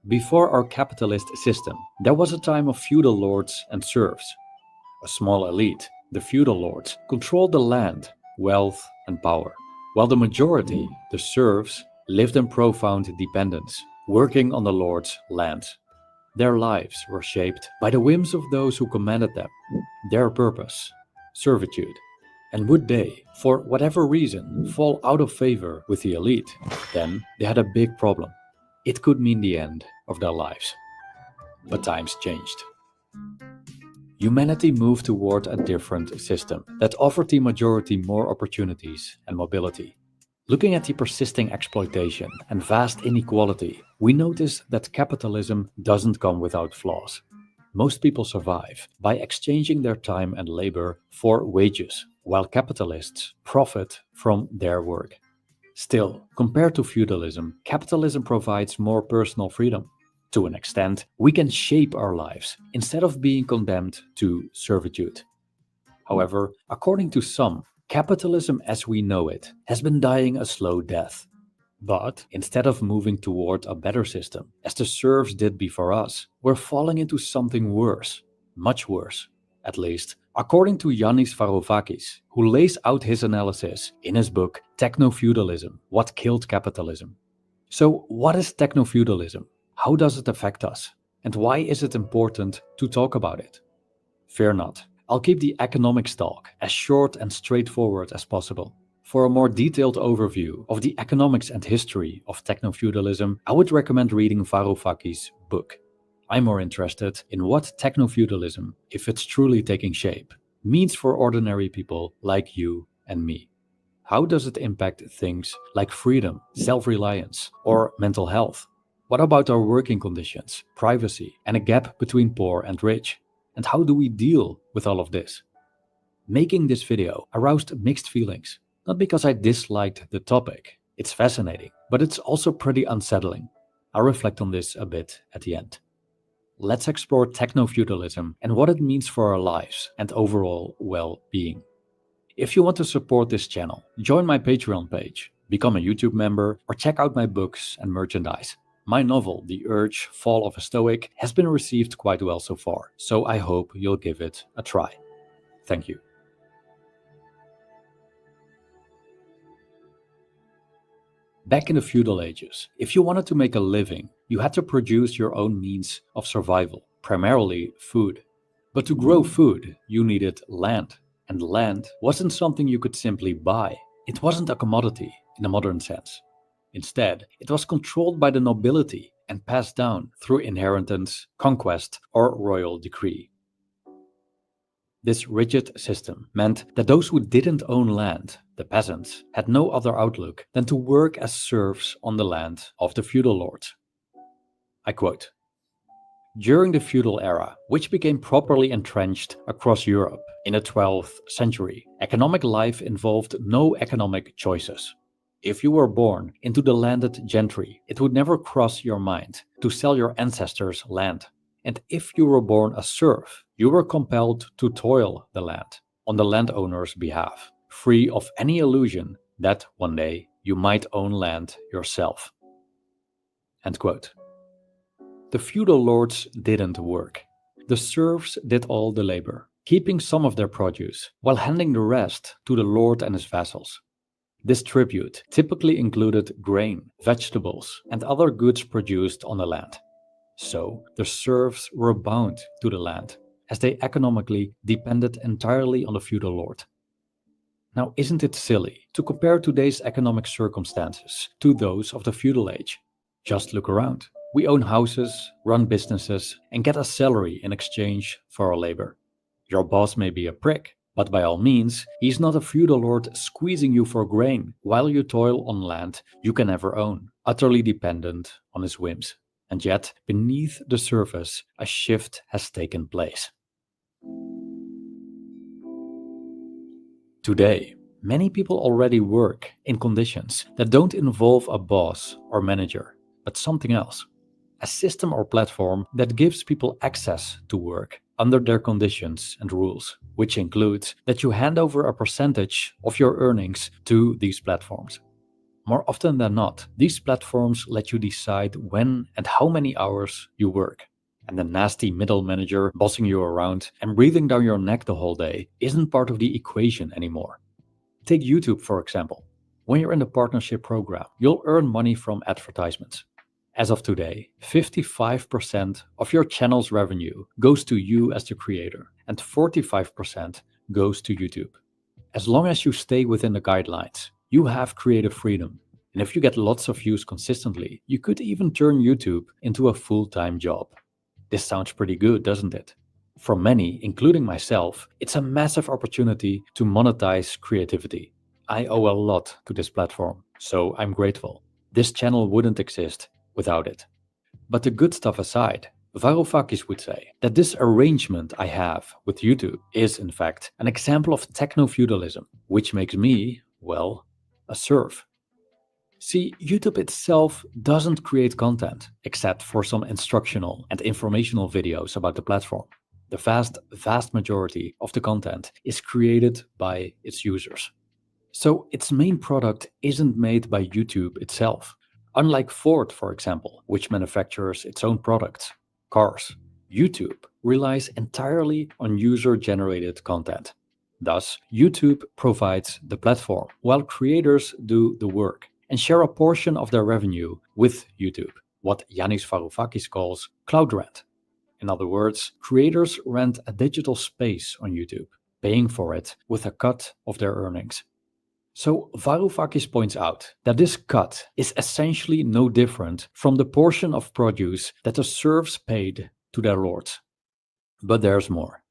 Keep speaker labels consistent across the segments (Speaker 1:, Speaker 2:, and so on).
Speaker 1: Before our capitalist system, there was a time of feudal lords and serfs. A small elite, the feudal lords, controlled the land, wealth, and power, while the majority, the serfs, lived in profound dependence, working on the lord's lands. Their lives were shaped by the whims of those who commanded them, their purpose, servitude. And would they, for whatever reason, fall out of favor with the elite, then they had a big problem. It could mean the end of their lives. But times changed. Humanity moved toward a different system that offered the majority more opportunities and mobility. Looking at the persisting exploitation and vast inequality, we notice that capitalism doesn't come without flaws. Most people survive by exchanging their time and labor for wages, while capitalists profit from their work. Still, compared to feudalism, capitalism provides more personal freedom. To an extent, we can shape our lives instead of being condemned to servitude. However, according to some, capitalism as we know it has been dying a slow death. But instead of moving toward a better system, as the serfs did before us, we're falling into something worse, much worse, at least according to Yanis Varoufakis, who lays out his analysis in his book Techno Feudalism: What Killed Capitalism. So what is techno feudalism? How does it affect us? And why is it important to talk about it? Fear not, I'll keep the economics talk as short and straightforward as possible. For a more detailed overview of the economics and history of techno feudalism, I would recommend reading Varoufakis' book. I'm more interested in what techno-feudalism, if it's truly taking shape, means for ordinary people like you and me. How does it impact things like freedom, self-reliance, or mental health? What about our working conditions, privacy, and a gap between poor and rich? And how do we deal with all of this? Making this video aroused mixed feelings, not because I disliked the topic. It's fascinating, but it's also pretty unsettling. I'll reflect on this a bit at the end. Let's explore techno-feudalism and what it means for our lives and overall well-being. If you want to support this channel, join my Patreon page, become a YouTube member, or check out my books and merchandise. My novel, The Urge: Fall of a Stoic, has been received quite well so far, so I hope you'll give it a try. Thank you. Back in the feudal ages, if you wanted to make a living, you had to produce your own means of survival, primarily food. But to grow food, you needed land, and land wasn't something you could simply buy. It wasn't a commodity in a modern sense. Instead, it was controlled by the nobility and passed down through inheritance, conquest, or royal decree. This rigid system meant that those who didn't own land, the peasants, had no other outlook than to work as serfs on the land of the feudal lords. I quote, "During the feudal era, which became properly entrenched across Europe in the 12th century, economic life involved no economic choices. If you were born into the landed gentry, it would never cross your mind to sell your ancestors' land. And if you were born a serf, you were compelled to toil the land on the landowner's behalf, free of any illusion that one day you might own land yourself." End quote. The feudal lords didn't work. The serfs did all the labor, keeping some of their produce while handing the rest to the lord and his vassals. This tribute typically included grain, vegetables, and other goods produced on the land. So the serfs were bound to the land, as they economically depended entirely on the feudal lord. Now, isn't it silly to compare today's economic circumstances to those of the feudal age? Just look around. We own houses, run businesses, and get a salary in exchange for our labor. Your boss may be a prick, but by all means, he's not a feudal lord squeezing you for grain while you toil on land you can never own, utterly dependent on his whims. And yet, beneath the surface, a shift has taken place. Today, many people already work in conditions that don't involve a boss or manager, but something else. A system or platform that gives people access to work under their conditions and rules, which includes that you hand over a percentage of your earnings to these platforms. More often than not, these platforms let you decide when and how many hours you work. And the nasty middle manager bossing you around and breathing down your neck the whole day isn't part of the equation anymore. Take YouTube, for example. When you're in the partnership program, you'll earn money from advertisements. As of today, 55% of your channel's revenue goes to you as the creator, and 45% goes to YouTube. As long as you stay within the guidelines, you have creative freedom. And if you get lots of views consistently, you could even turn YouTube into a full-time job. This sounds pretty good, doesn't it? For many, including myself, it's a massive opportunity to monetize creativity. I owe a lot to this platform, so I'm grateful. This channel wouldn't exist without it. But the good stuff aside, Varoufakis would say that this arrangement I have with YouTube is, in fact, an example of techno-feudalism, which makes me, well, a serf. See, YouTube itself doesn't create content, except for some instructional and informational videos about the platform. The vast majority of the content is created by its users. So its main product isn't made by YouTube itself. Unlike Ford, for example, which manufactures its own products, cars, YouTube relies entirely on user-generated content. Thus, YouTube provides the platform, while creators do the work and share a portion of their revenue with YouTube, what Yanis Varoufakis calls cloud rent. In other words, creators rent a digital space on YouTube, paying for it with a cut of their earnings. So Varoufakis points out that this cut is essentially no different from the portion of produce that the serfs paid to their lords. But there's more.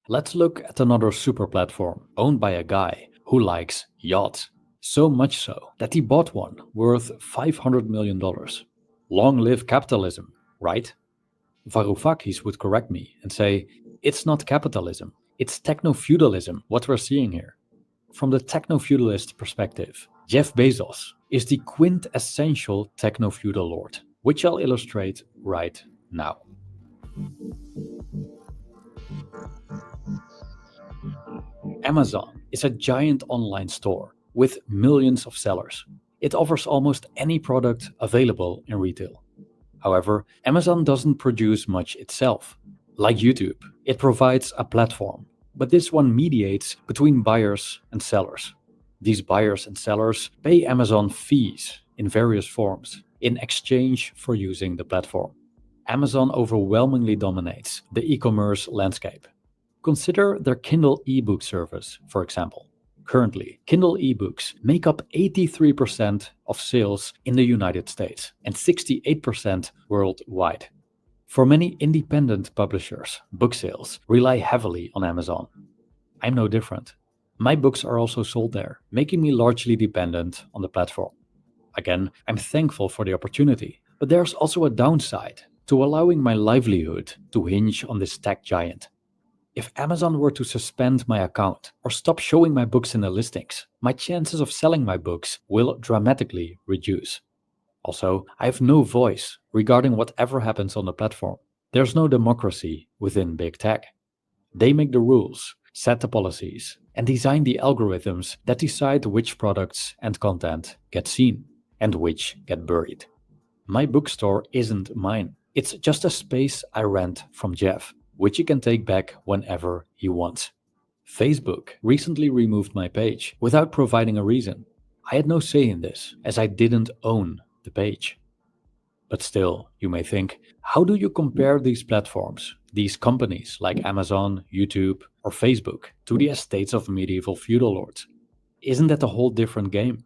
Speaker 1: Let's look at another super platform owned by a guy who likes yachts. So much so that he bought one worth $500 million. Long live capitalism, right? Varoufakis would correct me and say, it's not capitalism, it's techno-feudalism, what we're seeing here. From the techno-feudalist perspective, Jeff Bezos is the quintessential techno-feudal lord, which I'll illustrate right now. Amazon is a giant online store with millions of sellers. It offers almost any product available in retail. However, Amazon doesn't produce much itself. Like YouTube, it provides a platform, but this one mediates between buyers and sellers. These buyers and sellers pay Amazon fees in various forms in exchange for using the platform. Amazon overwhelmingly dominates the e-commerce landscape. Consider their Kindle ebook service, for example. Currently, Kindle ebooks make up 83% of sales in the United States and 68% worldwide. For many independent publishers, book sales rely heavily on Amazon. I'm no different. My books are also sold there, making me largely dependent on the platform. Again, I'm thankful for the opportunity, but there's also a downside to allowing my livelihood to hinge on this tech giant. If Amazon were to suspend my account or stop showing my books in the listings, my chances of selling my books will dramatically reduce. Also, I have no voice regarding whatever happens on the platform. There's no democracy within big tech. They make the rules, set the policies, and design the algorithms that decide which products and content get seen and which get buried. My bookstore isn't mine. It's just a space I rent from Jeff, which he can take back whenever he wants. Facebook recently removed my page without providing a reason. I had no say in this, as I didn't own the page. But still, you may think, how do you compare these platforms, these companies like Amazon, YouTube, or Facebook, to the estates of medieval feudal lords? Isn't that a whole different game?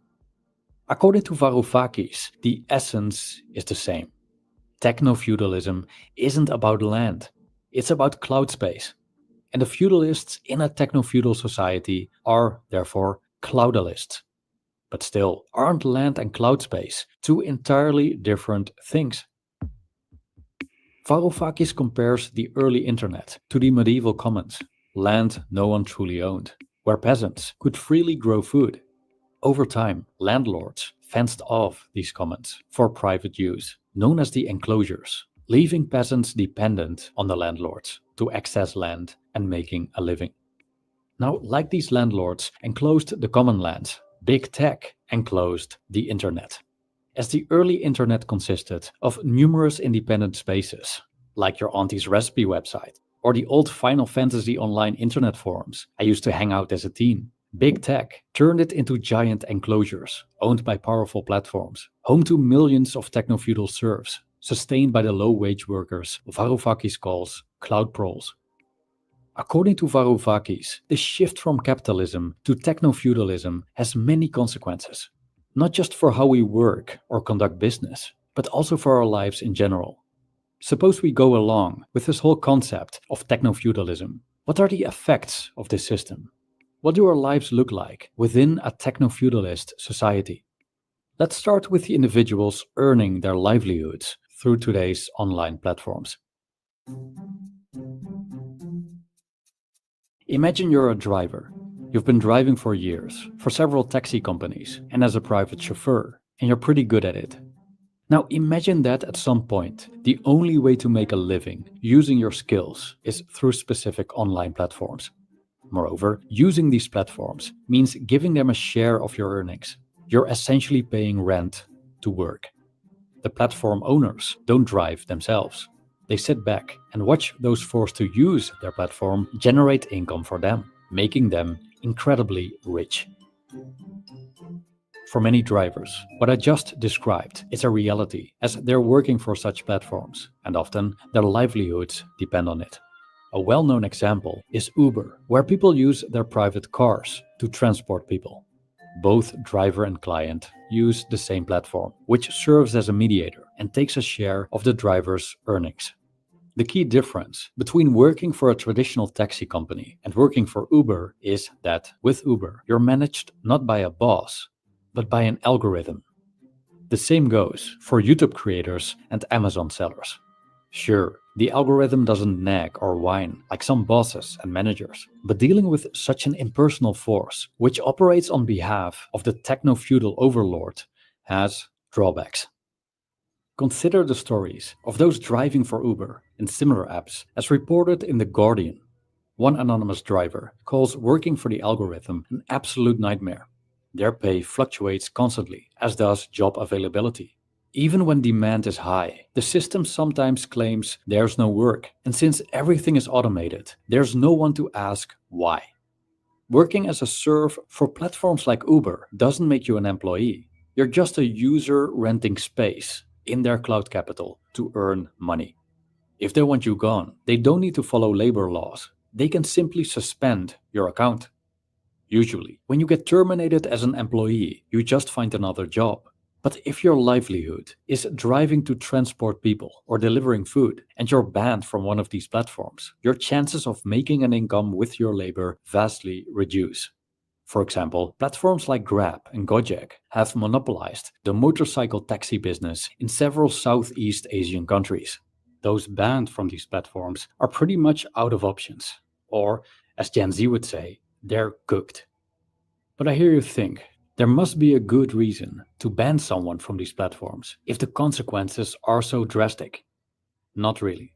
Speaker 1: According to Varoufakis, the essence is the same. Techno-feudalism isn't about land. It's about cloud space. And the feudalists in a techno-feudal society are, therefore, cloudalists. But still, aren't land and cloud space two entirely different things? Varoufakis compares the early internet to the medieval commons, land no one truly owned, where peasants could freely grow food. Over time, landlords fenced off these commons for private use, known as the enclosures, leaving peasants dependent on the landlords to access land and making a living. Now, like these landlords enclosed the common lands, Big tech enclosed the internet. As the early internet consisted of numerous independent spaces, like your auntie's recipe website, or the old Final Fantasy online internet forums I used to hang out as a teen, big tech turned it into giant enclosures owned by powerful platforms, home to millions of techno-feudal serfs, sustained by the low-wage workers Varoufakis calls cloud proles. According to Varoufakis, the shift from capitalism to techno-feudalism has many consequences, not just for how we work or conduct business, but also for our lives in general. Suppose we go along with this whole concept of techno-feudalism. What are the effects of this system? What do our lives look like within a techno-feudalist society? Let's start with the individuals earning their livelihoods through today's online platforms. Imagine you're a driver. You've been driving for years, for several taxi companies, and as a private chauffeur, and you're pretty good at it. Now imagine that at some point, the only way to make a living using your skills is through specific online platforms. Moreover, using these platforms means giving them a share of your earnings. You're essentially paying rent to work. The platform owners don't drive themselves. They sit back and watch those forced to use their platform generate income for them, making them incredibly rich. For many drivers, what I just described is a reality, as they're working for such platforms, and often their livelihoods depend on it. A well-known example is Uber, where people use their private cars to transport people. Both driver and client use the same platform, which serves as a mediator and takes a share of the driver's earnings. The key difference between working for a traditional taxi company and working for Uber is that with Uber, you're managed not by a boss, but by an algorithm. The same goes for YouTube creators and Amazon sellers. Sure, the algorithm doesn't nag or whine like some bosses and managers, but dealing with such an impersonal force, which operates on behalf of the techno-feudal overlord, has drawbacks. Consider the stories of those driving for Uber and similar apps as reported in The Guardian. One anonymous driver calls working for the algorithm an absolute nightmare. Their pay fluctuates constantly, as does job availability. Even when demand is high, the system sometimes claims there's no work, and since everything is automated, there's no one to ask why. Working as a serf for platforms like Uber doesn't make you an employee. You're just a user renting space in their cloud capital to earn money. If they want you gone, they don't need to follow labor laws. They can simply suspend your account. Usually, when you get terminated as an employee, you just find another job. But if your livelihood is driving to transport people or delivering food, and you're banned from one of these platforms, your chances of making an income with your labor vastly reduce. For example, platforms like Grab and Gojek have monopolized the motorcycle taxi business in several Southeast Asian countries. Those banned from these platforms are pretty much out of options, or, as Gen Z would say, they're cooked. But I hear you think, there must be a good reason to ban someone from these platforms if the consequences are so drastic. Not really.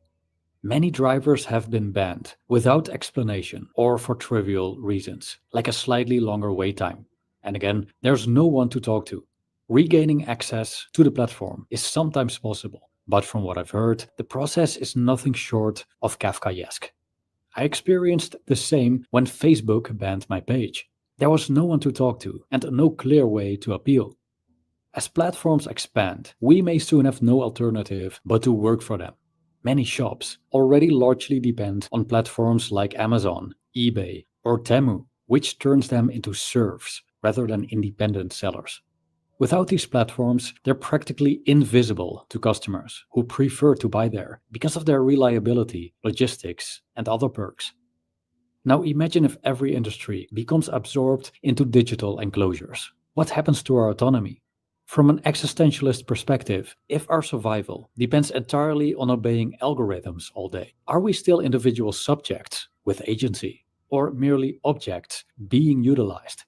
Speaker 1: Many drivers have been banned without explanation or for trivial reasons, like a slightly longer wait time. And again, there's no one to talk to. Regaining access to the platform is sometimes possible, but from what I've heard, the process is nothing short of Kafkaesque. I experienced the same when Facebook banned my page. There was no one to talk to and no clear way to appeal. As platforms expand, we may soon have no alternative but to work for them. Many shops already largely depend on platforms like Amazon, eBay, or Temu, which turns them into serfs rather than independent sellers. Without these platforms, they're practically invisible to customers who prefer to buy there because of their reliability, logistics, and other perks. Now imagine if every industry becomes absorbed into digital enclosures. What happens to our autonomy? From an existentialist perspective, if our survival depends entirely on obeying algorithms all day, are we still individual subjects with agency, or merely objects being utilized?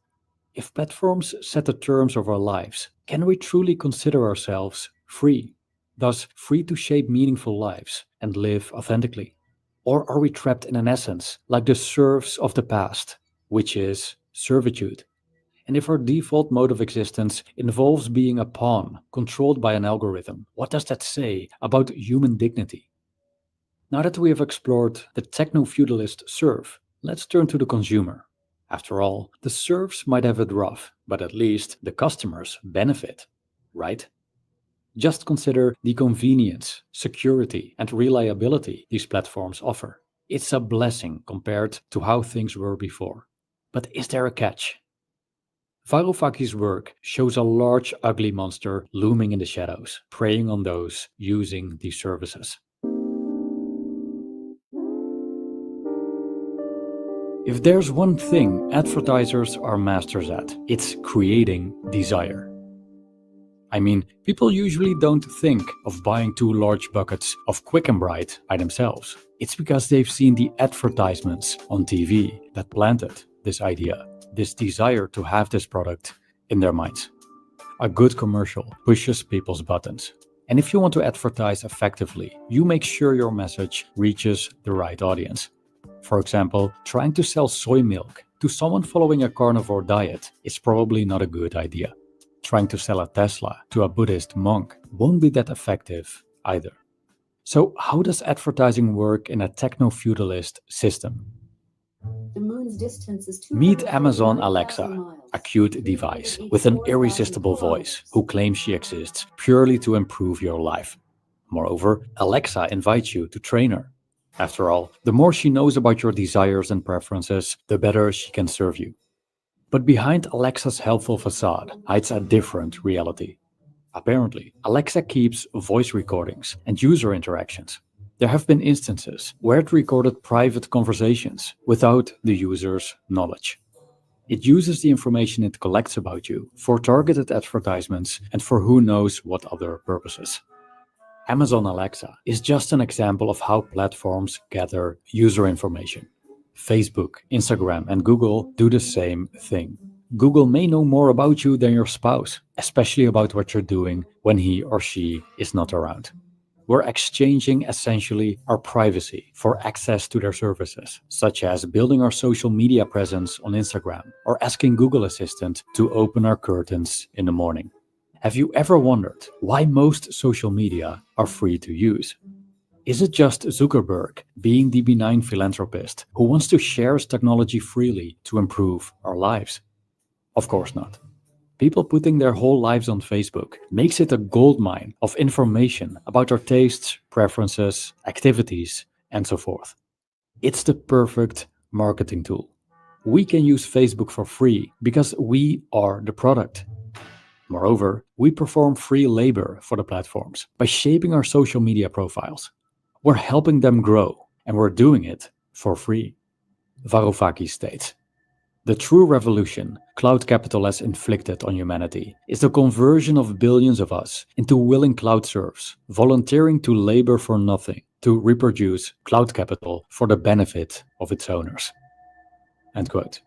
Speaker 1: If platforms set the terms of our lives, can we truly consider ourselves free, thus free to shape meaningful lives and live authentically? Or are we trapped in an essence like the serfs of the past, which is servitude? And if our default mode of existence involves being a pawn controlled by an algorithm, what does that say about human dignity? Now that we have explored the techno-feudalist serf, let's turn to the consumer. After all, the serfs might have it rough, but at least the customers benefit, right? Just consider the convenience, security, and reliability these platforms offer. It's a blessing compared to how things were before. But is there a catch? Varufakis's work shows a large, ugly monster looming in the shadows, preying on those using these services. If there's one thing advertisers are masters at, it's creating desire. I mean, people usually don't think of buying 2 large buckets of Quick and Bright by themselves. It's because they've seen the advertisements on TV that planted this idea, this desire to have this product in their minds. A good commercial pushes people's buttons. And if you want to advertise effectively, you make sure your message reaches the right audience. For example, trying to sell soy milk to someone following a carnivore diet is probably not a good idea. Trying to sell a Tesla to a Buddhist monk won't be that effective either. So how does advertising work in a techno-feudalist system?
Speaker 2: The moon's distance is
Speaker 1: Meet Amazon Alexa, a cute device with an irresistible voice who claims she exists purely to improve your life. Moreover, Alexa invites you to train her. After all, the more she knows about your desires and preferences, the better she can serve you. But behind Alexa's helpful facade hides a different reality. Apparently, Alexa keeps voice recordings and user interactions. There have been instances where it recorded private conversations without the user's knowledge. It uses the information it collects about you for targeted advertisements and for who knows what other purposes. Amazon Alexa is just an example of how platforms gather user information. Facebook, Instagram, and Google do the same thing. Google may know more about you than your spouse, especially about what you're doing when he or she is not around. We're exchanging essentially our privacy for access to their services, such as building our social media presence on Instagram or asking Google Assistant to open our curtains in the morning. Have you ever wondered why most social media are free to use? Is it just Zuckerberg being the benign philanthropist who wants to share his technology freely to improve our lives? Of course not. People putting their whole lives on Facebook makes it a goldmine of information about our tastes, preferences, activities, and so forth. It's the perfect marketing tool. We can use Facebook for free because we are the product. Moreover, we perform free labor for the platforms by shaping our social media profiles. We're helping them grow, and we're doing it for free. Varoufakis states, "The true revolution cloud capital has inflicted on humanity is the conversion of billions of us into willing cloud serfs, volunteering to labor for nothing, to reproduce cloud capital for the benefit of its owners." End quote.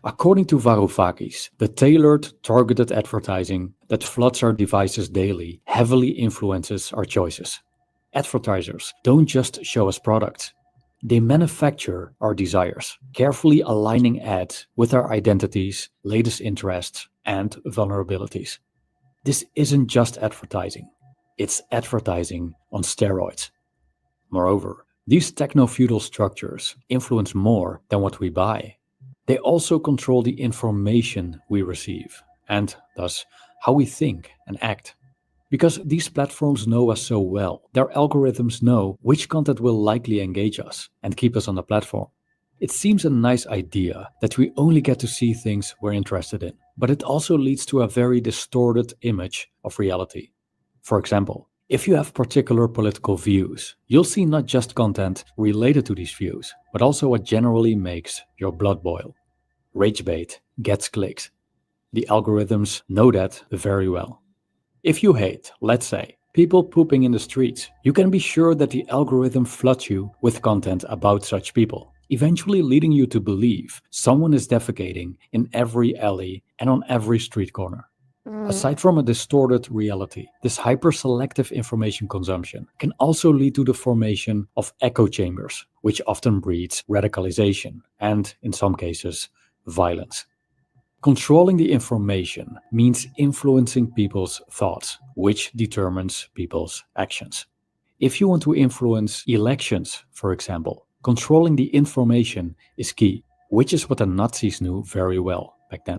Speaker 1: According to Varoufakis, the tailored, targeted advertising that floods our devices daily heavily influences our choices. Advertisers don't just show us products. They manufacture our desires, carefully aligning ads with our identities, latest interests, and vulnerabilities. This isn't just advertising. It's advertising on steroids. Moreover, these techno-feudal structures influence more than what we buy. They also control the information we receive, and thus how we think and act. Because these platforms know us so well, their algorithms know which content will likely engage us and keep us on the platform. It seems a nice idea that we only get to see things we're interested in, but it also leads to a very distorted image of reality. For example, if you have particular political views, you'll see not just content related to these views, but also what generally makes your blood boil. Rage bait gets clicks. The algorithms know that very well. If you hate, let's say, people pooping in the streets, you can be sure that the algorithm floods you with content about such people, eventually leading you to believe someone is defecating in every alley and on every street corner. Aside from a distorted reality, this hyper-selective information consumption can also lead to the formation of echo chambers, which often breeds radicalization and, in some cases, violence. Controlling the information means influencing people's thoughts, which determines people's actions. If you want to influence elections, for example, controlling the information is key, which is what the Nazis knew very well back then.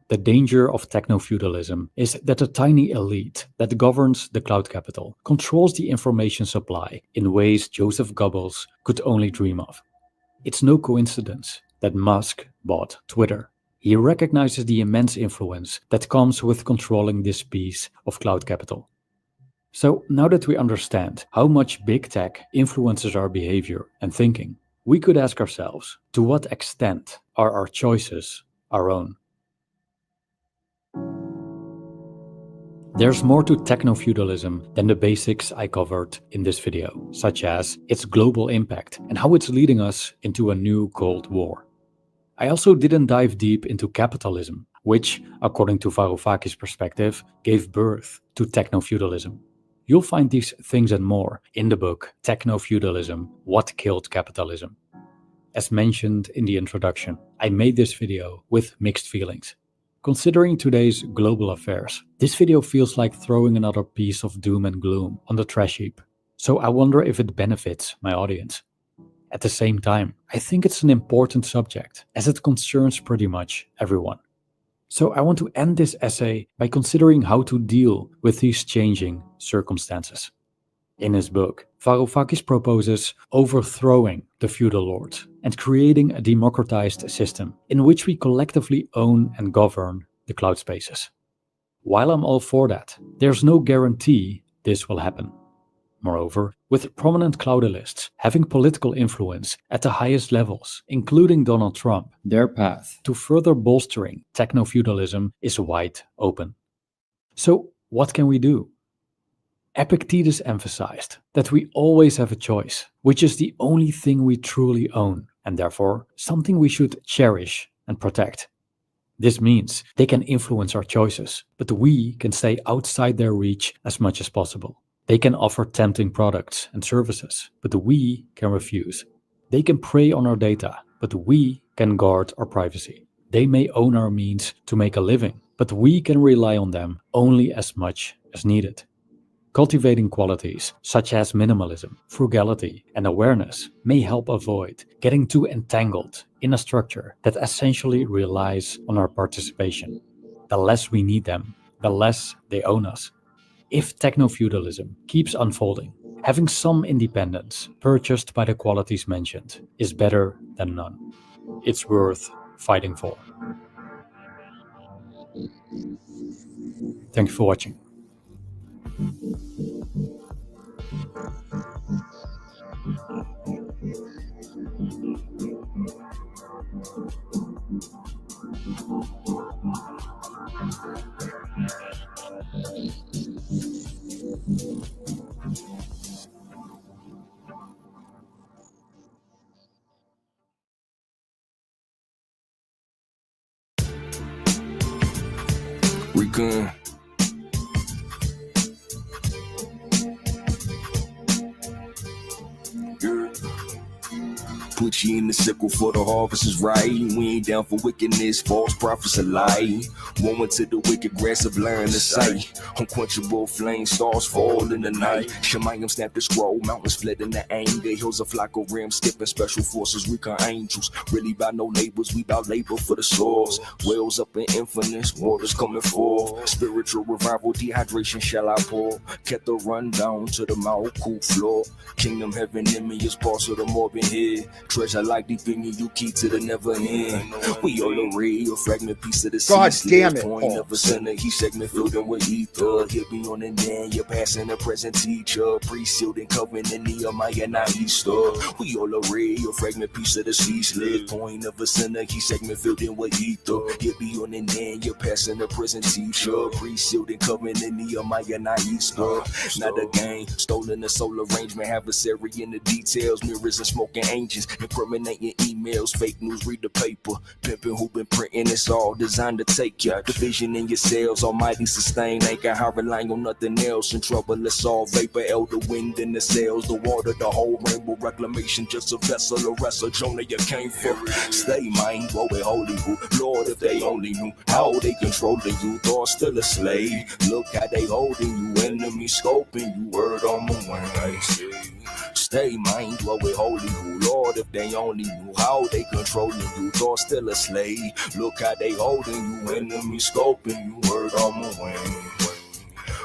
Speaker 1: The danger of techno-feudalism is that a tiny elite that governs the cloud capital controls the information supply in ways Joseph Goebbels could only dream of. It's no coincidence that Musk bought Twitter. He recognizes the immense influence that comes with controlling this piece of cloud capital. So now that we understand how much big tech influences our behavior and thinking, we could ask ourselves, to what extent are our choices our own? There's more to techno-feudalism than the basics I covered in this video, such as its global impact and how it's leading us into a new Cold War. I also didn't dive deep into capitalism, which, according to Varoufakis' perspective, gave birth to techno-feudalism. You'll find these things and more in the book Techno-Feudalism: What Killed Capitalism. As mentioned in the introduction, I made this video with mixed feelings. Considering today's global affairs, this video feels like throwing another piece of doom and gloom on the trash heap, so I wonder if it benefits my audience. At the same time, I think it's an important subject, as it concerns pretty much everyone. So I want to end this essay by considering how to deal with these changing circumstances. In his book, Varoufakis proposes overthrowing the feudal lords and creating a democratized system in which we collectively own and govern the cloud spaces. While I'm all for that, there's no guarantee this will happen. Moreover, with prominent cloudalists having political influence at the highest levels, including Donald Trump, their path to further bolstering techno-feudalism is wide open. So, what can we do? Epictetus emphasized that we always have a choice, which is the only thing we truly own, and therefore something we should cherish and protect. This means they can influence our choices, but we can stay outside their reach as much as possible. They can offer tempting products and services, but we can refuse. They can prey on our data, but we can guard our privacy. They may own our means to make a living, but we can rely on them only as much as needed. Cultivating qualities such as minimalism, frugality, and awareness may help avoid getting too entangled in a structure that essentially relies on our participation. The less we need them, the less they own us. If techno-feudalism keeps unfolding, having some independence purchased by the qualities mentioned is better than none. It's worth fighting for. Thank you for watching.
Speaker 3: We good. Put you in the sickle for the harvest is right. We ain't down for wickedness, false prophets a lie. Woman to the wicked grass of learn the sight. Unquenchable flame, stars fall in the night. Shemayim snapped the scroll, mountains fled in the anger. Hills of flock of rams, skipping special forces, we can angels. Really by no labels, we bout labor for the source. Wells up in infinite, waters coming forth. Spiritual revival, dehydration shall I pour. Kept the run down to the mouth, cool floor. Kingdom heaven in me is boss of the morbid head. Treasure like deep in you, key to the never end. We all a ray, a fragment piece of the sea.
Speaker 4: God damn it,
Speaker 3: Point of a center, he segment filled in with ether. He'll be on and then you're passing the present teacher. Pre-sealed and covenant in Nehemiah, not Easter. We all a ray, a fragment piece of the sea. Slid point of a center, he segment filled in with ether. He'll be on and then you're passing the present teacher. Pre-sealed and covenant in Nehemiah, not Easter. Not a game, stolen the soul arrangement, adversary in the details, mirrors and smoking angels. Incriminating emails, fake news, read the paper. Pimping who been printing, it's all designed to take ya. Division in your cells, almighty sustain. Ain't got how relying on nothing else. In trouble, it's all vapor, elder wind in the sails. The water, the whole rainbow, reclamation, just a vessel. The rest of Jonah, you came for. Stay mind, woe with holy who. Lord, if they only knew how they controlling you, thought still a slave. Look how they holding you, enemy scoping you, word on my wing. Stay mind, dwell with holy who. Lord, if they only knew how they controlling you, thought still a slave. Look how they holding you, enemy scoping you, word on my wing.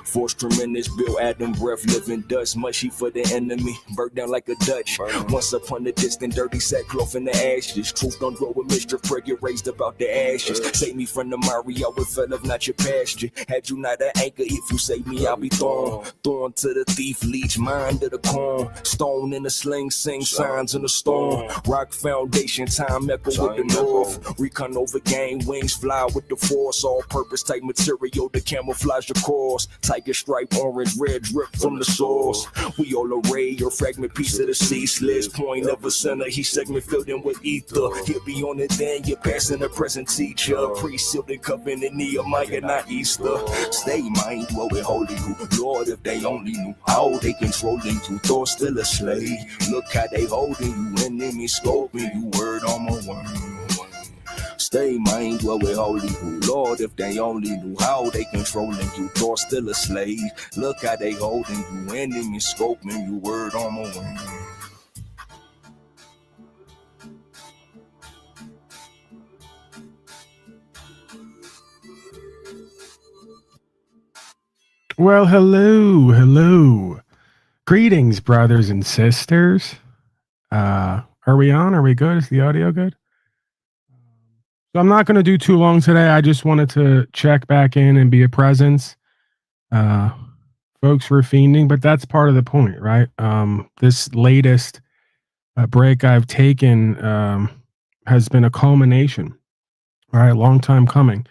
Speaker 3: Force tremendous, Bill Adam breath, living dust, mushy for the enemy, burnt down like a Dutch. Once upon a distant, dirty sackcloth in the ashes. Truth don't grow with mischief, prayer get raised about the ashes. Save me from the mire, I would fell of not your pasture. Had you not an anchor, if you save me, I'll be thrown to the thief, leech, mind of the corn. Stone in the sling, sing signs in the storm. Rock foundation, time echo with the north. Recon over game, wings fly with the force. All purpose type material to camouflage the course. Tiger stripe, orange, red drip from the source. We all array your fragment piece of the sea. Slits point of a center, he segment filled in with ether. He'll be on it then, you're passing the present teacher. Pre-sealed and covenant, Nehemiah, not Easter. Stay mind, dwell with holy who. Lord, if they only knew how they controlling you, thought still a slave. Look how they holding you, enemy scoping you, word on my word. Stay mind, dwell with holy who. Lord, if they only knew how they controlling you, thought still a slave. Look how they holding you, enemy scoping you, word on my wing.
Speaker 4: Well, hello. Greetings, brothers and sisters. Are we on? Are we good? Is the audio good? So I'm not going to do too long today. I just wanted to check back in and be a presence. Folks were fiending, but that's part of the point, right? This latest break I've taken has been a culmination, right? Long time coming,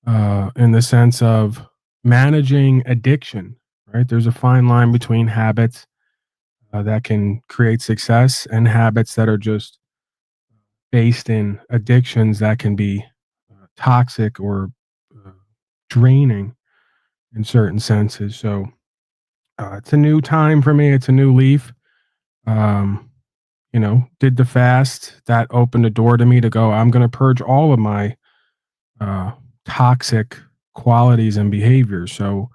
Speaker 4: in the sense of managing addiction, right? There's a fine line between habits that can create success and habits that are just based in addictions that can be toxic or draining in certain senses. So it's a new time for me. It's a new leaf. Did the fast. That opened a door to me to go, I'm going to purge all of my toxic qualities and behaviors. So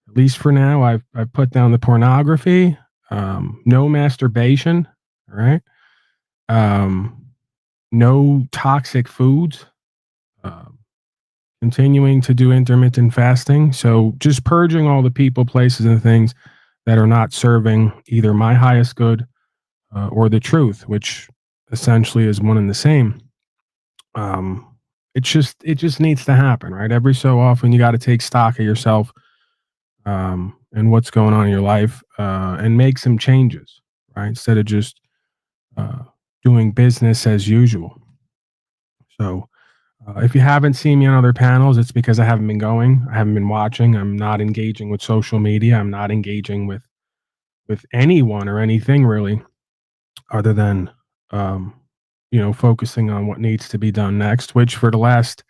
Speaker 4: at least for now, I've put down the pornography, no masturbation, all right? No toxic foods, continuing to do intermittent fasting. So just purging all the people, places, and things that are not serving either my highest good or the truth, which essentially is one and the same. It just needs to happen, right? Every so often, you got to take stock of yourself and what's going on in your life and make some changes, right? Instead of just doing business as usual. So if you haven't seen me on other panels, it's because I haven't been going. I haven't been watching. I'm not engaging with social media. I'm not engaging with anyone or anything really, other than focusing on what needs to be done next, which for the last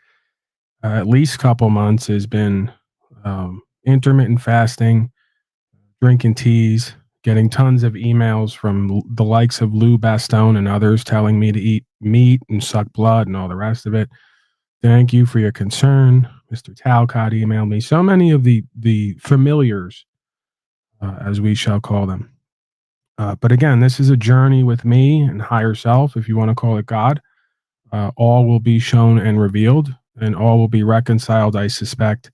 Speaker 4: at least couple months has been intermittent fasting, drinking teas, getting tons of emails from the likes of Lou Bastone and others telling me to eat meat and suck blood and all the rest of it. Thank you for your concern. Mr. Talcott emailed me. So many of the familiars, as we shall call them. But again, this is a journey with me and higher self, if you want to call it God. All will be shown and revealed, and all will be reconciled, I suspect,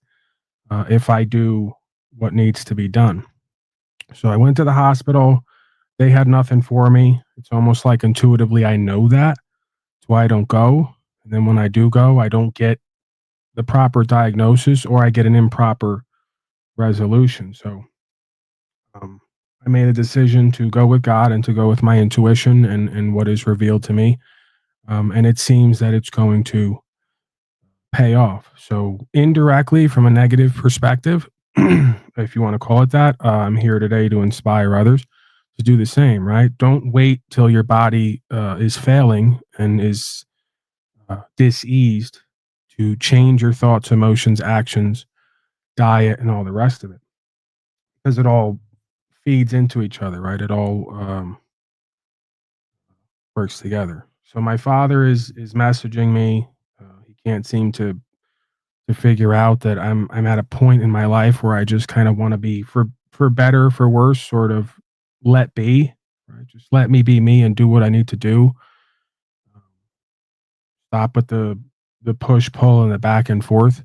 Speaker 4: if I do what needs to be done. So I went to the hospital. They had nothing for me. It's almost like intuitively I know that. That's why I don't go. And then when I do go, I don't get the proper diagnosis, or I get an improper resolution. So I made a decision to go with God and to go with my intuition and what is revealed to me. And it seems that it's going to pay off. So indirectly, from a negative perspective, if you want to call it that, I'm here today to inspire others to do the same, right? Don't wait till your body is failing and is diseased to change your thoughts, emotions, actions, diet, and all the rest of it, because it all feeds into each other, right? It all works together. So my father is messaging me. He can't seem to figure out that I'm at a point in my life where I just kind of want to be, for better, for worse, sort of let be, right? Just let me be me and do what I need to do. Stop with the push pull and the back and forth.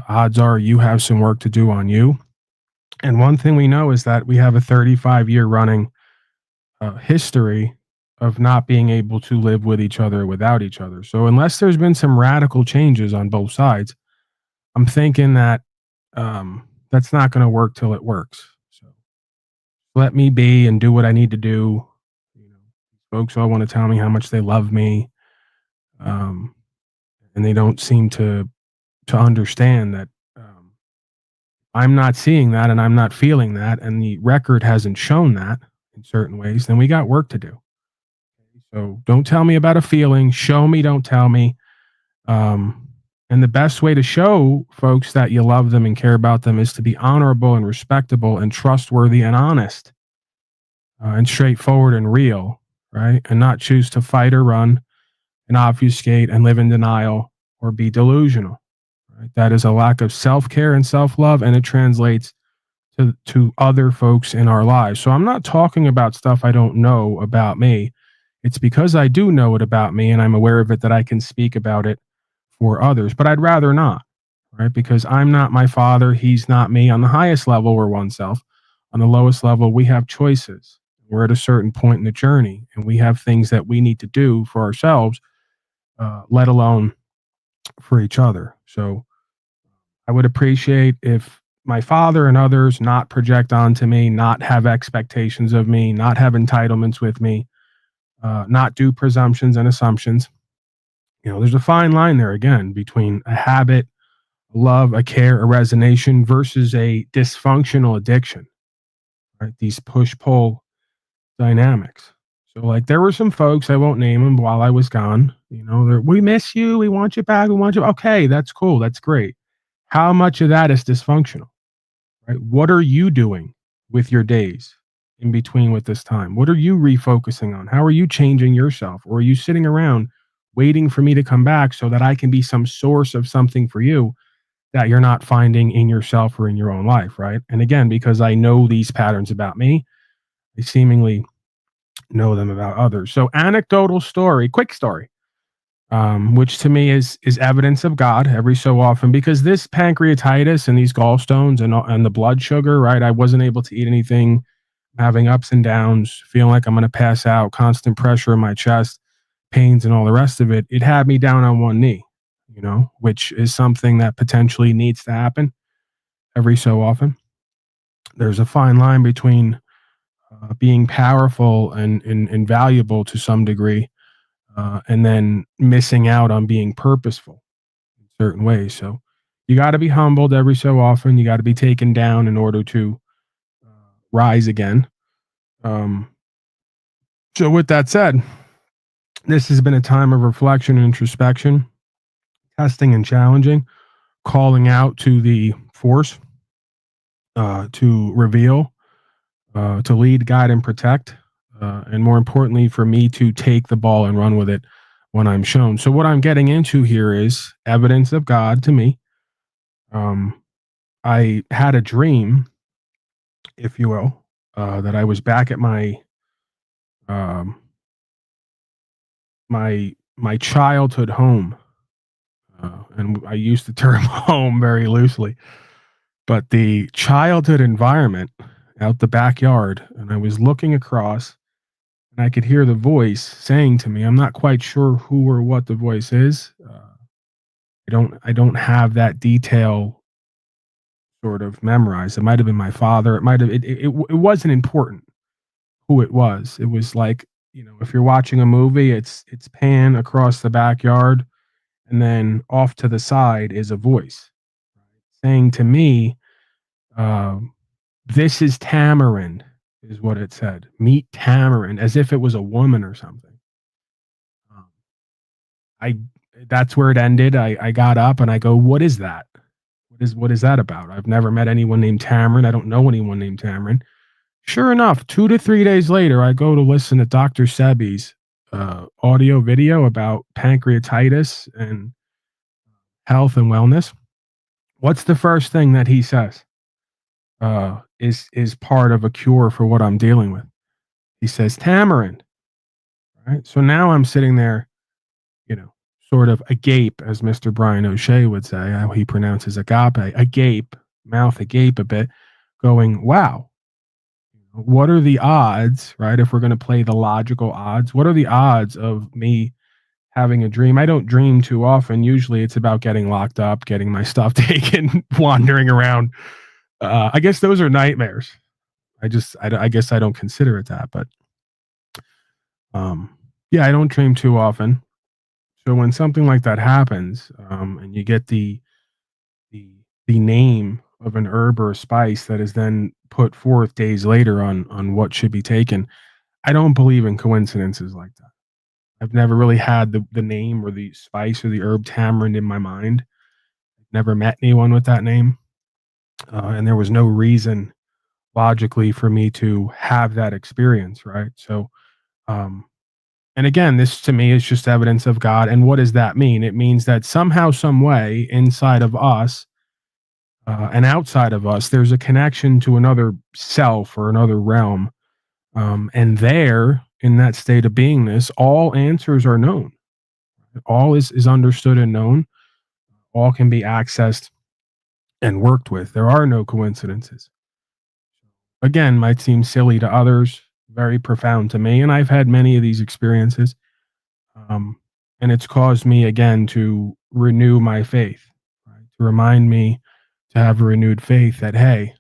Speaker 4: Odds are you have some work to do on you. And one thing we know is that we have a 35-year running history of not being able to live with each other without each other. So unless there's been some radical changes on both sides, I'm thinking that that's not going to work till it works. So let me be and do what I need to do. You know, folks all want to tell me how much they love me, um, and they don't seem to understand that I'm not seeing that and I'm not feeling that, and the record hasn't shown that in certain ways. Then we got work to do. So don't tell me about a feeling. Show me, don't tell me. And the best way to show folks that you love them and care about them is to be honorable and respectable and trustworthy and honest and straightforward and real, right? And not choose to fight or run and obfuscate and live in denial or be delusional. Right? That is a lack of self-care and self-love, and it translates to other folks in our lives. So I'm not talking about stuff I don't know about me. It's because I do know it about me and I'm aware of it that I can speak about it for others, but I'd rather not, right? Because I'm not my father. He's not me. On the highest level, we're oneself. On the lowest level, we have choices. We're at a certain point in the journey and we have things that we need to do for ourselves, let alone for each other. So I would appreciate if my father and others not project onto me, not have expectations of me, not have entitlements with me, not do presumptions and assumptions. You know, there's a fine line there again between a habit, a love, a care, a resignation versus a dysfunctional addiction, right? These push pull dynamics. So, like, there were some folks, I won't name them, while I was gone. You know, we miss you. We want you back. We want you. Okay, that's cool. That's great. How much of that is dysfunctional, right? What are you doing with your days in between with this time? What are you refocusing on? How are you changing yourself? Or are you sitting around waiting for me to come back so that I can be some source of something for you that you're not finding in yourself or in your own life, right? And again, because I know these patterns about me, I seemingly know them about others. So anecdotal story, quick story, which to me is evidence of God every so often, because this pancreatitis and these gallstones and the blood sugar, right? I wasn't able to eat anything, having ups and downs, feeling like I'm going to pass out, constant pressure in my chest, pains, and all the rest of it. It had me down on one knee, you know, which is something that potentially needs to happen every so often. There's a fine line between being powerful and valuable to some degree, and then missing out on being purposeful in certain ways. So you got to be humbled every so often. You got to be taken down in order to rise again. So with that said, this has been a time of reflection and introspection, testing and challenging, calling out to the force to reveal, to lead, guide, and protect. And more importantly, for me to take the ball and run with it when I'm shown. So, what I'm getting into here is evidence of God to me. I had a dream, if you will, that I was back at um, my childhood home, and I use the term home very loosely, but the childhood environment out the backyard, and I was looking across and I could hear the voice saying to me, I'm not quite sure who or what the voice is. I don't have that detail sort of memorized. It might have been my father. It might have it wasn't important who it was. It was like, you know, if you're watching a movie, it's pan across the backyard, and then off to the side is a voice saying to me, uh, this is tamarind. is what it said. Meet Tamarind, as if it was a woman or something. I That's where it ended. I got up and I go, what is that? What is that about? I've never met anyone named Tamarind. I don't know anyone named Tamarind. Sure enough, 2 to 3 days later, I go to listen to Dr. Sebi's audio video about pancreatitis and health and wellness. What's the first thing that he says is part of a cure for what I'm dealing with? He says tamarind. Right. So now I'm sitting there, sort of agape, as Mr. Brian O'Shea would say, how he pronounces agape, agape, mouth agape a bit, going, wow, what are the odds, right? If we're going to play the logical odds, what are the odds of me having a dream? I don't dream too often. Usually it's about getting locked up, getting my stuff taken, wandering around. I guess those are nightmares. I guess I don't consider it that, but yeah, I don't dream too often. So when something like that happens, and you get the name of an herb or a spice that is then put forth days later on what should be taken, I don't believe in coincidences like that. I've never really had the name or the spice or the herb tamarind in my mind. I've never met anyone with that name, and there was no reason logically for me to have that experience, right? So, and again, this to me is just evidence of God. And what does that mean? It means that somehow, some way, inside of us and outside of us, there's a connection to another self or another realm. And there, in that state of beingness, all answers are known. All is understood and known. All can be accessed and worked with. There are no coincidences. Again, might seem silly to others, very profound to me. And I've had many of these experiences. And it's caused me again to renew my faith, right? To remind me to have a renewed faith that, hey,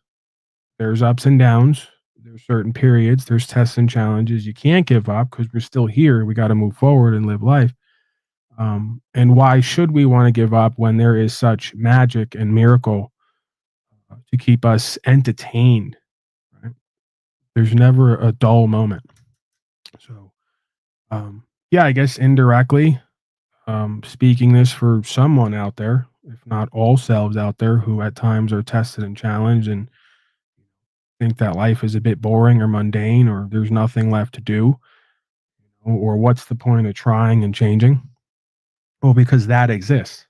Speaker 4: there's ups and downs. There's certain periods, there's tests and challenges. You can't give up because we're still here. We got to move forward and live life. And why should we want to give up when there is such magic and miracle to keep us entertained? Right? There's never a dull moment. So, yeah, I guess indirectly, speaking this for someone out there, if not all selves out there who at times are tested and challenged and think that life is a bit boring or mundane or there's nothing left to do, or what's the point of trying and changing? Well, because that exists,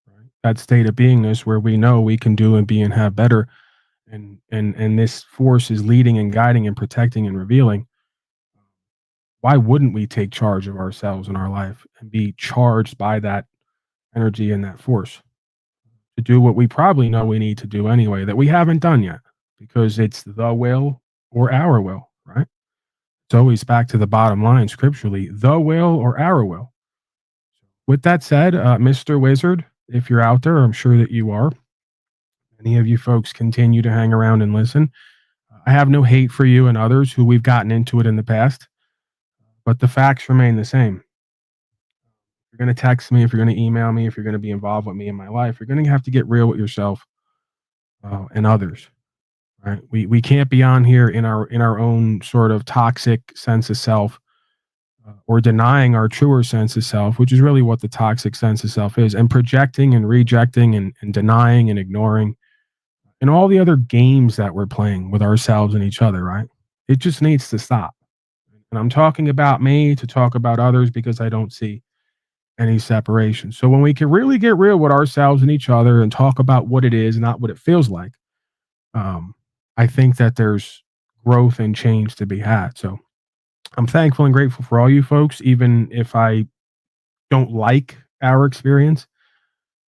Speaker 4: right? That state of beingness where we know we can do and be and have better, and this force is leading and guiding and protecting and revealing. Why wouldn't we take charge of ourselves and our life and be charged by that energy and that force to do what we probably know we need to do anyway that we haven't done yet, because it's the will or our will, right? It's always back to the bottom line scripturally, the will or our will. With that said, Mr. Wizard, if you're out there, I'm sure that you are. Many of you folks continue to hang around and listen. I have no hate for you and others who we've gotten into it in the past, but the facts remain the same. If you're going to text me, if you're going to email me, if you're going to be involved with me in my life, you're going to have to get real with yourself and others. Right? We can't be on here in our own sort of toxic sense of self, or denying our truer sense of self, which is really what the toxic sense of self is, and projecting and rejecting and denying and ignoring and all the other games that we're playing with ourselves and each other, right? It just needs to stop. And I'm talking about me to talk about others because I don't see any separation. So when we can really get real with ourselves and each other and talk about what it is, not what it feels like, I think that there's growth and change to be had. So I'm thankful and grateful for all you folks, even if I don't like our experience,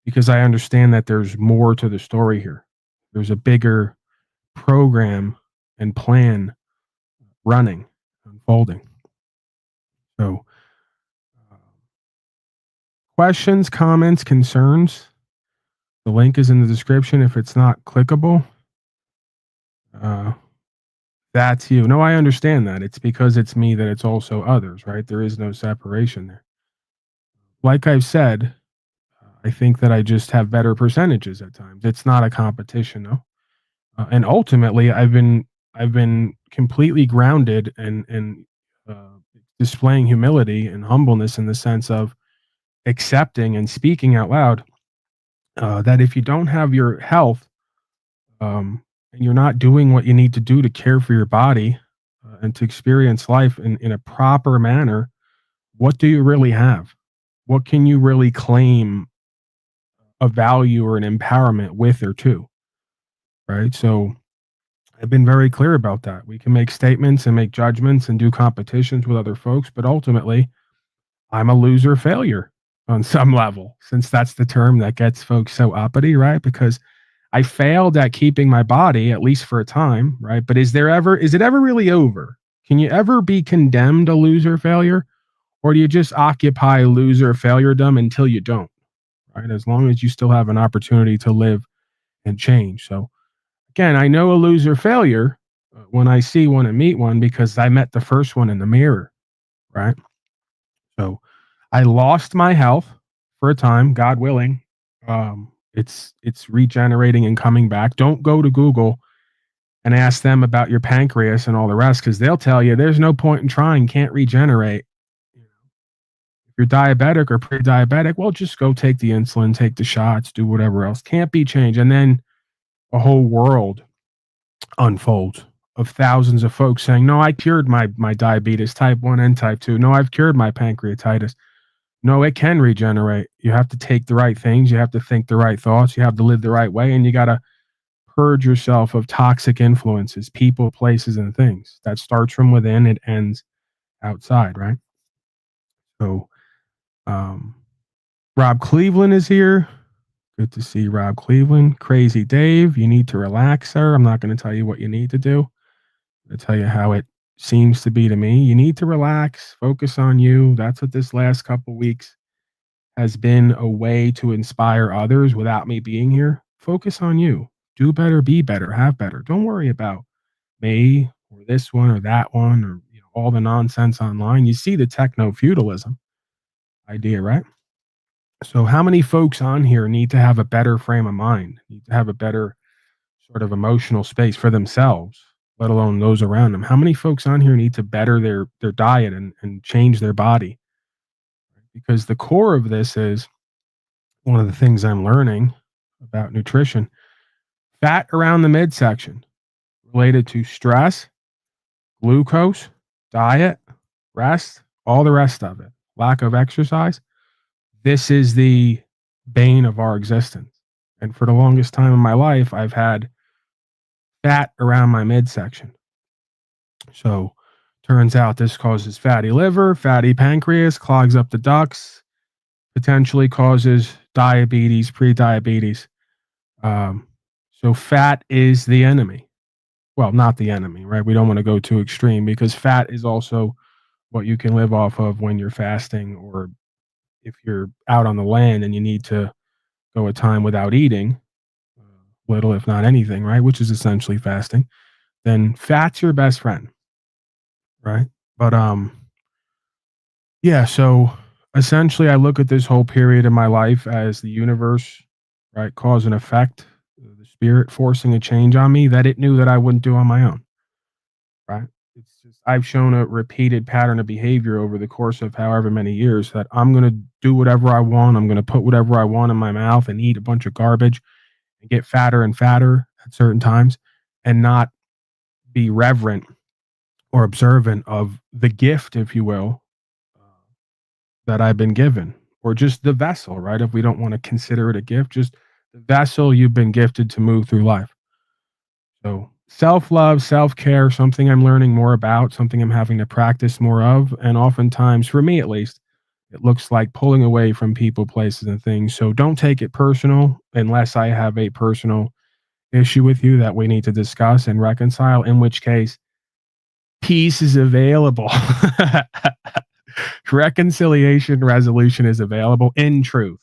Speaker 4: because I understand that there's more to the story here. There's a bigger program and plan running, unfolding. So, questions, comments, concerns, the link is in the description. If it's not clickable, that's you. No, I understand that. It's because it's me that it's also others, right? There is no separation there. Like I've said, I think that I just have better percentages at times. It's not a competition, though. And ultimately, I've been completely grounded and displaying humility and humbleness in the sense of accepting and speaking out loud that if you don't have your health and you're not doing what you need to do to care for your body and to experience life in a proper manner, what do you really have? What can you really claim a value or an empowerment with or to? Right. So I've been very clear about that. We can make statements and make judgments and do competitions with other folks, but ultimately, I'm a loser failure on some level, since that's the term that gets folks so uppity, right? Because I failed at keeping my body, at least for a time, right? But is it ever really over? Can you ever be condemned a loser failure? Or do you just occupy loser failuredom until you don't, right? As long as you still have an opportunity to live and change. So again, I know a loser failure when I see one and meet one because I met the first one in the mirror, right? So I lost my health for a time, God willing. It's regenerating and coming back. Don't go to Google and ask them about your pancreas and all the rest because they'll tell you there's no point in trying, can't regenerate. If you're diabetic or pre-diabetic, well, just go take the insulin, take the shots, do whatever else. Can't be changed. And then a whole world unfolds of thousands of folks saying, no, I cured my diabetes type 1 and type 2. No, I've cured my pancreatitis. No, it can regenerate. You have to take the right things. You have to think the right thoughts. You have to live the right way. And you got to purge yourself of toxic influences, people, places, and things. That starts from within. It ends outside, right? So Rob Cleveland is here. Good to see Rob Cleveland. Crazy Dave, you need to relax, sir. I'm not going to tell you what you need to do. I'm going to tell you how it seems to be to me. You need to relax, focus on you. That's what this last couple weeks has been, a way to inspire others without me being here. Focus on you. Do better, be better, have better. Don't worry about me or this one or that one or all the nonsense online. You see the techno feudalism idea, right? So how many folks on here need to have a better frame of mind, need to have a better sort of emotional space for themselves, let alone those around them? How many folks on here need to better their diet and change their body? Because the core of this is one of the things I'm learning about nutrition. Fat around the midsection related to stress, glucose, diet, rest, all the rest of it, lack of exercise. This is the bane of our existence. And for the longest time in my life, I've had fat around my midsection. So turns out this causes fatty liver, fatty pancreas, clogs up the ducts, potentially causes diabetes, pre-diabetes. So fat is the enemy. Well, not the enemy, right? We don't want to go too extreme because fat is also what you can live off of when you're fasting, or if you're out on the land and you need to go a time without eating, little if not anything, right? Which is essentially fasting. Then fat's your best friend, right? But yeah. So essentially, I look at this whole period in my life as the universe, right, cause and effect, the spirit forcing a change on me that it knew that I wouldn't do on my own, right? It's just I've shown a repeated pattern of behavior over the course of however many years that I'm going to do whatever I want. I'm going to put whatever I want in my mouth and eat a bunch of garbage and get fatter and fatter at certain times and not be reverent or observant of the gift, if you will, that I've been given, or just the vessel, right? If we don't want to consider it a gift, just the vessel you've been gifted to move through life. So self-love, self-care, something I'm learning more about, something I'm having to practice more of. And oftentimes, for me at least, it looks like pulling away from people, places, and things. So don't take it personal unless I have a personal issue with you that we need to discuss and reconcile, in which case peace is available. Reconciliation, resolution is available in truth,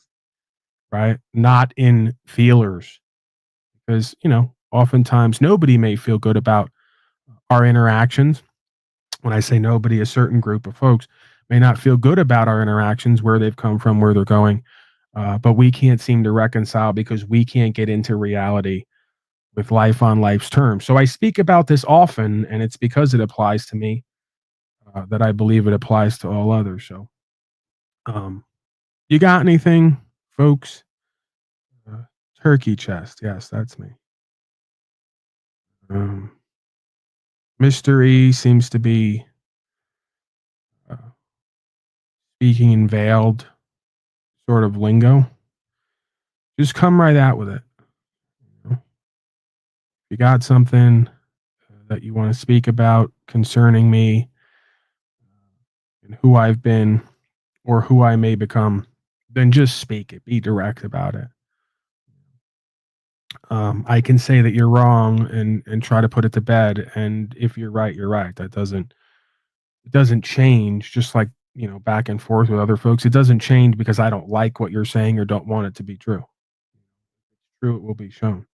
Speaker 4: right? Not in feelers. Because, oftentimes nobody may feel good about our interactions. When I say nobody, a certain group of folks may not feel good about our interactions, where they've come from, where they're going. But we can't seem to reconcile because we can't get into reality with life on life's terms. So I speak about this often, and it's because it applies to me that I believe it applies to all others. So, you got anything, folks? Turkey chest. Yes, that's me. Mr. E seems to be speaking in veiled sort of lingo. Just come right out with it. If you got something that you want to speak about concerning me and who I've been or who I may become, then just speak it. Be direct about it. I can say that you're wrong and try to put it to bed. And if you're right, you're right. It doesn't change. Just like, back and forth with other folks, it doesn't change because I don't like what you're saying or don't want it to be true. If it's true, it will be shown.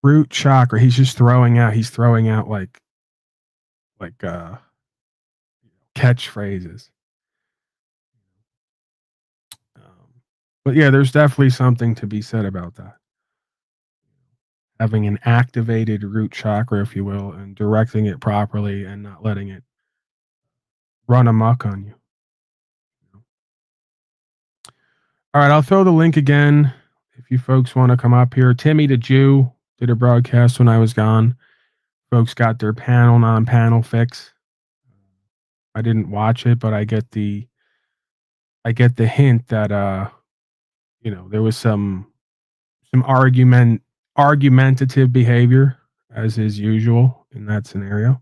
Speaker 4: Root chakra. He's throwing out like catchphrases. But yeah, there's definitely something to be said about that. Having an activated root chakra, if you will, and directing it properly and not letting it run amok on you. All right, I'll throw the link again if you folks want to come up here. Timmy the Jew did a broadcast when I was gone. Folks got their non-panel fix. I didn't watch it, but I get the hint that there was some argumentative behavior as is usual in that scenario.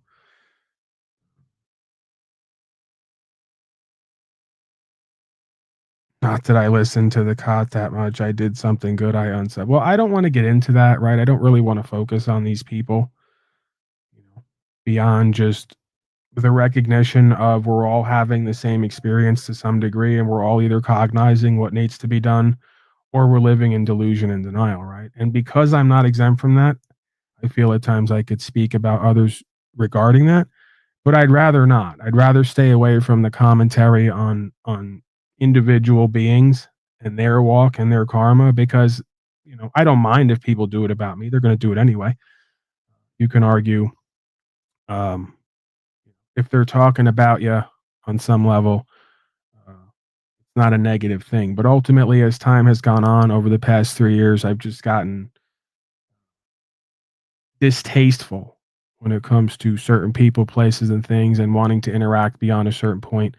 Speaker 4: Not that I listened to the cot that much. I did something good. I unsubbed. Well, I don't want to get into that, right? I don't really want to focus on these people, beyond just the recognition of we're all having the same experience to some degree, and we're all either cognizing what needs to be done or we're living in delusion and denial, right? And because I'm not exempt from that, I feel at times I could speak about others regarding that, but I'd rather not. I'd rather stay away from the commentary on individual beings and their walk and their karma, because I don't mind if people do it about me. They're going to do it anyway. You can argue if they're talking about you on some level, it's not a negative thing. But ultimately, as time has gone on over the past 3 years, I've just gotten distasteful when it comes to certain people, places, and things, and wanting to interact beyond a certain point,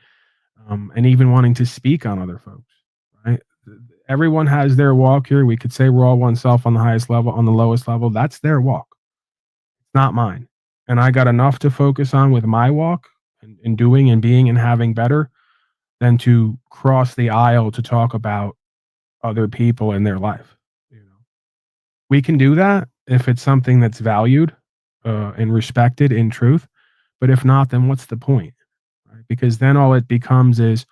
Speaker 4: and even wanting to speak on other folks, right? Everyone has their walk here. We could say we're all oneself on the highest level, on the lowest level. That's their walk. It's not mine. And I got enough to focus on with my walk and doing and being and having better than to cross the aisle to talk about other people in their life. We can do that if it's something that's valued and respected in truth. But if not, then what's the point? Right? Because then all it becomes is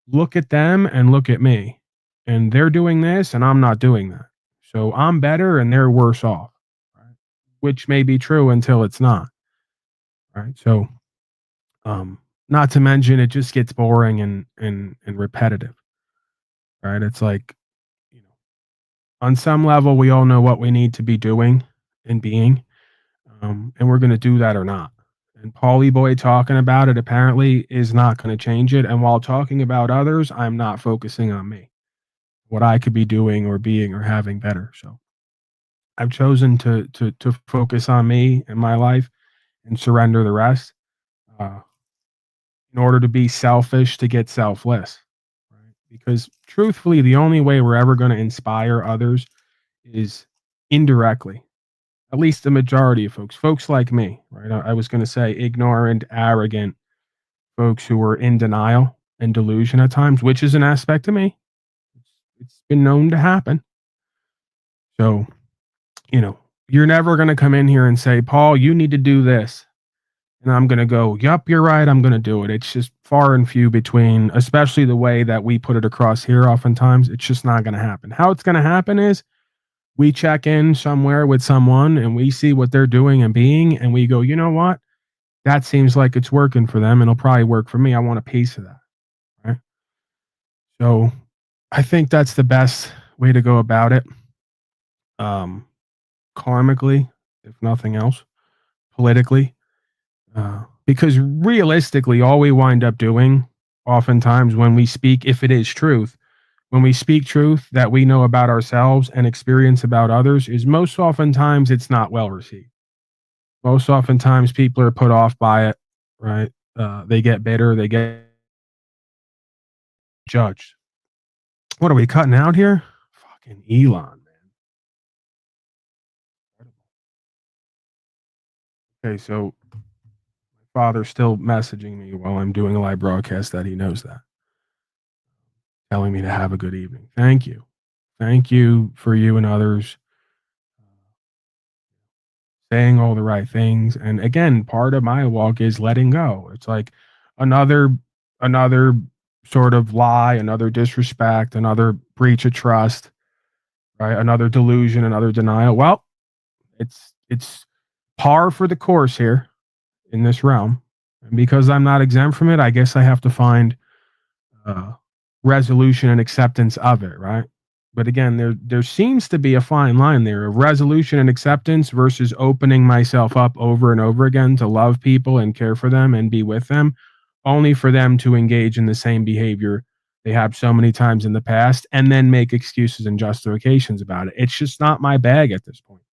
Speaker 4: look at them and look at me. And they're doing this and I'm not doing that. So I'm better and they're worse off. Right? Which may be true until it's not. Right. So not to mention it just gets boring and repetitive. Right. It's like, on some level, we all know what we need to be doing and being, and we're going to do that or not. And Paulie Boy talking about it apparently is not going to change it. And while talking about others, I'm not focusing on me, what I could be doing or being or having better. So I've chosen to focus on me and my life and surrender the rest, in order to be selfish, to get selfless. Right? Because truthfully, the only way we're ever going to inspire others is indirectly. At least the majority of folks like me, right? I was going to say ignorant, arrogant folks who are in denial and delusion at times, which is an aspect of me. It's been known to happen. So, you're never going to come in here and say, Paul, you need to do this. And I'm going to go, yup, you're right. I'm going to do it. It's just far and few between, especially the way that we put it across here. Oftentimes, it's just not going to happen. How it's going to happen is we check in somewhere with someone and we see what they're doing and being, and we go, you know what? That seems like it's working for them and it'll probably work for me. I want a piece of that. Right. So I think that's the best way to go about it. Karmically, if nothing else, politically, because realistically, all we wind up doing, oftentimes, when we speak, if it is truth, when we speak truth that we know about ourselves and experience about others, is most oftentimes it's not well received. Most oftentimes, people are put off by it, right? They get bitter, they get judged. What are we cutting out here? Fucking Elon, man. Okay, so my father's still messaging me while I'm doing a live broadcast that he knows that, telling me to have a good evening. Thank you. Thank you for you and others saying all the right things. And again, part of my walk is letting go. It's like another sort of lie, another disrespect, another breach of trust, right? Another delusion, another denial. Well, it's par for the course here in this realm. And because I'm not exempt from it, I guess I have to find resolution and acceptance of it, right? But again, there seems to be a fine line there of resolution and acceptance versus opening myself up over and over again to love people and care for them and be with them, only for them to engage in the same behavior they have so many times in the past and then make excuses and justifications about it. It's just not my bag at this point.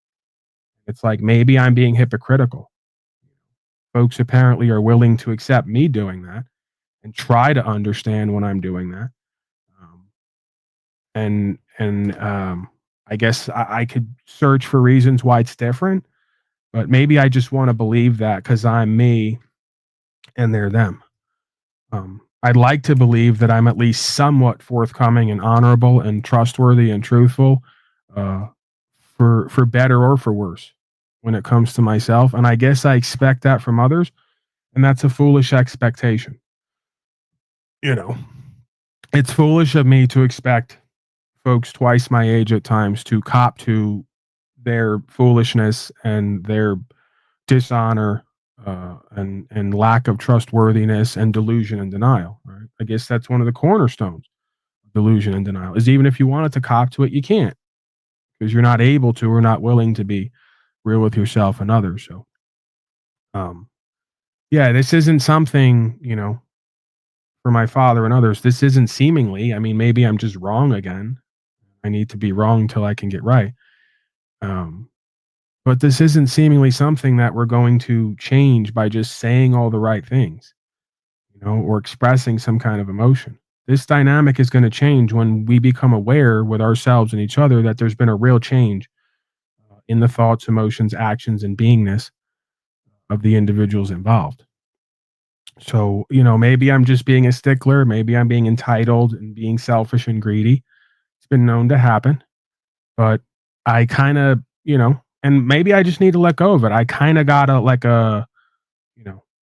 Speaker 4: It's like maybe I'm being hypocritical. Folks apparently are willing to accept me doing that and try to understand when I'm doing that. I guess I could search for reasons why it's different, but maybe I just want to believe that because I'm me and they're them. I'd like to believe that I'm at least somewhat forthcoming and honorable and trustworthy and truthful, for better or for worse when it comes to myself. And I guess I expect that from others, and that's a foolish expectation. You know, it's foolish of me to expect folks twice my age at times to cop to their foolishness and their dishonor, and lack of trustworthiness and delusion and denial. Right? I guess that's one of the cornerstones of delusion and denial. Is even if you wanted to cop to it, you can't because you're not able to or not willing to be real with yourself and others. So, yeah, this isn't something for my father and others. This isn't seemingly. I mean, maybe I'm just wrong again. I need to be wrong till I can get right. But this isn't seemingly something that we're going to change by just saying all the right things, or expressing some kind of emotion. This dynamic is going to change when we become aware with ourselves and each other that there's been a real change in the thoughts, emotions, actions, and beingness of the individuals involved. So, maybe I'm just being a stickler. Maybe I'm being entitled and being selfish and greedy. It's been known to happen, but I kind of, and maybe I just need to let go of it. I kind of got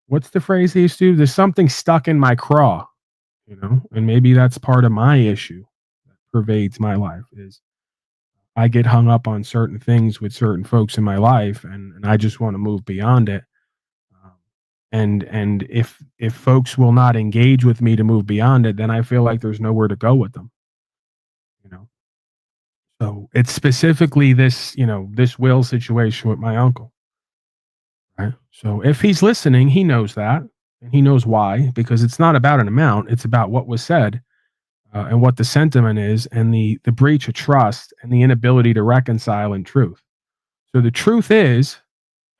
Speaker 4: what's the phrase they used to do? There's something stuck in my craw, and maybe that's part of my issue that pervades my life is I get hung up on certain things with certain folks in my life, and I just want to move beyond it. And if folks will not engage with me to move beyond it, then I feel like there's nowhere to go with them. So it's specifically this, this will situation with my uncle. Right. So if he's listening, he knows that, and he knows why, because it's not about an amount. It's about what was said, and what the sentiment is, and the breach of trust and the inability to reconcile in truth. So the truth is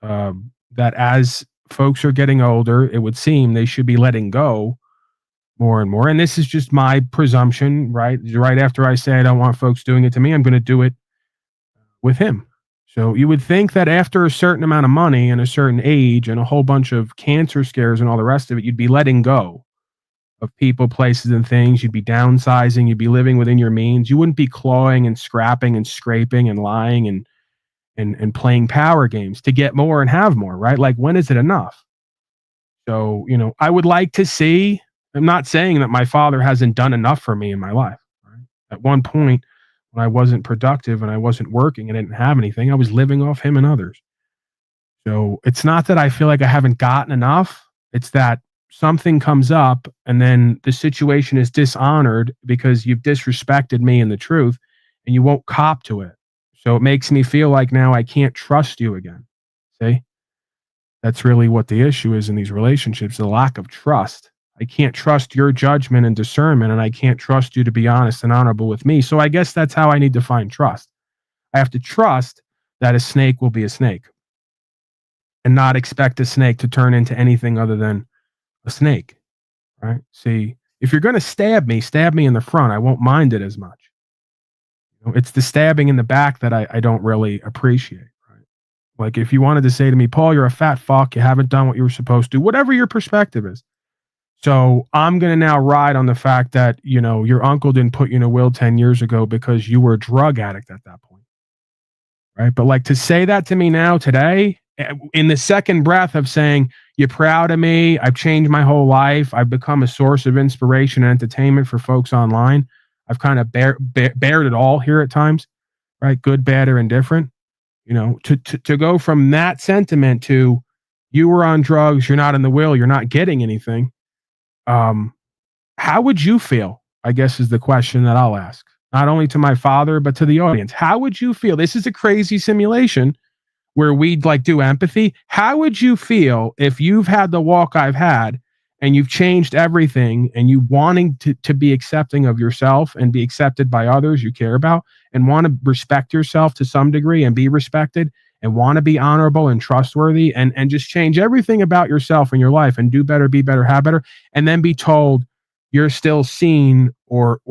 Speaker 4: that as folks are getting older, it would seem they should be letting go more and more. And this is just my presumption, right? Right after I say I don't want folks doing it to me, I'm going to do it with him. So you would think that after a certain amount of money and a certain age and a whole bunch of cancer scares and all the rest of it, you'd be letting go of people, places, and things. You'd be downsizing. You'd be living within your means. You wouldn't be clawing and scrapping and scraping and lying and playing power games to get more and have more, right? Like, when is it enough? So, I would like to see, I'm not saying that my father hasn't done enough for me in my life. Right? At one point, when I wasn't productive and I wasn't working and I didn't have anything, I was living off him and others. So it's not that I feel like I haven't gotten enough. It's that something comes up and then the situation is dishonored because you've disrespected me and the truth. and you won't cop to it. So it makes me feel like now I can't trust you again. See? That's really what the issue is in these relationships, the lack of trust. I can't trust your judgment and discernment, and I can't trust you to be honest and honorable with me. So I guess that's how I need to find trust. I have to trust that a snake will be a snake and not expect a snake to turn into anything other than a snake, right? See, if you're going to stab me in the front. I won't mind it as much. It's the stabbing in the back that I don't really appreciate. Like if you wanted to say to me, Paul, you're a fat fuck, you haven't done what you were supposed to, whatever your perspective is. So I'm going to now ride on the fact that, your uncle didn't put you in a will 10 years ago because you were a drug addict at that point. Right. But like to say that to me now today, in the second breath of saying, you're proud of me, I've changed my whole life, I've become a source of inspiration and entertainment for folks online. I've kind of bared it all here at times, right? Good, bad, or indifferent. To go from that sentiment to you were on drugs, you're not in the will, you're not getting anything. How would you feel? I guess is the question that I'll ask, not only to my father, but to the audience. How would you feel? This is a crazy simulation where we'd do empathy. How would you feel if you've had the walk I've had and you've changed everything and you wanting to be accepting of yourself and be accepted by others you care about and want to respect yourself to some degree and be respected and want to be honorable and trustworthy and just change everything about yourself in your life and do better, be better, have better, and then be told you're still seen or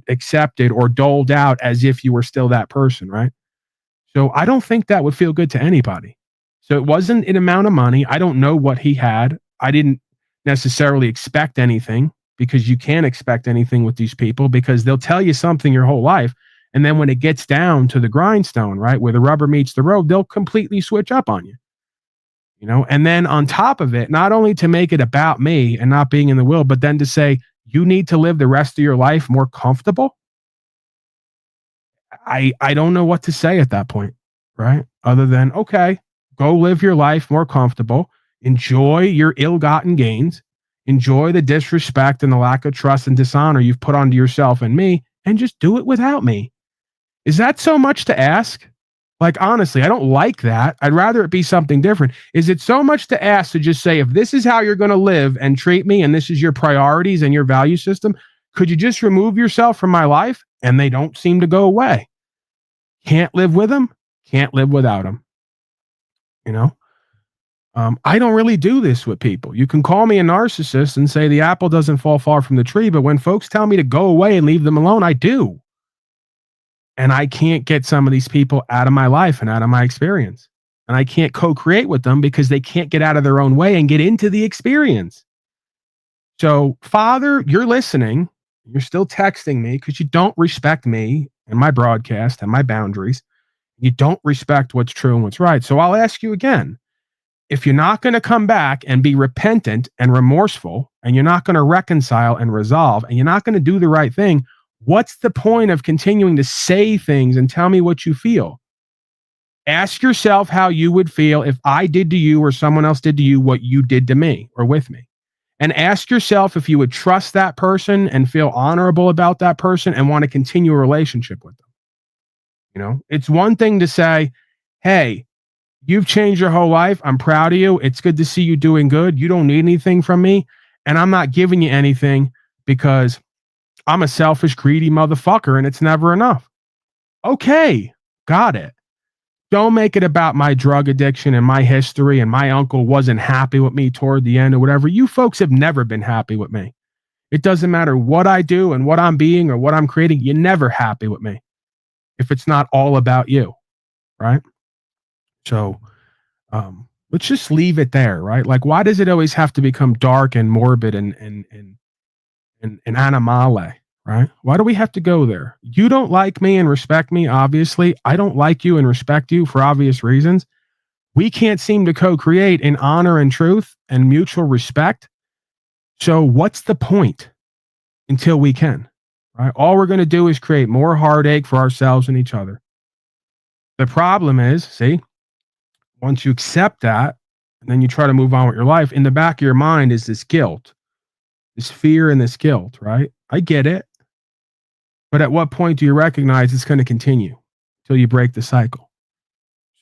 Speaker 4: accepted or doled out as if you were still that person, right? So I don't think that would feel good to anybody. So it wasn't an amount of money. I don't know what he had. I didn't necessarily expect anything because you can't expect anything with these people because they'll tell you something your whole life. And then when it gets down to the grindstone, right, where the rubber meets the road, they'll completely switch up on you. And then on top of it, not only to make it about me and not being in the will, but then to say, you need to live the rest of your life more comfortable. I don't know what to say at that point, right? Other than, okay, go live your life more comfortable, enjoy your ill-gotten gains, enjoy the disrespect and the lack of trust and dishonor you've put onto yourself and me, and just do it without me. Is that so much to ask? Honestly, I don't like that. I'd rather it be something different. Is it so much to ask to just say, if this is how you're going to live and treat me, and this is your priorities and your value system, could you just remove yourself from my life? And they don't seem to go away. Can't live with them, can't live without them. I don't really do this with people. You can call me a narcissist and say the apple doesn't fall far from the tree, but when folks tell me to go away and leave them alone, I do. And I can't get some of these people out of my life and out of my experience. And I can't co-create with them because they can't get out of their own way and get into the experience. So, Father, you're listening. You're still texting me because you don't respect me and my broadcast and my boundaries. You don't respect what's true and what's right. So I'll ask you again, if you're not going to come back and be repentant and remorseful, and you're not going to reconcile and resolve, and you're not going to do the right thing, what's the point of continuing to say things and tell me what you feel? Ask yourself how you would feel if I did to you or someone else did to you what you did to me or with me. And ask yourself if you would trust that person and feel honorable about that person and want to continue a relationship with them. It's one thing to say, hey, you've changed your whole life. I'm proud of you. It's good to see you doing good. You don't need anything from me. And I'm not giving you anything because I'm a selfish, greedy motherfucker and it's never enough. Okay, got it. Don't make it about my drug addiction and my history and my uncle wasn't happy with me toward the end or whatever. You folks have never been happy with me. It doesn't matter what I do and what I'm being or what I'm creating. You're never happy with me if it's not all about you, right? So let's just leave it there, right? Why does it always have to become dark and morbid and animale? Right? Why do we have to go there? You don't like me and respect me, obviously. I don't like you and respect you for obvious reasons. We can't seem to co-create in honor and truth and mutual respect. So what's the point until we can? Right? All we're going to do is create more heartache for ourselves and each other. The problem is, once you accept that, and then you try to move on with your life, in the back of your mind is this guilt, this fear and this guilt, right? I get it. But at what point do you recognize it's going to continue till you break the cycle?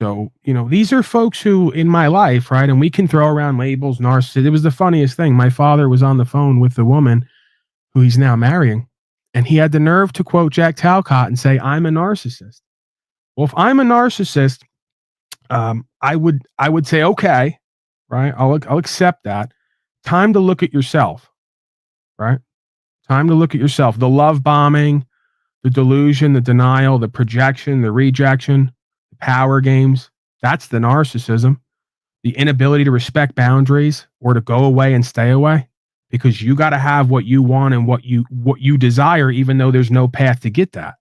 Speaker 4: So, these are folks who in my life, right? And we can throw around labels, narcissist. It was the funniest thing. My father was on the phone with the woman who he's now marrying, and he had the nerve to quote Jack Talcott and say, "I'm a narcissist." Well, if I'm a narcissist, I would say, okay, right? I'll accept that. Time to look at yourself, right? Time to look at yourself. The love bombing, the delusion, the denial, the projection, the rejection, the power games. That's the narcissism. The inability to respect boundaries or to go away and stay away because you got to have what you want and what you desire, even though there's no path to get that.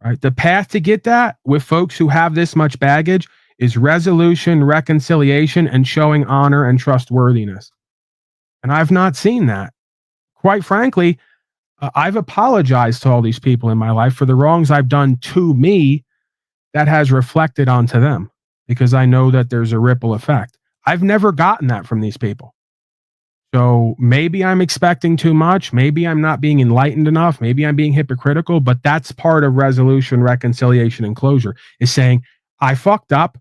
Speaker 4: Right? The path to get that with folks who have this much baggage is resolution, reconciliation, and showing honor and trustworthiness. And I've not seen that. Quite frankly, I've apologized to all these people in my life for the wrongs I've done to me that has reflected onto them because I know that there's a ripple effect. I've never gotten that from these people. So maybe I'm expecting too much. Maybe I'm not being enlightened enough. Maybe I'm being hypocritical, but that's part of resolution, reconciliation, and closure is saying, I fucked up.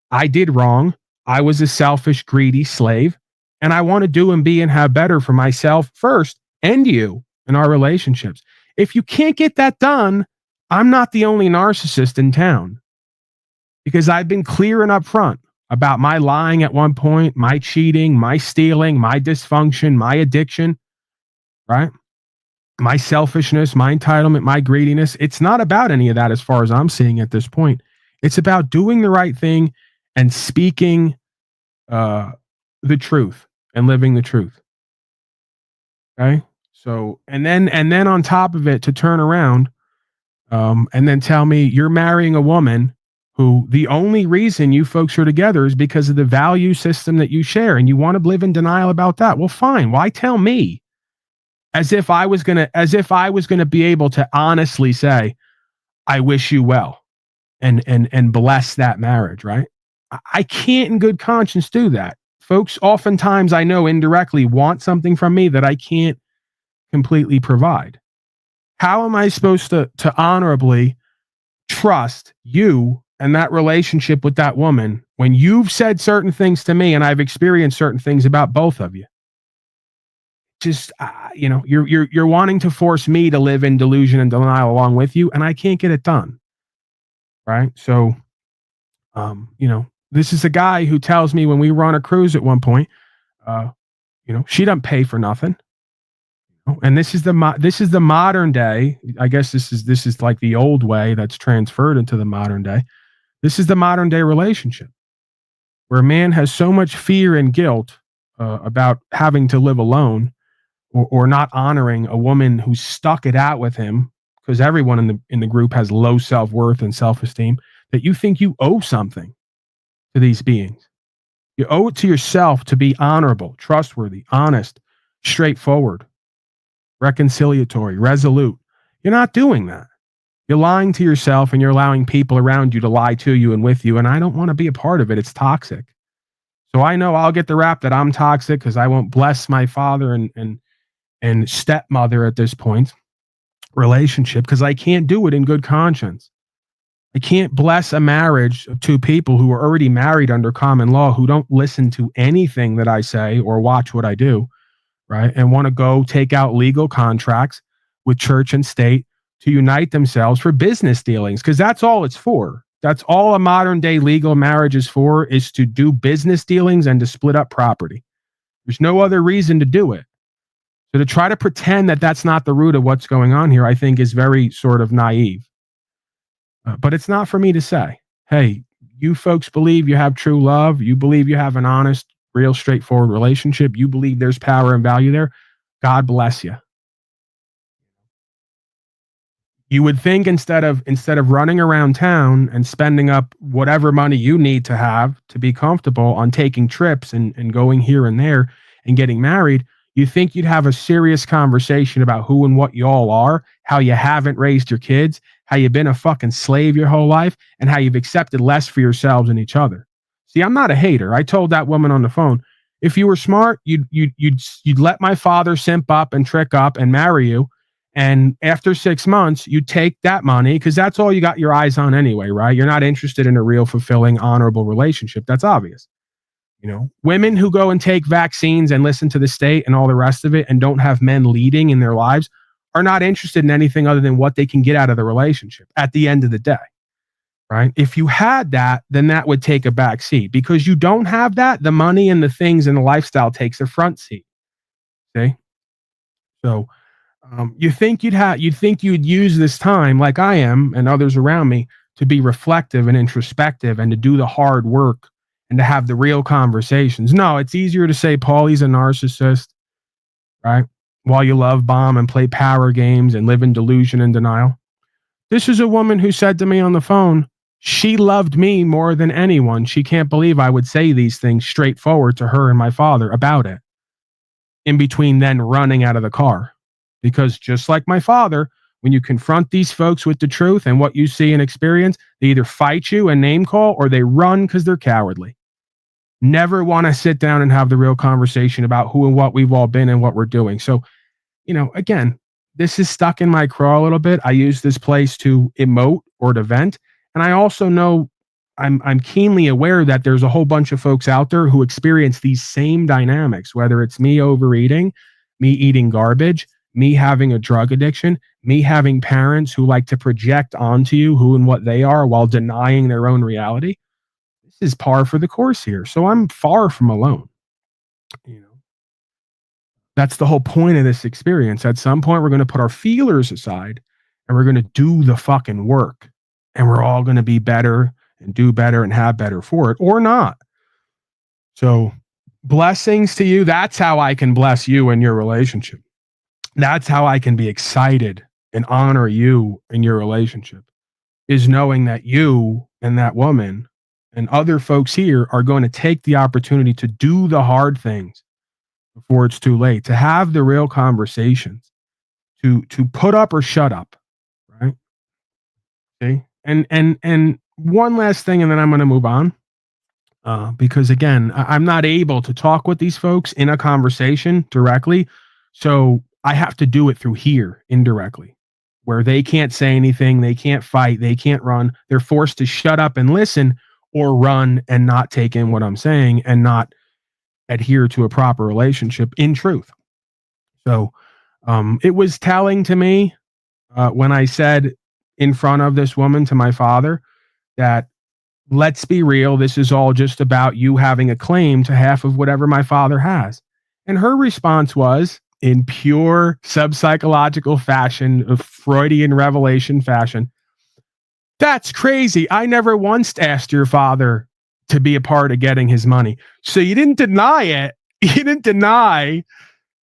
Speaker 4: I did wrong. I was a selfish, greedy slave, and I want to do and be and have better for myself first and you in our relationships. If you can't get that done, I'm not the only narcissist in town because I've been clear and upfront about my lying at one point, my cheating, my stealing, my dysfunction, my addiction, right? My selfishness, my entitlement, my greediness. It's not about any of that as far as I'm seeing at this point. It's about doing the right thing and speaking the truth and living the truth. Okay? So, and then on top of it, to turn around and then tell me you're marrying a woman who the only reason you folks are together is because of the value system that you share, and you want to live in denial about that. Well, fine. Why tell me? As if I was gonna be able to honestly say, I wish you well and bless that marriage, right? I can't in good conscience do that. Folks oftentimes I know indirectly want something from me that I can't completely provide. How am I supposed to honorably trust you and that relationship with that woman when you've said certain things to me and I've experienced certain things about both of you? Just you're wanting to force me to live in delusion and denial along with you, and I can't get it done. Right? So, this is a guy who tells me when we were on a cruise at one point, she doesn't pay for nothing. And this is the modern day. I guess this is like the old way that's transferred into the modern day. This is the modern day relationship where a man has so much fear and guilt about having to live alone or not honoring a woman who stuck it out with him, because everyone in the group has low self-worth and self-esteem, that you think you owe something to these beings. You owe it to yourself to be honorable, trustworthy, honest, straightforward, reconciliatory, resolute. You're not doing that. You're lying to yourself and you're allowing people around you to lie to you and with you. And I don't want to be a part of it. It's toxic. So I know I'll get the rap that I'm toxic because I won't bless my father and stepmother at this point relationship because I can't do it in good conscience. I can't bless a marriage of two people who are already married under common law, who don't listen to anything that I say or watch what I do, right? And want to go take out legal contracts with church and state to unite themselves for business dealings, because that's all it's for. That's all a modern day legal marriage is for, is to do business dealings and to split up property. There's no other reason to do it. So to try to pretend that that's not the root of what's going on here, I think is very sort of naive. But it's not for me to say, hey, you folks believe you have true love. You believe you have an honest, real, straightforward relationship. You believe there's power and value there. God bless you. You would think instead of running around town and spending up whatever money you need to have to be comfortable on taking trips and going here and there and getting married, you think you'd have a serious conversation about who and what y'all are, how you haven't raised your kids, how you've been a fucking slave your whole life, and how you've accepted less for yourselves and each other. See, I'm not a hater. I told that woman on the phone, if you were smart, you'd let my father simp up and trick up and marry you, And after 6 months, you take that money because that's all you got your eyes on anyway, right? You're not interested in a real, fulfilling, honorable relationship. That's obvious. Women who go and take vaccines and listen to the state and all the rest of it and don't have men leading in their lives are not interested in anything other than what they can get out of the relationship at the end of the day, right? If you had that, then that would take a back seat. Because you don't have that, the money and the things and the lifestyle takes a front seat. Okay? So you'd think you'd use this time, like I am and others around me, to be reflective and introspective and to do the hard work and to have the real conversations. No, it's easier to say Paulie's a narcissist, right? While you love bomb and play power games and live in delusion and denial. This is a woman who said to me on the phone, she loved me more than anyone. She can't believe I would say these things straightforward to her and my father about it. In between then running out of the car. Because just like my father, when you confront these folks with the truth and what you see and experience, they either fight you and name call or they run because they're cowardly. Never want to sit down and have the real conversation about who and what we've all been and what we're doing. So, again, this is stuck in my craw a little bit. I use this place to emote or to vent. And I also know I'm keenly aware that there's a whole bunch of folks out there who experience these same dynamics, whether it's me overeating, me eating garbage, me having a drug addiction, me having parents who like to project onto you who and what they are while denying their own reality. This is par for the course here. So I'm far from alone. That's the whole point of this experience. At some point, we're going to put our feelers aside and we're going to do the fucking work. And we're all going to be better and do better and have better for it, or not. So blessings to you. That's how I can bless you in your relationship. That's how I can be excited and honor you in your relationship, is knowing that you and that woman and other folks here are going to take the opportunity to do the hard things before it's too late, to have the real conversations, to put up or shut up, right? See? And one last thing, and then I'm going to move on. Because again, I'm not able to talk with these folks in a conversation directly. So I have to do it through here indirectly, where they can't say anything, they can't fight, they can't run. They're forced to shut up and listen or run and not take in what I'm saying and not adhere to a proper relationship in truth. So it was telling to me when I said in front of this woman to my father that, let's be real, this is all just about you having a claim to half of whatever my father has. And her response was, in pure sub-psychological fashion, of Freudian revelation fashion, that's crazy. I never once asked your father to be a part of getting his money. So you didn't deny it. You didn't deny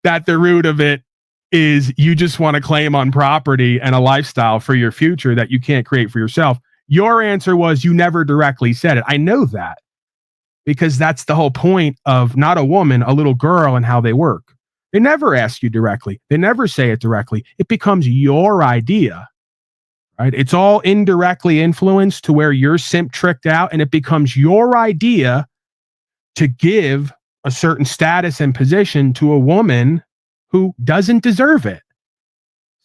Speaker 4: that the root of it is you just want to claim on property and a lifestyle for your future that you can't create for yourself. Your answer was you never directly said it. I know that because that's the whole point of not a woman, a little girl, and how they work. They never ask you directly. They never say it directly. It becomes your idea, right? It's all indirectly influenced to where you're simp tricked out, and it becomes your idea to give a certain status and position to a woman who doesn't deserve it.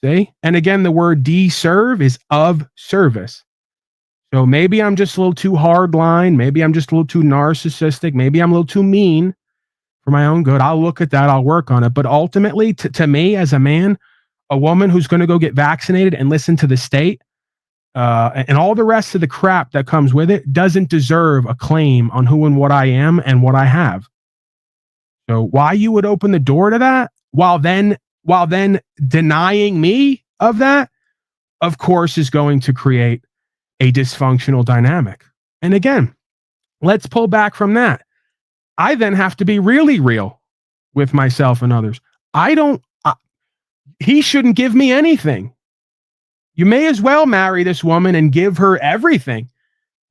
Speaker 4: See? And again, the word deserve is of service. So maybe I'm just a little too hardline. Maybe I'm just a little too narcissistic. Maybe I'm a little too mean for my own good. I'll look at that. I'll work on it. But ultimately, to me as a man, a woman who's going to go get vaccinated and listen to the state and all the rest of the crap that comes with it doesn't deserve a claim on who and what I am and what I have. So why you would open the door to that while then denying me of that, of course, is going to create a dysfunctional dynamic. And again, let's pull back from that. I then have to be really real with myself and others. He shouldn't give me anything. You may as well marry this woman and give her everything,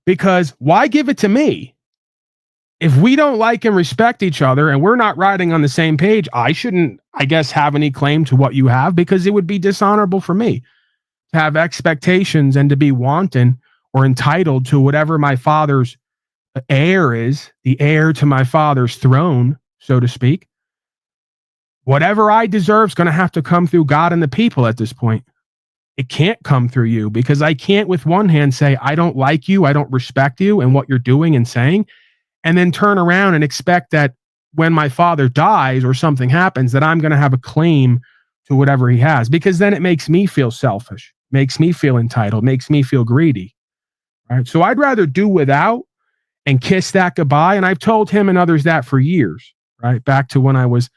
Speaker 4: because why give it to me? If we don't like and respect each other and we're not riding on the same page, I shouldn't, I guess, have any claim to what you have, because it would be dishonorable for me to have expectations and to be wanton or entitled to whatever my father's heir is, the heir to my father's throne, so to speak. whatever I deserve is going to have to come through God and the people at this point. It can't come through you, because I can't with one hand say, I don't like you, I don't respect you and what you're doing and saying, and then turn around and expect that when my father dies or something happens, that I'm going to have a claim to whatever he has, because then it makes me feel selfish, makes me feel entitled, makes me feel greedy. Right? So I'd rather do without and kiss that goodbye. And I've told him and others that for years, right? Back to when I was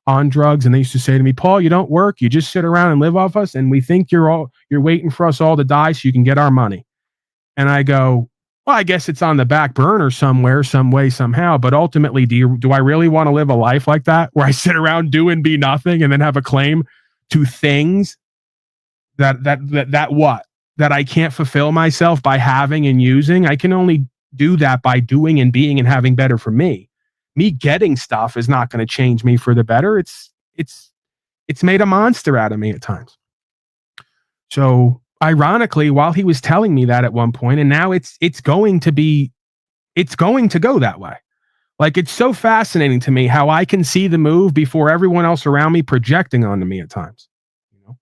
Speaker 4: on drugs, and they used to say to me, Paul, you don't work, you just sit around and live off us, and we think you're waiting for us all to die so you can get our money. And I go, well, I guess it's on the back burner somewhere, some way, somehow, but ultimately, do I really want to live a life like that, where I sit around, do and be nothing, and then have a claim to things that I can't fulfill myself by having and using? I can only do that by doing and being and having better for me. Me getting stuff is not going to change me for the better. It's made a monster out of me at times. So ironically, while he was telling me that at one point, and now it's going to go that way. Like, it's so fascinating to me how I can see the move before everyone else around me projecting onto me at times. You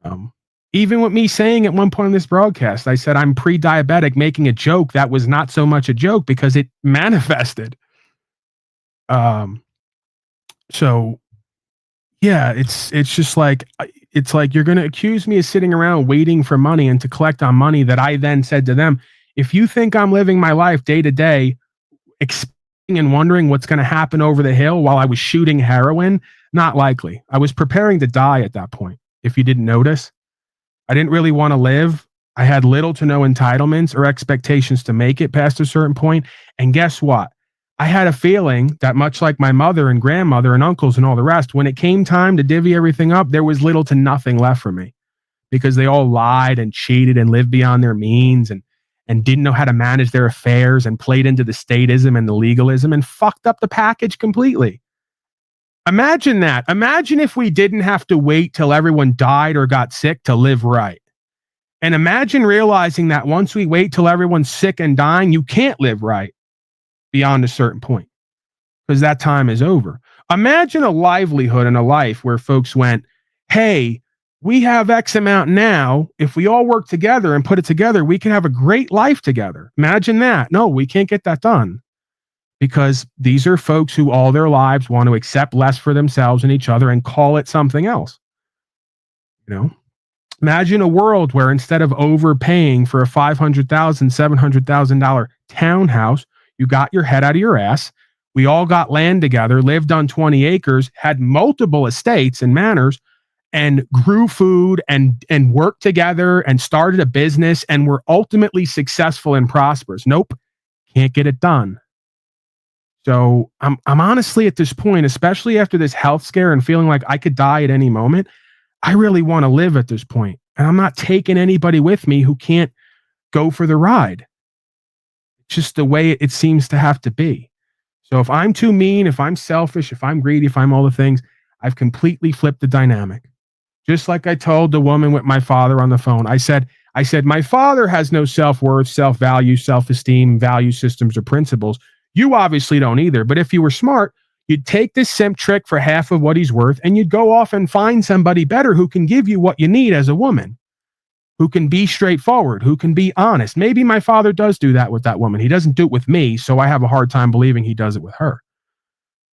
Speaker 4: know, even with me saying at one point in this broadcast, I said I'm pre-diabetic, making a joke that was not so much a joke because it manifested. So yeah, it's just like, it's like you're going to accuse me of sitting around waiting for money and to collect on money that I then said to them, if you think I'm living my life day to day, expecting and wondering what's going to happen over the hill while I was shooting heroin, not likely. I was preparing to die at that point. If you didn't notice, I didn't really want to live. I had little to no entitlements or expectations to make it past a certain point. And guess what? I had a feeling that, much like my mother and grandmother and uncles and all the rest, when it came time to divvy everything up, there was little to nothing left for me, because they all lied and cheated and lived beyond their means and didn't know how to manage their affairs and played into the statism and the legalism and fucked up the package completely. Imagine that. Imagine if we didn't have to wait till everyone died or got sick to live right. And imagine realizing that once we wait till everyone's sick and dying, you can't live right beyond a certain point, because that time is over. Imagine a livelihood and a life where folks went, hey, we have X amount now. If we all work together and put it together, we can have a great life together. Imagine that. No, we can't get that done, because these are folks who all their lives want to accept less for themselves and each other and call it something else. You know, imagine a world where instead of overpaying for a $500,000, $700,000 townhouse, you got your head out of your ass. We all got land together, lived on 20 acres, had multiple estates and manors, and grew food and worked together and started a business and were ultimately successful and prosperous. Nope, can't get it done. So I'm honestly at this point, especially after this health scare and feeling like I could die at any moment, I really want to live at this point. And I'm not taking anybody with me who can't go for the ride. It's just the way it seems to have to be. So if I'm too mean, if I'm selfish, if I'm greedy, if I'm all the things, I've completely flipped the dynamic. Just like I told the woman with my father on the phone, I said, my father has no self-worth, self-value, self-esteem, value systems, or principles. You obviously don't either. But if you were smart, you'd take this simp trick for half of what he's worth, and you'd go off and find somebody better who can give you what you need as a woman, who can be straightforward, who can be honest. Maybe my father does do that with that woman. He doesn't do it with me, so I have a hard time believing he does it with her.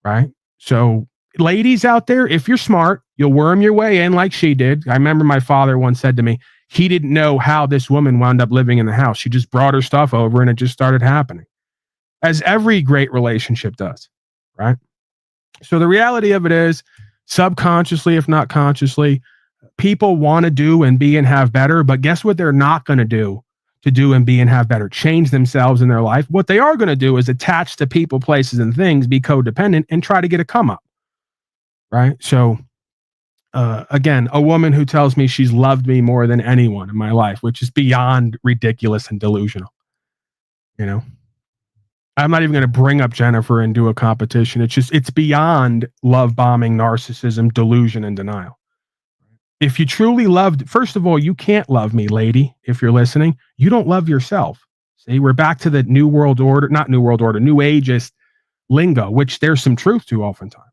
Speaker 4: Right? So ladies out there, if you're smart, you'll worm your way in like she did. I remember my father once said to me, he didn't know how this woman wound up living in the house. She just brought her stuff over and it just started happening. As every great relationship does, right? So the reality of it is, subconsciously, if not consciously, people want to do and be and have better, but guess what they're not going to do and be and have better? Change themselves in their life. What they are going to do is attach to people, places, and things, be codependent, and try to get a come up, right? So again, a woman who tells me she's loved me more than anyone in my life, which is beyond ridiculous and delusional. You know, I'm not even going to bring up Jennifer and do a competition. It's beyond love bombing, narcissism, delusion, and denial. If you truly loved, first of all, you can't love me, lady. If you're listening, you don't love yourself. See, we're back to the New World Order, not New World Order, New Ageist lingo, which there's some truth to oftentimes.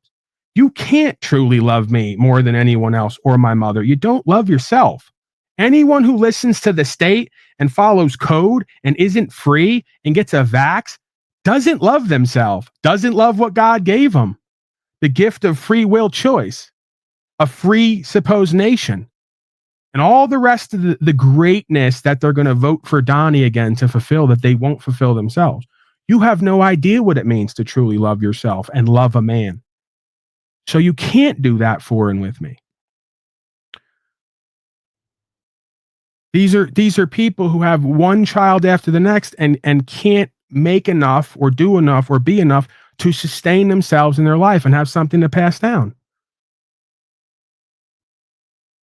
Speaker 4: You can't truly love me more than anyone else or my mother. You don't love yourself. Anyone who listens to the state and follows code and isn't free and gets a vax doesn't love themselves, doesn't love what God gave them. The gift of free will choice, a free supposed nation, and all the rest of the greatness that they're going to vote for Donnie again to fulfill that they won't fulfill themselves. You have no idea what it means to truly love yourself and love a man. So you can't do that for and with me. These are people who have one child after the next and can't make enough or do enough or be enough to sustain themselves in their life and have something to pass down.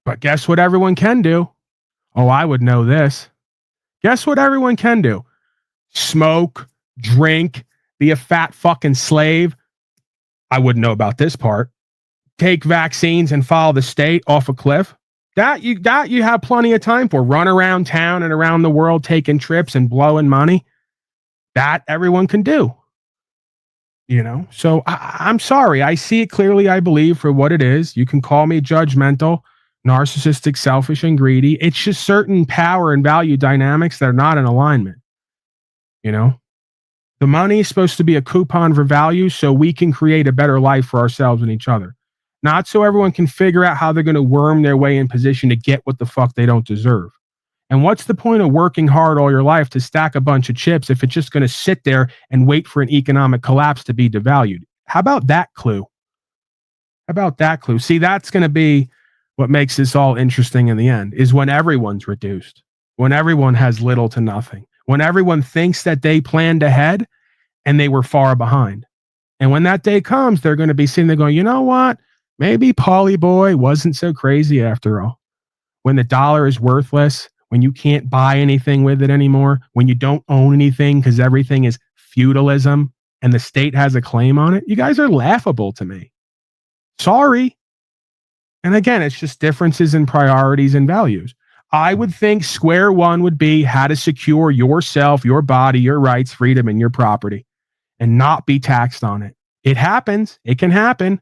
Speaker 4: But guess what everyone can do? Oh, I would know this. Guess what everyone can do? Smoke, drink, be a fat fucking slave. I wouldn't know about this part. Take vaccines and follow the state off a cliff. That you have plenty of time for. Run around town and around the world taking trips and blowing money. That everyone can do. You know, so I'm sorry. I see it clearly, I believe, for what it is. You can call me judgmental, narcissistic, selfish, and greedy. It's just certain power and value dynamics that are not in alignment. You know, the money is supposed to be a coupon for value so we can create a better life for ourselves and each other. Not so everyone can figure out how they're going to worm their way in position to get what the fuck they don't deserve. And what's the point of working hard all your life to stack a bunch of chips if it's just going to sit there and wait for an economic collapse to be devalued? How about that clue? How about that clue? See, that's going to be what makes this all interesting in the end, is when everyone's reduced, when everyone has little to nothing, when everyone thinks that they planned ahead and they were far behind. And when that day comes, they're going to be sitting there going, you know what? Maybe Paulie boy wasn't so crazy after all. When the dollar is worthless, when you can't buy anything with it anymore, when you don't own anything because everything is feudalism and the state has a claim on it, you guys are laughable to me. Sorry. And again, it's just differences in priorities and values. I would think square one would be how to secure yourself, your body, your rights, freedom, and your property and not be taxed on it. It happens. It can happen.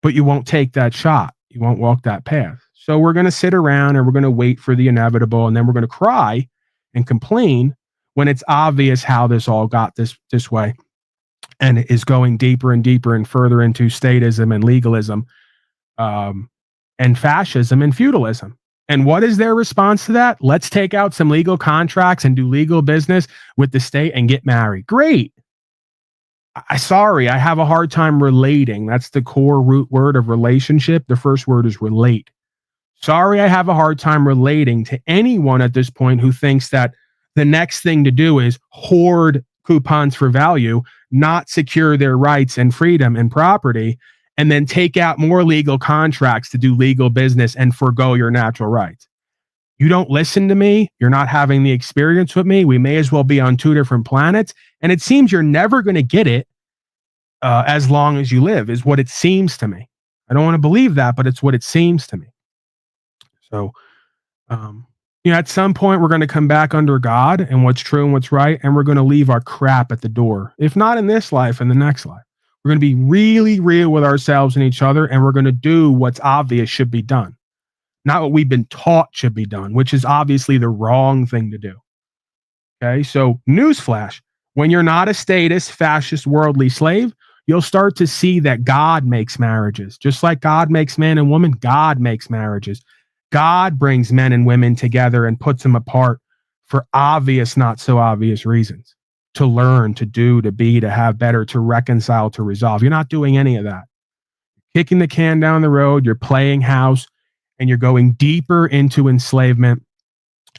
Speaker 4: But you won't take that shot. You won't walk that path. So we're going to sit around and we're going to wait for the inevitable. And then we're going to cry and complain when it's obvious how this all got this way and is going deeper and deeper and further into statism and legalism and fascism and feudalism. And what is their response to that? Let's take out some legal contracts and do legal business with the state and get married. Great. Sorry, I have a hard time relating. That's the core root word of relationship. The first word is relate. Sorry, I have a hard time relating to anyone at this point who thinks that the next thing to do is hoard coupons for value, not secure their rights and freedom and property, and then take out more legal contracts to do legal business and forgo your natural rights. You don't listen to me. You're not having the experience with me. We may as well be on two different planets. And it seems you're never going to get it as long as you live, is what it seems to me. I don't want to believe that, but it's what it seems to me. So, at some point, we're going to come back under God and what's true and what's right. And we're going to leave our crap at the door. If not in this life, in the next life. We're going to be really real with ourselves and each other. And we're going to do what's obvious should be done. Not what we've been taught should be done, which is obviously the wrong thing to do. Okay, so newsflash. When you're not a statist, fascist, worldly slave, you'll start to see that God makes marriages. Just like God makes man and woman, God makes marriages. God brings men and women together and puts them apart for obvious, not so obvious reasons. To learn, to do, to be, to have better, to reconcile, to resolve. You're not doing any of that. Kicking the can down the road, you're playing house, and you're going deeper into enslavement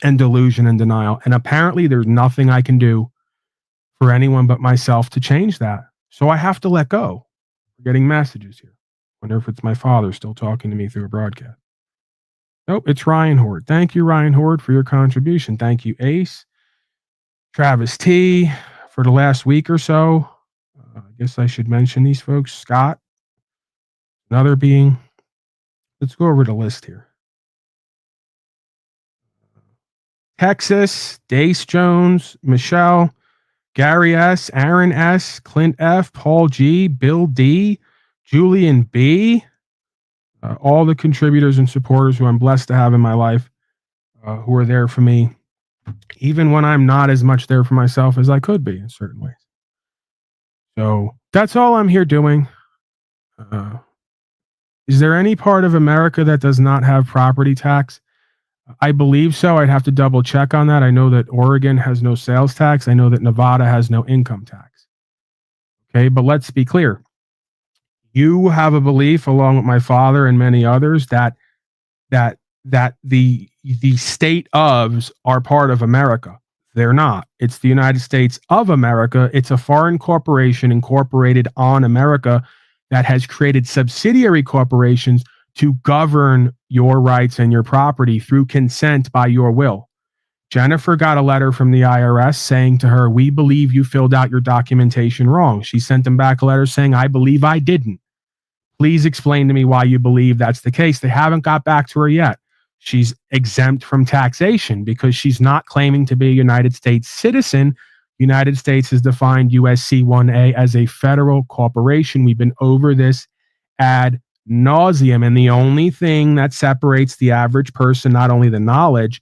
Speaker 4: and delusion and denial. And apparently there's nothing I can do for anyone but myself to change that. So I have to let go. We're getting messages here. Wonder if it's my father still talking to me through a broadcast. Nope, it's Ryan Horde. Thank you, Ryan Horde, for your contribution. Thank you, Ace. Travis T, for the last week or so. I guess I should mention these folks. Scott, another being. Let's go over the list here. Texas, Dace Jones, Michelle, Gary S., Aaron S., Clint F., Paul G., Bill D., Julian B., all the contributors and supporters who I'm blessed to have in my life, who are there for me, even when I'm not as much there for myself as I could be in certain ways. So that's all I'm here doing. Is there any part of America that does not have property tax? I believe so. I'd have to double check on that. I know that Oregon has no sales tax. I know that Nevada has no income tax. Okay, but let's be clear. You have a belief, along with my father and many others, that the state ofs are part of America. They're not. It's the United States of America. It's a foreign corporation incorporated on America that has created subsidiary corporations to govern your rights and your property through consent by your will. Jennifer got a letter from the IRS saying to her, "We believe you filled out your documentation wrong." She sent them back a letter saying, "I believe I didn't. Please explain to me why you believe that's the case." They haven't got back to her yet. She's exempt from taxation because she's not claiming to be a United States citizen. United States has defined USC 1A as a federal corporation. We've been over this ad nauseum. And the only thing that separates the average person, not only the knowledge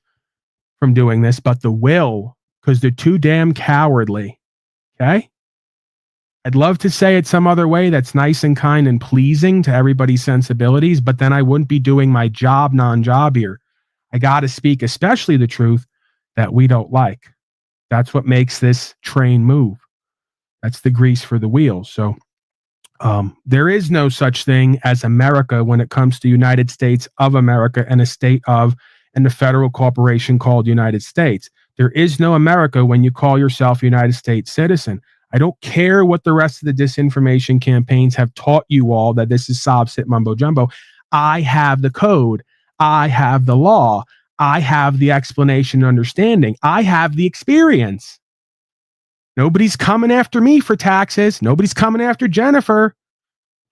Speaker 4: from doing this, but the will, because they're too damn cowardly. Okay? I'd love to say it some other way that's nice and kind and pleasing to everybody's sensibilities, but then I wouldn't be doing my job non-job here. I got to speak especially the truth that we don't like. That's what makes this train move. That's the grease for the wheels. So there is no such thing as America when it comes to United States of America and a state of and a federal corporation called United States. There is no America when you call yourself a United States citizen. I don't care what the rest of the disinformation campaigns have taught you all, that this is sob sit mumbo jumbo. I have the code. I have the law. I have the explanation and understanding. I have the experience. Nobody's coming after me for taxes. Nobody's coming after Jennifer.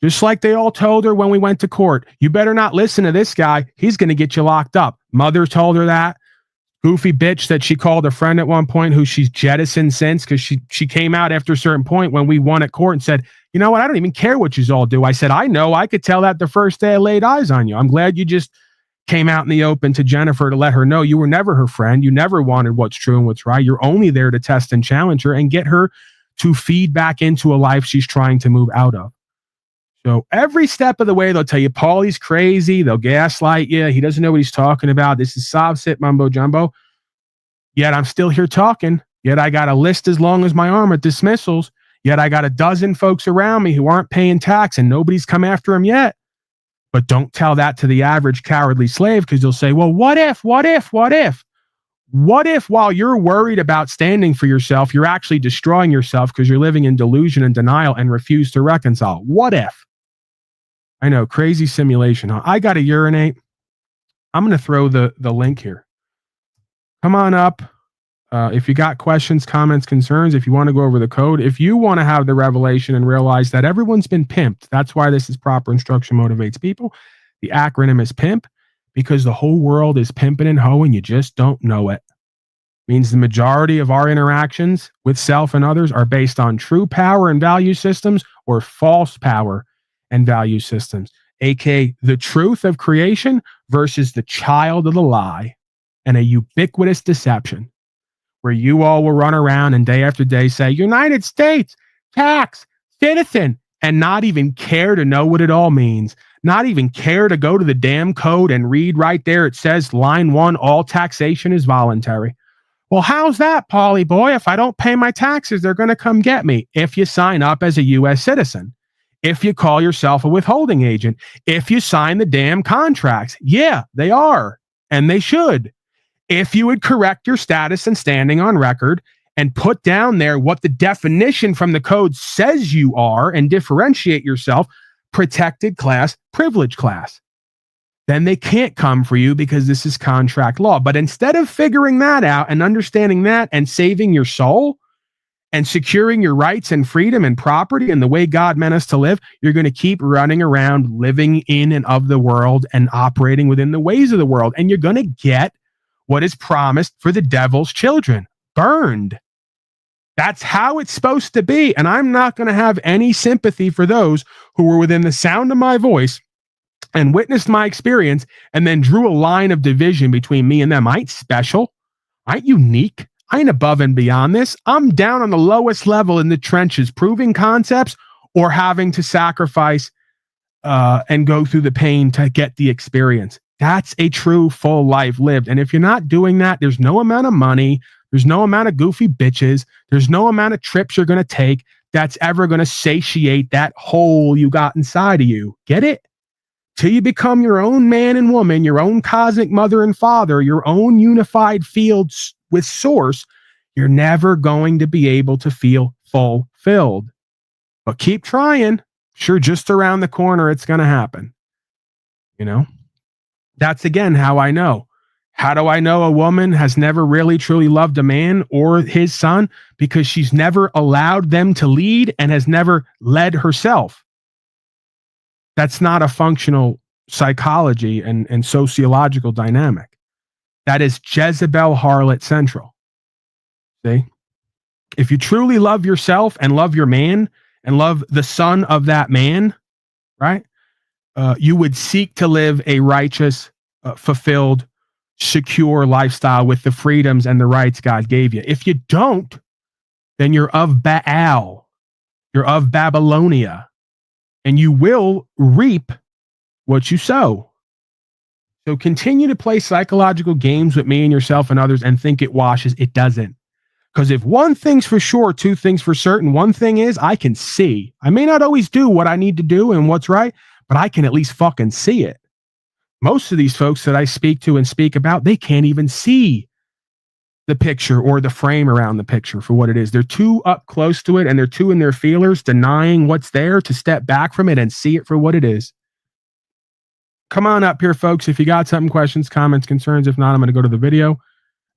Speaker 4: Just like they all told her when we went to court, "You better not listen to this guy. He's going to get you locked up." Mother told her that. Goofy bitch that she called a friend at one point who she's jettisoned since, because she came out after a certain point when we won at court and said, "You know what? I don't even care what you all do." I said, "I know. I could tell that the first day I laid eyes on you. I'm glad you just came out in the open to Jennifer to let her know you were never her friend. You never wanted what's true and what's right. You're only there to test and challenge her and get her to feed back into a life she's trying to move out of." So every step of the way, they'll tell you, "Paulie's crazy." They'll gaslight you. "He doesn't know what he's talking about. This is sob sit mumbo jumbo." Yet I'm still here talking. Yet I got a list as long as my arm of dismissals. Yet I got a dozen folks around me who aren't paying tax and nobody's come after them yet. But don't tell that to the average cowardly slave, because they'll say, "Well, what if? What if while you're worried about standing for yourself, you're actually destroying yourself because you're living in delusion and denial and refuse to reconcile? What if?" I know, crazy simulation, huh? I got to urinate. I'm going to throw the link here. Come on up. If you got questions, comments, concerns, if you want to go over the code, if you want to have the revelation and realize that everyone's been pimped, that's why this is Proper Instruction Motivates People. The acronym is PIMP, because the whole world is pimping and hoeing. You just don't know it. Means the majority of our interactions with self and others are based on true power and value systems or false power and value systems, aka the truth of creation versus the child of the lie and a ubiquitous deception where you all will run around and day after day say, "United States, tax, citizen," and not even care to know what it all means, not even care to go to the damn code and read right there. It says line 1, all taxation is voluntary. Well, how's that, Paulie boy? If I don't pay my taxes, they're going to come get me. If you sign up as a U.S. citizen, if you call yourself a withholding agent, if you sign the damn contracts, yeah, they are, and they should. If you would correct your status and standing on record and put down there what the definition from the code says you are and differentiate yourself, protected class, privileged class, then they can't come for you because this is contract law. But instead of figuring that out and understanding that and saving your soul and securing your rights and freedom and property and the way God meant us to live, you're going to keep running around living in and of the world and operating within the ways of the world. And you're going to get what is promised for the devil's children, burned. That's how it's supposed to be. And I'm not going to have any sympathy for those who were within the sound of my voice and witnessed my experience and then drew a line of division between me and them. I ain't special. I ain't unique. I ain't above and beyond this. I'm down on the lowest level in the trenches, proving concepts or having to sacrifice and go through the pain to get the experience. That's a true full life lived. And if you're not doing that, there's no amount of money, there's no amount of goofy bitches, there's no amount of trips you're going to take that's ever going to satiate that hole you got inside of you. Get it? Till you become your own man and woman, your own cosmic mother and father, your own unified field with source, you're never going to be able to feel fulfilled. But keep trying. Sure, just around the corner, it's going to happen. You know? That's again how I know. How do I know a woman has never really truly loved a man or his son? Because she's never allowed them to lead and has never led herself. That's not a functional psychology and sociological dynamic. That is Jezebel harlot central. See? If you truly love yourself and love your man and love the son of that man, right? You would seek to live a righteous, fulfilled, secure lifestyle with the freedoms and the rights God gave you. If you don't, then you're of Baal. You're of Babylonia. And you will reap what you sow. So continue to play psychological games with me and yourself and others and think it washes. It doesn't. Because if one thing's for sure, two things for certain, one thing is I can see. I may not always do what I need to do and what's right, but I can at least fucking see it. Most of these folks that I speak to and speak about, they can't even see the picture or the frame around the picture for what it is. They're too up close to it and they're too in their feelers, denying what's there to step back from it and see it for what it is. Come on up here, folks. If you got something, questions, comments, concerns. If not, I'm going to go to the video.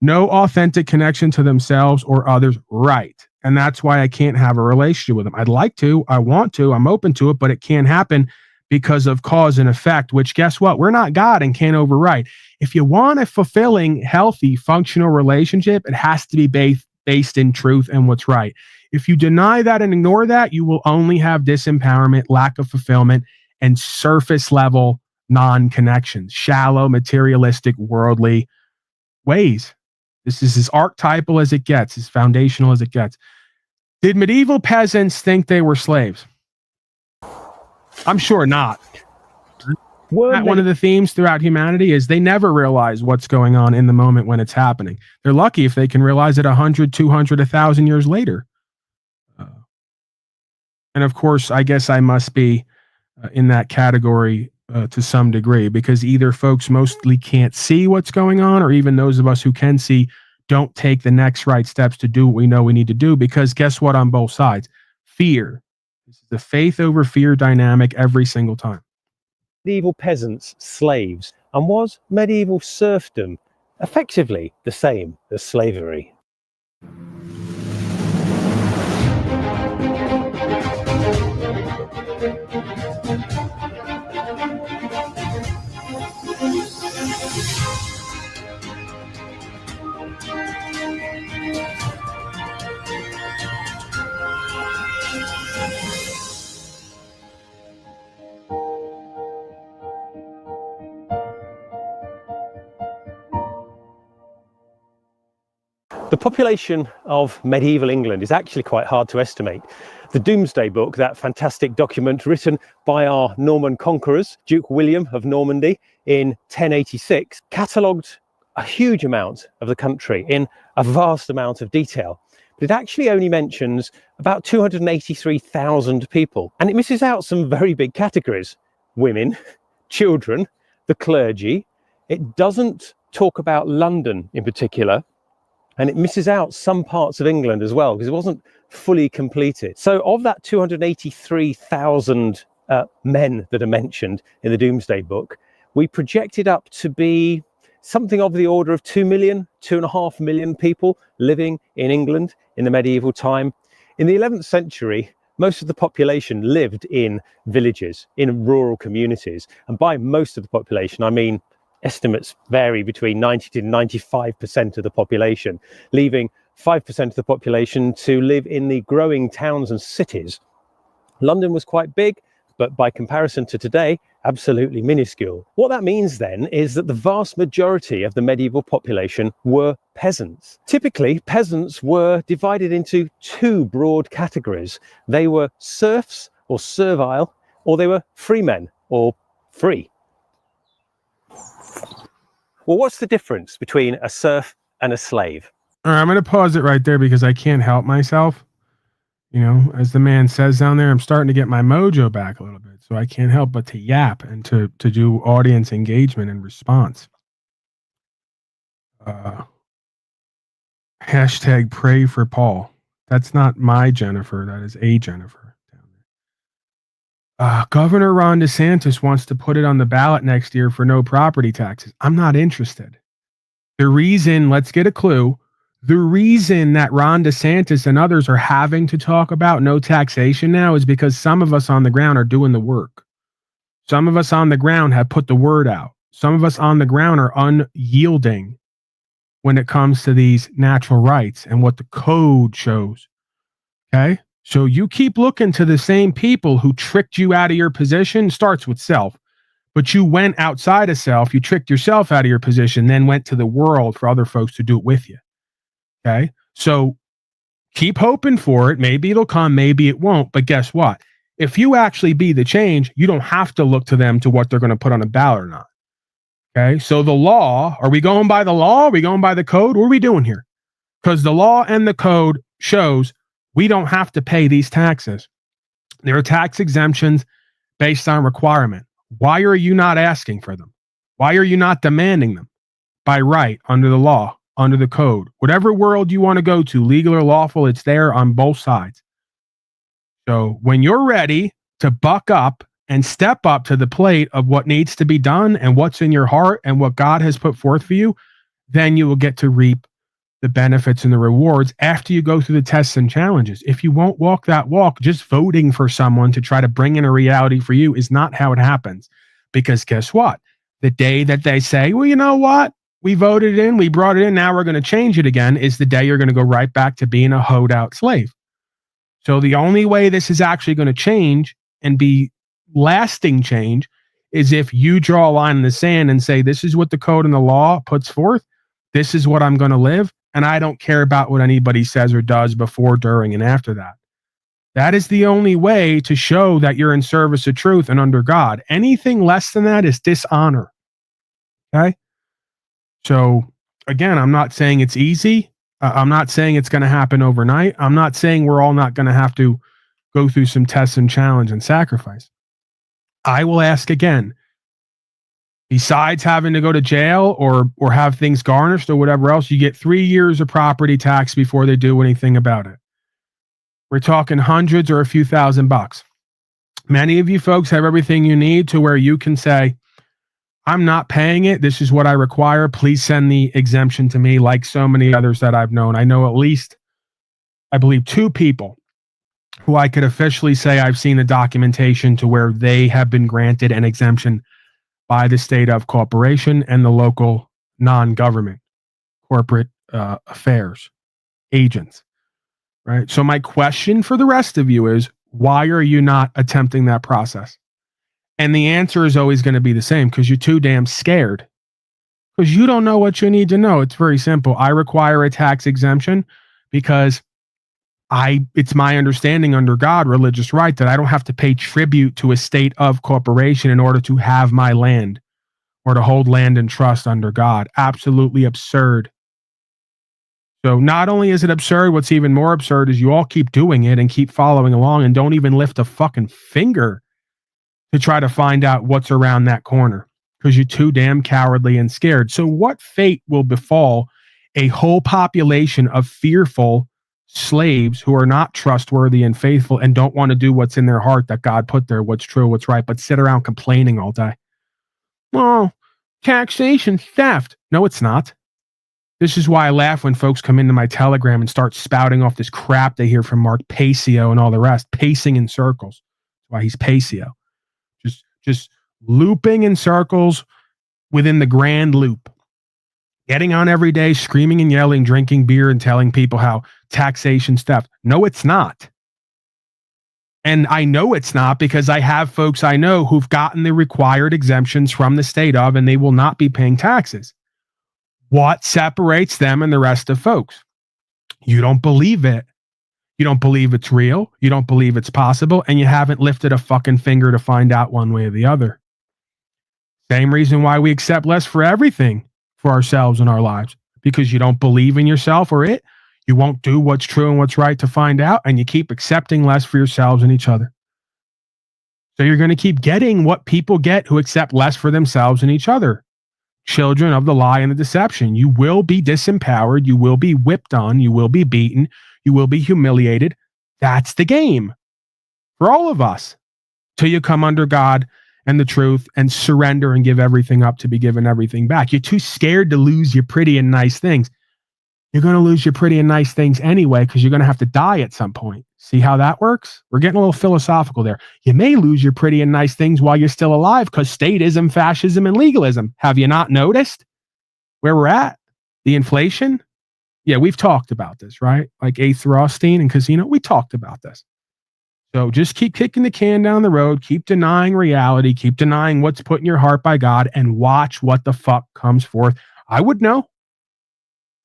Speaker 4: No authentic connection to themselves or others. Right. And that's why I can't have a relationship with them. I'd like to, I want to, I'm open to it, but it can't happen because of cause and effect, which guess what? We're not God and can't override. If you want a fulfilling, healthy, functional relationship, it has to be based in truth and what's right. If you deny that and ignore that, you will only have disempowerment, lack of fulfillment, and surface level non-connections, shallow, materialistic, worldly ways. This is as archetypal as it gets, as foundational as it gets. Did medieval peasants think they were slaves? I'm sure not. One of the themes throughout humanity is they never realize what's going on in the moment when it's happening. They're lucky if they can realize it 100, 200, 1,000 years later. And of course, I guess I must be in that category to some degree, because either folks mostly can't see what's going on, or even those of us who can see don't take the next right steps to do what we know we need to do. Because guess what, on both sides? Fear. This is the faith over fear dynamic every single time.
Speaker 5: Medieval peasants slaves, and was medieval serfdom effectively the same as slavery? The population of medieval England is actually quite hard to estimate. The Domesday Book, that fantastic document written by our Norman conquerors, Duke William of Normandy in 1086, catalogued a huge amount of the country in a vast amount of detail. But it actually only mentions about 283,000 people, and it misses out some very big categories: women, children, the clergy. It doesn't talk about London in particular, and it misses out some parts of England as well, because it wasn't fully completed. So of that 283,000 men that are mentioned in the Domesday Book, we projected up to be something of the order of 2 million, 2.5 million people living in England in the medieval time. In the 11th century, most of the population lived in villages, in rural communities. And by most of the population, I mean estimates vary between 90 to 95% of the population, leaving 5% of the population to live in the growing towns and cities. London was quite big, but by comparison to today, absolutely minuscule. What that means then is that the vast majority of the medieval population were peasants. Typically, peasants were divided into two broad categories. They were serfs or servile, or they were freemen or free. Well, what's the difference between a serf and a slave?
Speaker 4: All right, I'm going to pause it right there because I can't help myself. You know, as the man says down there, I'm starting to get my mojo back a little bit. So I can't help but to yap and to do audience engagement and response. Hashtag pray for Paul. That's not my Jennifer. That is a Jennifer. Governor Ron DeSantis wants to put it on the ballot next year for no property taxes. I'm not interested. The reason, let's get a clue. The reason that Ron DeSantis and others are having to talk about no taxation now is because some of us on the ground are doing the work. Some of us on the ground have put the word out. Some of us on the ground are unyielding when it comes to these natural rights and what the code shows. Okay? So you keep looking to the same people who tricked you out of your position. Starts with self. But you went outside of self. You tricked yourself out of your position, then went to the world for other folks to do it with you. Okay, so keep hoping for it. Maybe it'll come, maybe it won't. But guess what? If you actually be the change, you don't have to look to them to what they're going to put on a ballot or not. Okay, so the law, are we going by the law? Are we going by the code? What are we doing here? Because the law and the code shows we don't have to pay these taxes. There are tax exemptions based on requirement. Why are you not asking for them? Why are you not demanding them? By right, under the law. Under the code, whatever world you want to go to, legal or lawful, it's there on both sides. So when you're ready to buck up and step up to the plate of what needs to be done and what's in your heart and what God has put forth for you, then you will get to reap the benefits and the rewards after you go through the tests and challenges. If you won't walk that walk, just voting for someone to try to bring in a reality for you is not how it happens. Because guess what? The day that they say, well, you know what? We voted in, we brought it in, now we're going to change it again, is the day you're going to go right back to being a hoed out slave. So the only way this is actually going to change and be lasting change is if you draw a line in the sand and say, this is what the code and the law puts forth, this is what I'm going to live, and I don't care about what anybody says or does before, during, and after that. That is the only way to show that you're in service of truth and under God. Anything less than that is dishonor. Okay? So, again, I'm not saying it's easy. I'm not saying it's going to happen overnight. I'm not saying we're all not going to have to go through some tests and challenge and sacrifice. I will ask again, besides having to go to jail or have things garnished or whatever else, you get 3 years of property tax before they do anything about it. We're talking hundreds or a few $1,000s. Many of you folks have everything you need to where you can say, I'm not paying it. This is what I require. Please send the exemption to me, like so many others that I've known. I know at least, I believe, 2 people who I could officially say I've seen the documentation to where they have been granted an exemption by the state of corporation and the local non-government corporate affairs agents. Right. So my question for the rest of you is, why are you not attempting that process? And the answer is always going to be the same, because you're too damn scared. Because you don't know what you need to know. It's very simple. I require a tax exemption because it's my understanding under God, religious right, that I don't have to pay tribute to a state of corporation in order to have my land or to hold land in trust under God. Absolutely absurd. So not only is it absurd, what's even more absurd is you all keep doing it and keep following along and don't even lift a fucking finger to try to find out what's around that corner because you're too damn cowardly and scared. So what fate will befall a whole population of fearful slaves who are not trustworthy and faithful and don't want to do what's in their heart that God put there, what's true, what's right, but sit around complaining all day? Well, taxation, theft. No, it's not. This is why I laugh when folks come into my Telegram and start spouting off this crap they hear from Mark Pacio and all the rest, pacing in circles. That's why he's Pacio. Just looping in circles within the grand loop. getting on every day, screaming and yelling, drinking beer, and telling people how taxation's theft. No, it's not. And I know it's not because I have folks I know who've gotten the required exemptions from the state of, and they will not be paying taxes. What separates them and the rest of folks? You don't believe it. You don't believe it's real. You don't believe it's possible. And you haven't lifted a fucking finger to find out one way or the other. Same reason why we accept less for everything for ourselves in our lives. Because you don't believe in yourself or it. You won't do what's true and what's right to find out. And you keep accepting less for yourselves and each other. So you're going to keep getting what people get who accept less for themselves and each other. Children of the lie and the deception. You will be disempowered. You will be whipped on. You will be beaten. You will be humiliated. That's the game for all of us till you come under God and the truth and surrender and give everything up to be given everything back. You're too scared to lose your pretty and nice things. You're going to lose your pretty and nice things anyway because you're going to have to die at some point. See how that works? We're getting a little philosophical there. You may lose your pretty and nice things while you're still alive because statism, fascism, and legalism. Have you not noticed where we're at? The inflation? Yeah, we've talked about this, right? Like Eighth Rothstein and Casino, we talked about this. So just keep kicking the can down the road, keep denying reality, keep denying what's put in your heart by God, and watch what the fuck comes forth. I would know.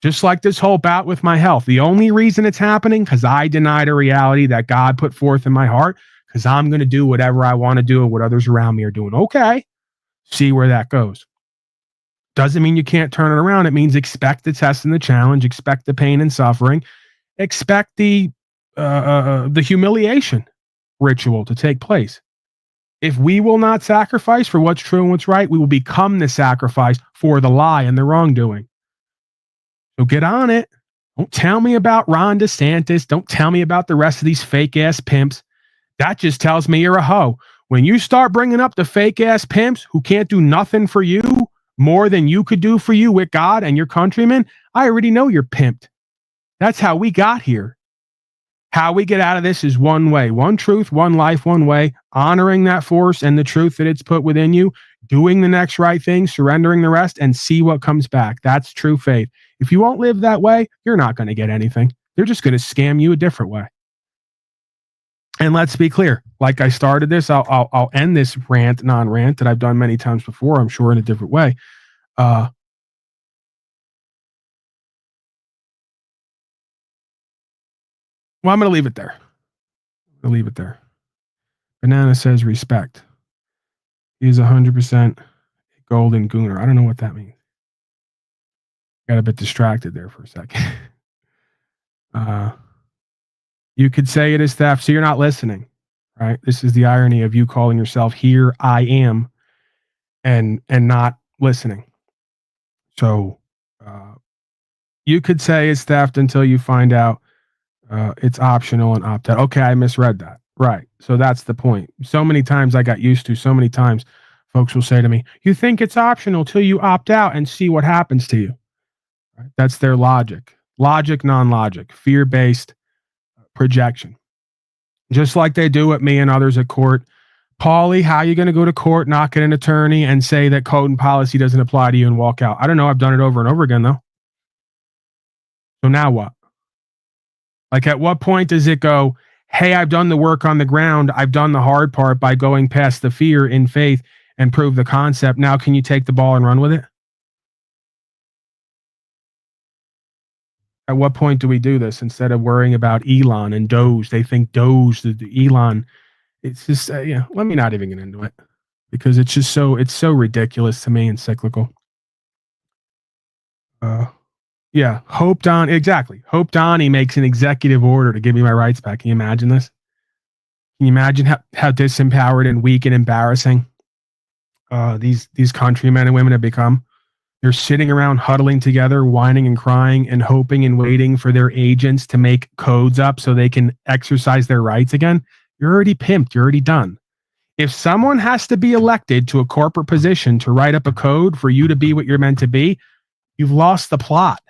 Speaker 4: Just like this whole bout with my health. The only reason it's happening because I denied a reality that God put forth in my heart because I'm going to do whatever I want to do and what others around me are doing. Okay. See where that goes. Doesn't mean you can't turn it around. It means expect the test and the challenge, expect the pain and suffering, expect the humiliation ritual to take place. If we will not sacrifice for what's true and what's right, we will become the sacrifice for the lie and the wrongdoing. So get on it. Don't tell me about Ron DeSantis. Don't tell me about the rest of these fake ass pimps. That just tells me you're a hoe. When you start bringing up the fake ass pimps who can't do nothing for you more than you could do for you with God and your countrymen, I already know you're pimped. That's how we got here. How we get out of this is one way, one truth, one life, one way, honoring that force and the truth that it's put within you, doing the next right thing, surrendering the rest, and see what comes back. That's true faith. If you won't live that way, you're not going to get anything. They're just going to scam you a different way. And let's be clear. Like I started this, I'll end this non-rant that I've done many times before, I'm sure in a different way. Well, I'm going to leave it there. Banana says respect. He's 100% golden gooner. I don't know what that means. Got a bit distracted there for a second. You could say it is theft, so you're not listening, right? This is the irony of you calling yourself here I am and not listening. So you could say it's theft until you find out it's optional and opt out. Okay, I misread that. Right. So that's the point. So many times I got used to, so many times folks will say to me, you think it's optional till you opt out and see what happens to you. Right? That's their logic. Logic, non-logic, fear-based projection. Just like they do with me and others at court. Paulie, how are you going to go to court, not get an attorney, and say that code and policy doesn't apply to you and walk out? I don't know. I've done it over and over again, though. So now what? Like, at what point does it go, hey, I've done the work on the ground. I've done the hard part by going past the fear in faith and prove the concept. Now, can you take the ball and run with it? At what point do we do this instead of worrying about Elon and Doge? They think Doge, the Elon, it's just, let me not even get into it because it's just it's so ridiculous to me and cyclical. Hope Donnie makes an executive order to give me my rights back. Can you imagine this? Can you imagine how disempowered and weak and embarrassing these countrymen and women have become? They're sitting around huddling together, whining and crying and hoping and waiting for their agents to make codes up so they can exercise their rights again. You're already pimped. You're already done. If someone has to be elected to a corporate position to write up a code for you to be what you're meant to be, you've lost the plot.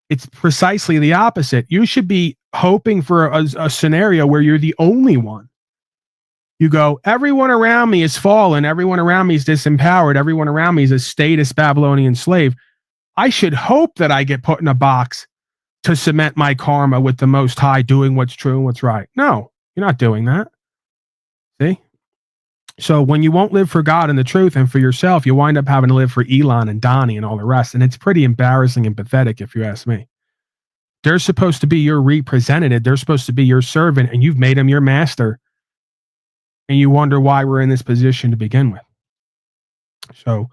Speaker 4: It's precisely the opposite. You should be hoping for a scenario where you're the only one. You go, everyone around me is fallen. Everyone around me is disempowered. Everyone around me is a status Babylonian slave. I should hope that I get put in a box to cement my karma with the Most High, doing what's true and what's right. No, you're not doing that. See? So when you won't live for God and the truth and for yourself, you wind up having to live for Elon and Donnie and all the rest. And it's pretty embarrassing and pathetic, if you ask me. They're supposed to be your representative. They're supposed to be your servant, and you've made them your master. And you wonder why we're in this position to begin with. So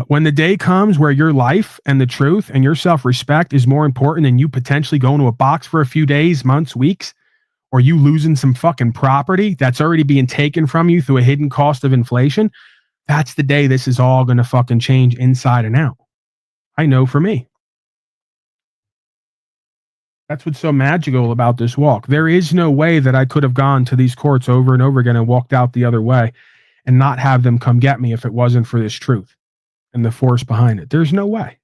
Speaker 4: when the day comes where your life and the truth and your self-respect is more important than you potentially going to a box for a few days, months, weeks, or you losing some fucking property that's already being taken from you through a hidden cost of inflation, that's the day this is all going to fucking change inside and out. I know for me. That's what's so magical about this walk. There is no way that I could have gone to these courts over and over again and walked out the other way and not have them come get me if it wasn't for this truth and the force behind it. There's no way.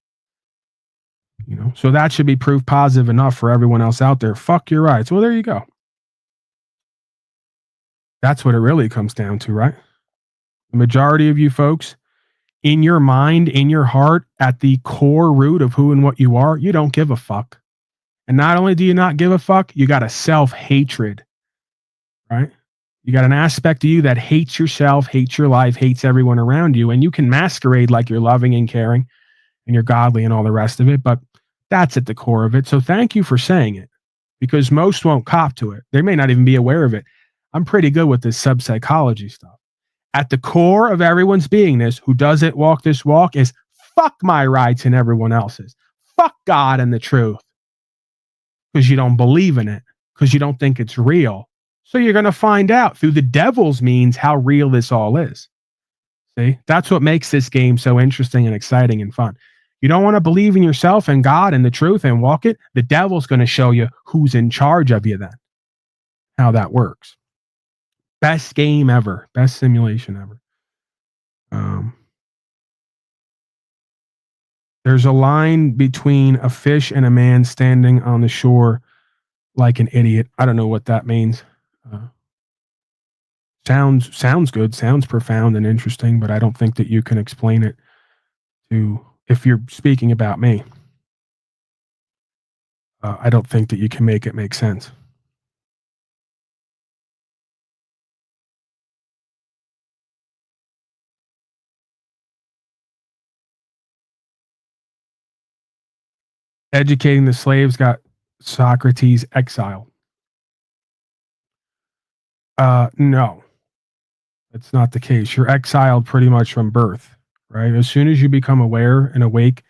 Speaker 4: You know, so that should be proof positive enough for everyone else out there. Fuck your rights. Well, there you go. That's what it really comes down to, right? The majority of you folks, in your mind, in your heart, at the core root of who and what you are, you don't give a fuck. And not only do you not give a fuck, you got a self-hatred, right? You got an aspect of you that hates yourself, hates your life, hates everyone around you, and you can masquerade like you're loving and caring and you're godly and all the rest of it, but that's at the core of it. So thank you for saying it, because most won't cop to it. They may not even be aware of it. I'm pretty good with this sub-psychology stuff. At the core of everyone's beingness who doesn't walk this walk is fuck my rights and everyone else's. Fuck God and the truth. Because you don't believe in it. Because you don't think it's real. So you're going to find out through the devil's means how real this all is. See? That's what makes this game so interesting and exciting and fun. You don't want to believe in yourself and God and the truth and walk it. The devil's going to show you who's in charge of you then. How that works. Best game ever. Best simulation ever. There's a line between a fish and a man standing on the shore like an idiot. I don't know what that means. Sounds good. Sounds profound and interesting, but I don't think that you can explain it to, if you're speaking about me. I don't think that you can make it make sense. Educating the slaves got Socrates exiled. No, that's not the case. You're exiled pretty much from birth, right? As soon as you become aware and awake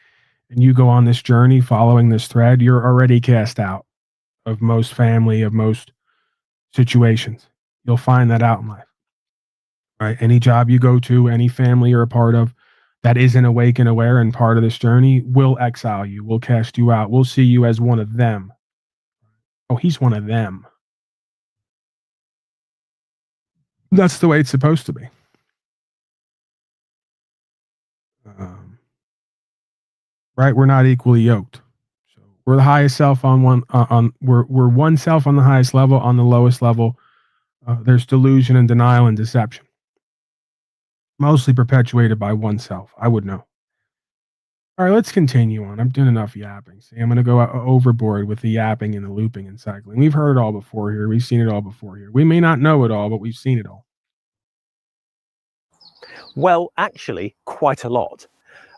Speaker 4: and you go on this journey following this thread, you're already cast out of most family, of most situations. You'll find that out in life, right? Any job you go to, any family you're a part of that isn't awake and aware and part of this journey will exile you, will cast you out, will see you as one of them. Oh, he's one of them. That's the way it's supposed to be. Right? We're not equally yoked. So we're the highest self on one. We're one self on the highest level. On the lowest level, there's delusion and denial and deception, mostly perpetuated by oneself. I would know. All right, let's continue on. I'm doing enough yapping. See, I'm going to go overboard with the yapping and the looping and cycling. We've heard it all before here. We've seen it all before here. We may not know it all, but we've seen it all.
Speaker 5: Well, actually, quite a lot.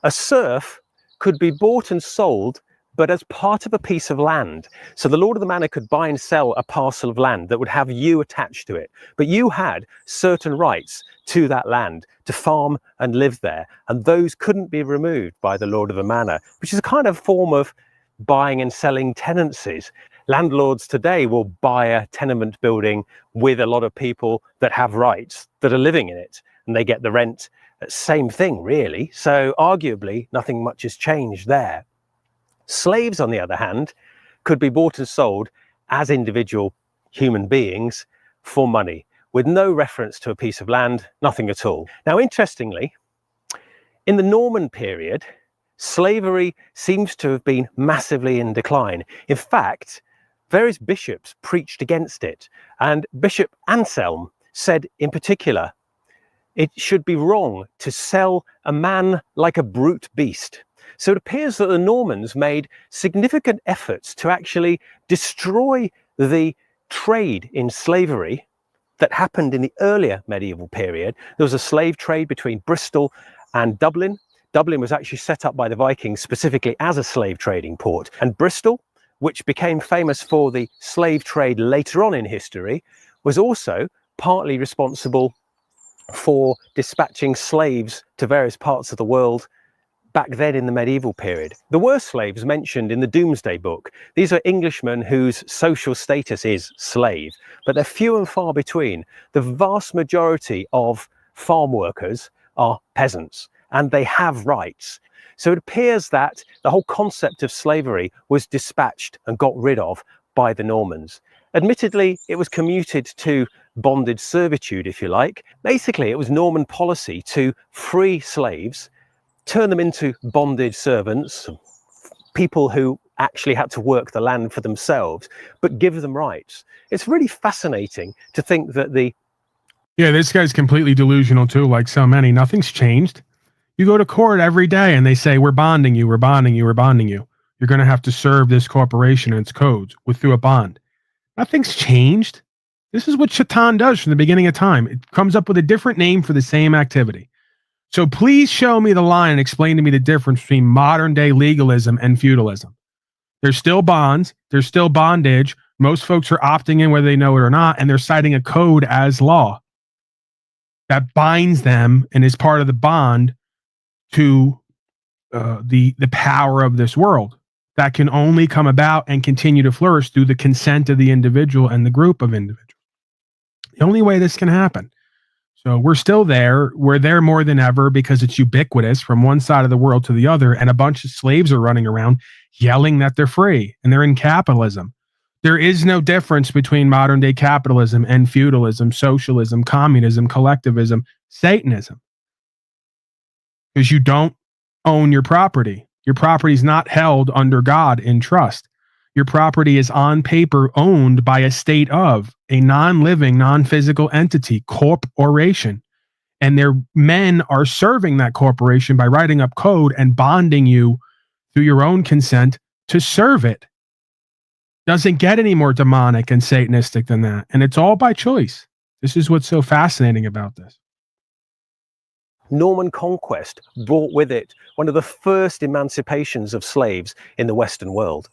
Speaker 5: A serf could be bought and sold, but as part of a piece of land. So the Lord of the Manor could buy and sell a parcel of land that would have you attached to it. But you had certain rights to that land to farm and live there. And those couldn't be removed by the Lord of the Manor, which is a kind of form of buying and selling tenancies. Landlords today will buy a tenement building with a lot of people that have rights that are living in it, and they get the rent. Same thing, really. So arguably, nothing much has changed there. Slaves, on the other hand, could be bought and sold as individual human beings for money, with no reference to a piece of land, nothing at all. Now, interestingly, in the Norman period, slavery seems to have been massively in decline. In fact, various bishops preached against it, and Bishop Anselm said in particular, it should be wrong to sell a man like a brute beast. So it appears that the Normans made significant efforts to actually destroy the trade in slavery that happened in the earlier medieval period. There was a slave trade between Bristol and Dublin. Dublin was actually set up by the Vikings specifically as a slave trading port. And Bristol, which became famous for the slave trade later on in history, was also partly responsible for dispatching slaves to various parts of the world back then in the medieval period. There were slaves mentioned in the Domesday Book. These are Englishmen whose social status is slave, but they're few and far between. The vast majority of farm workers are peasants, and they have rights. So it appears that the whole concept of slavery was dispatched and got rid of by the Normans. Admittedly, it was commuted to bonded servitude, if you like. Basically, it was Norman policy to free slaves, turn them into bonded servants, people who actually had to work the land for themselves, but give them rights. It's really fascinating to think that
Speaker 4: this guy's completely delusional too, like so many. Nothing's changed. You go to court every day and they say, we're bonding you, we're bonding you, we're bonding you. You're going to have to serve this corporation and its codes through a bond. Nothing's changed. This is what Shaitan does from the beginning of time. It comes up with a different name for the same activity. So please show me the line and explain to me the difference between modern day legalism and feudalism. There's still bonds. There's still bondage. Most folks are opting in whether they know it or not, and they're citing a code as law that binds them and is part of the bond to the power of this world that can only come about and continue to flourish through the consent of the individual and the group of individuals. The only way this can happen. So we're still there. We're there more than ever because it's ubiquitous from one side of the world to the other, and a bunch of slaves are running around yelling that they're free and they're in capitalism. There is no difference between modern day capitalism and feudalism, socialism, communism, collectivism, Satanism. Because you don't own your property. Your property is not held under God in trust. Your property is on paper owned by a state of a non-living, non-physical entity, corporation. And their men are serving that corporation by writing up code and bonding you through your own consent to serve it. Doesn't get any more demonic and satanistic than that. And it's all by choice. This is what's so fascinating about this.
Speaker 5: Norman conquest brought with it one of the first emancipations of slaves in the Western world.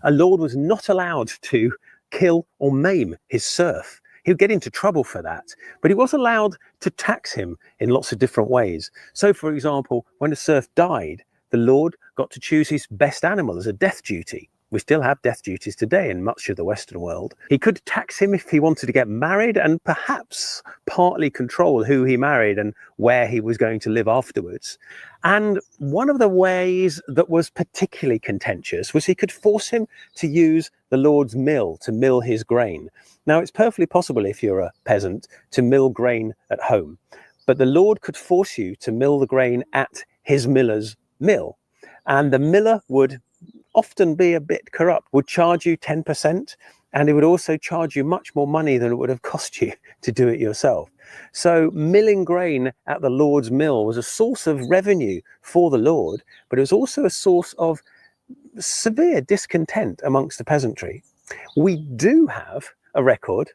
Speaker 5: A lord was not allowed to kill or maim his serf. He would get into trouble for that, but he was allowed to tax him in lots of different ways. So, for example, when a serf died, the lord got to choose his best animal as a death duty. We still have death duties today in much of the Western world. He could tax him if he wanted to get married and perhaps partly control who he married and where he was going to live afterwards. And one of the ways that was particularly contentious was he could force him to use the lord's mill to mill his grain. Now, it's perfectly possible if you're a peasant to mill grain at home, but the lord could force you to mill the grain at his miller's mill. And the miller would often be a bit corrupt, would charge you 10%, and it would also charge you much more money than it would have cost you to do it yourself. So milling grain at the lord's mill was a source of revenue for the lord, but it was also a source of severe discontent amongst the peasantry. We do have a record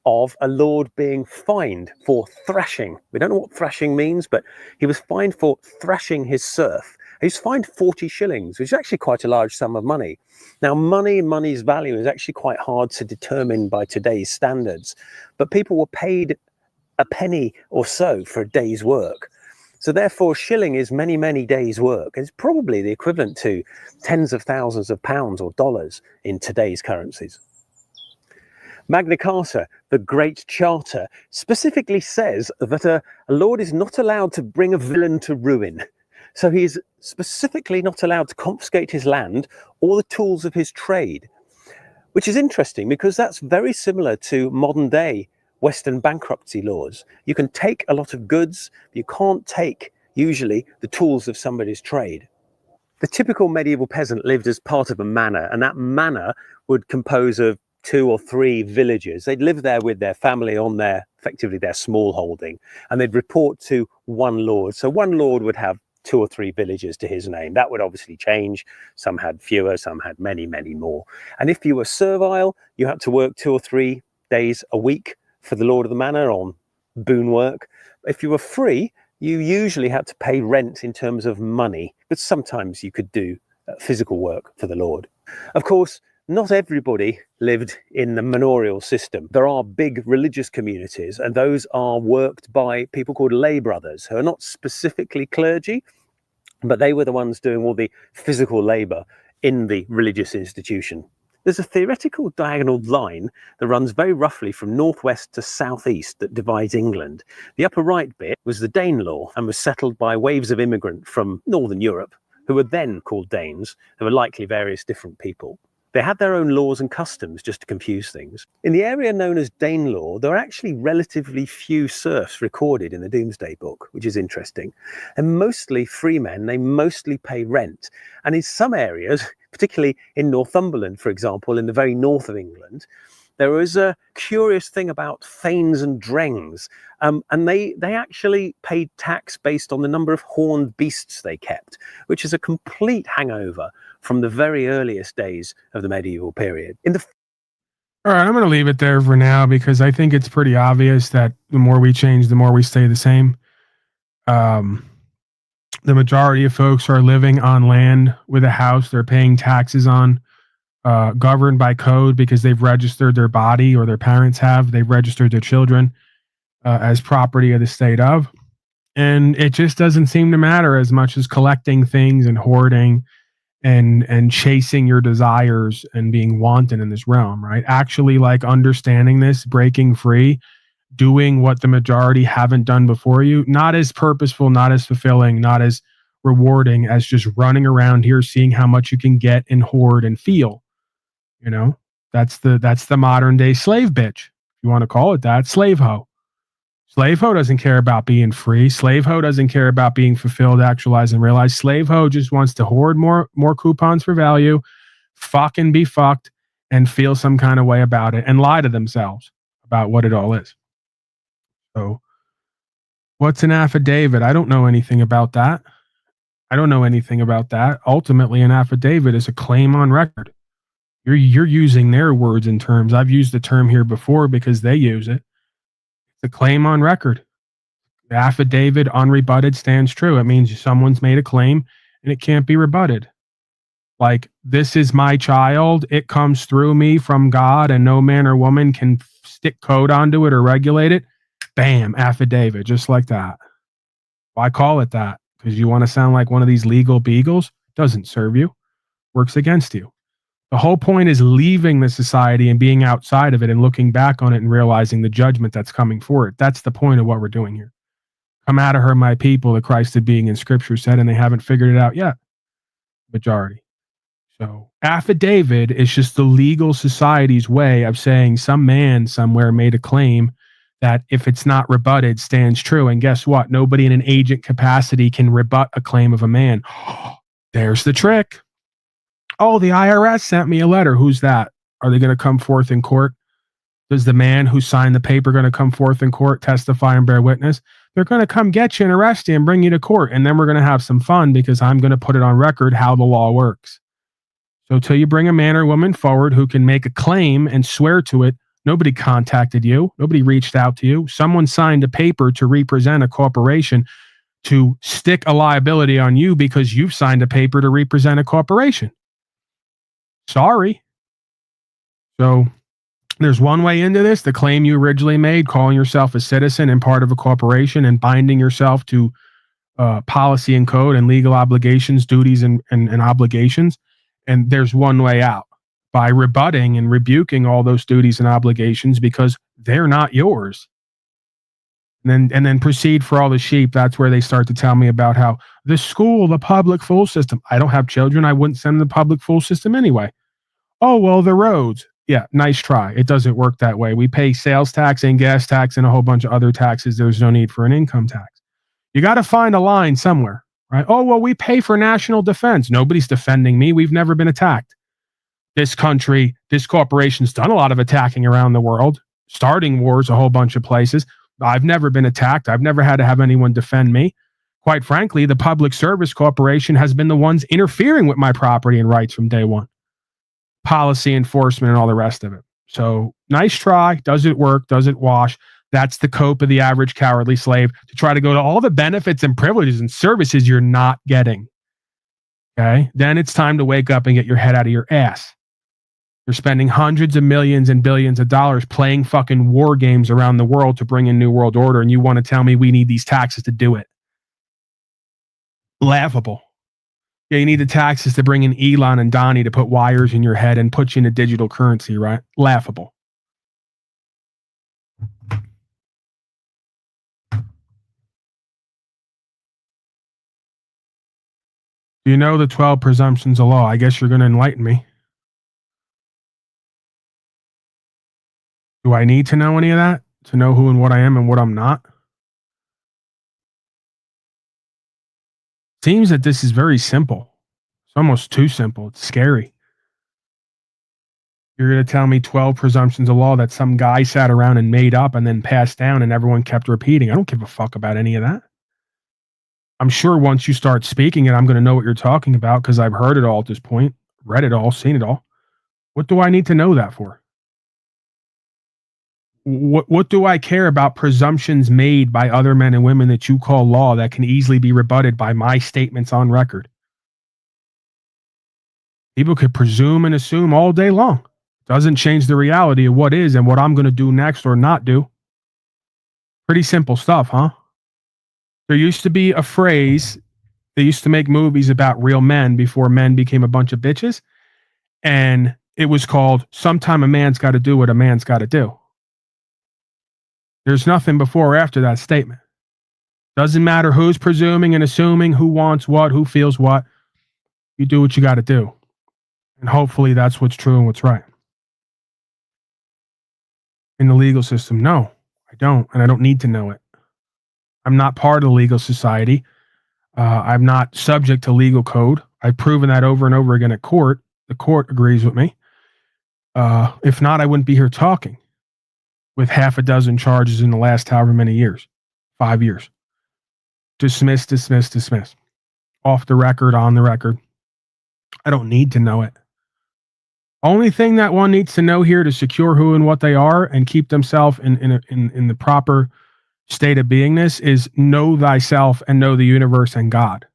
Speaker 5: of a lord being fined for thrashing. We don't know what thrashing means, but he was fined for thrashing his serf. He's fined 40 shillings, which is actually quite a large sum of money. Now, money's value is actually quite hard to determine by today's standards, but people were paid a penny or so for a day's work. So therefore, a shilling is many, many days' work. It's probably the equivalent to tens of thousands of pounds or dollars in today's currencies. Magna Carta, the Great Charter, specifically says that a lord is not allowed to bring a villain to ruin. So he's specifically not allowed to confiscate his land or the tools of his trade, which is interesting because that's very similar to modern day Western bankruptcy laws. You can take a lot of goods, but you can't take usually the tools of somebody's trade. The typical medieval peasant lived as part of a manor, and that manor would compose of 2 or 3 villages. They'd live there with their family on effectively their small holding, and they'd report to one lord. So one lord would have 2 or 3 villages to his name. That would obviously change. Some had fewer, some had many, many more. And if you were servile, you had to work 2 or 3 days a week for the lord of the manor on boon work. If you were free, you usually had to pay rent in terms of money, but sometimes you could do physical work for the lord. Of course, not everybody lived in the manorial system. There are big religious communities, and those are worked by people called lay brothers, who are not specifically clergy, but they were the ones doing all the physical labor in the religious institution. There's a theoretical diagonal line that runs very roughly from northwest to southeast that divides England. The upper right bit was the Danelaw and was settled by waves of immigrants from Northern Europe, who were then called Danes. There were likely various different people. They had their own laws and customs, just to confuse things. In the area known as Danelaw, there are actually relatively few serfs recorded in the Domesday Book, which is interesting. And mostly free men, they mostly pay rent. And in some areas, particularly in Northumberland, for example, in the very north of England, there was a curious thing about thanes and drengs, and they actually paid tax based on the number of horned beasts they kept, which is a complete hangover from the very earliest days of the medieval period. All
Speaker 4: right, I'm going to leave it there for now because I think it's pretty obvious that the more we change, the more we stay the same. The majority of folks are living on land with a house they're paying taxes on, governed by code because they've registered their body, or their parents have. They've registered their children as property of the state of. And it just doesn't seem to matter as much as collecting things and hoarding and chasing your desires and being wanton in this realm, right? Actually, like, understanding this, breaking free, doing what the majority haven't done before you, not as purposeful, not as fulfilling, not as rewarding as just running around here seeing how much you can get and hoard and feel. You know, that's the modern day slave bitch, if you want to call it that. Slave hoe. Slave hoe doesn't care about being free. Slave hoe doesn't care about being fulfilled, actualized, and realized. Slave hoe just wants to hoard more coupons for value, fucking be fucked, and feel some kind of way about it, and lie to themselves about what it all is. So, what's an affidavit? I don't know anything about that. Ultimately, an affidavit is a claim on record. You're using their words and terms. I've used the term here before because they use it. It's a claim on record. The affidavit, unrebutted, stands true. It means someone's made a claim and it can't be rebutted. Like, this is my child. It comes through me from God, and no man or woman can stick code onto it or regulate it. Bam, affidavit, just like that. Why call it that? Because you want to sound like one of these legal beagles? Doesn't serve you. Works against you. The whole point is leaving the society and being outside of it and looking back on it and realizing the judgment that's coming for it. That's the point of what we're doing here. Come out of her, my people, the Christed being in Scripture said, and they haven't figured it out yet. Majority. So affidavit is just the legal society's way of saying some man somewhere made a claim that, if it's not rebutted, stands true. And guess what? Nobody in an agent capacity can rebut a claim of a man. There's the trick. Oh, the IRS sent me a letter. Who's that? Are they going to come forth in court? Does the man who signed the paper going to come forth in court, testify and bear witness? They're going to come get you and arrest you and bring you to court. And then we're going to have some fun because I'm going to put it on record how the law works. So till you bring a man or woman forward who can make a claim and swear to it, nobody contacted you. Nobody reached out to you. Someone signed a paper to represent a corporation to stick a liability on you because you've signed a paper to represent a corporation. Sorry. So there's one way into this. The claim you originally made, calling yourself a citizen and part of a corporation and binding yourself to policy and code and legal obligations, duties and obligations. And there's one way out, by rebutting and rebuking all those duties and obligations because they're not yours. And then proceed for all the sheep. That's where they start to tell me about how the school, the public fool system. I don't have children. I wouldn't send them the public fool system anyway. Oh, well, the roads. Yeah, nice try. It doesn't work that way. We pay sales tax and gas tax and a whole bunch of other taxes. There's no need for an income tax. You got to find a line somewhere, right? Oh, well, we pay for national defense. Nobody's defending me. We've never been attacked. this country, this corporation's done a lot of attacking around the world, starting wars a whole bunch of places. I've never been attacked. I've never had to have anyone defend me. Quite frankly, the Public Service Corporation has been the ones interfering with my property and rights from day one. Policy enforcement and all the rest of it. So nice try. Does it work? Does it wash? That's the cope of the average cowardly slave, to try to go to all the benefits and privileges and services you're not getting. Okay? Then it's time to wake up and get your head out of your ass. You're spending hundreds of millions and billions of dollars playing fucking war games around the world to bring in New World Order, and you want to tell me we need these taxes to do it. Laughable. Yeah, you need the taxes to bring in Elon and Donnie to put wires in your head and put you in a digital currency, right? Laughable. Do you know the 12 presumptions of law? I guess you're going to enlighten me. Do I need to know any of that to know who and what I am and what I'm not? Seems that this is very simple. It's almost too simple. It's scary. You're going to tell me 12 presumptions of law that some guy sat around and made up and then passed down and everyone kept repeating. I don't give a fuck about any of that. I'm sure once you start speaking it, I'm going to know what you're talking about because I've heard it all at this point, read it all, seen it all. What do I need to know that for? What do I care about presumptions made by other men and women that you call law that can easily be rebutted by my statements on record? People could presume and assume all day long. Doesn't change the reality of what is and what I'm going to do next or not do. Pretty simple stuff, huh? There used to be a phrase, they used to make movies about real men before men became a bunch of bitches. And it was called, Sometime a Man's Got to Do What a Man's Got to Do. There's nothing before or after that statement. Doesn't matter who's presuming and assuming, who wants what, who feels what. You do what you got to do. And hopefully that's what's true and what's right. In the legal system, no, I don't. And I don't need to know it. I'm not part of the legal society. I'm not subject to legal code. I've proven that over and over again at court. The court agrees with me. If not, I wouldn't be here talking with half a dozen charges in the last however many years. 5 years. Dismiss, dismiss, dismiss. Off the record, on the record. I don't need to know it. Only thing that one needs to know here to secure who and what they are and keep themselves in the proper state of beingness is know thyself and know the universe and God.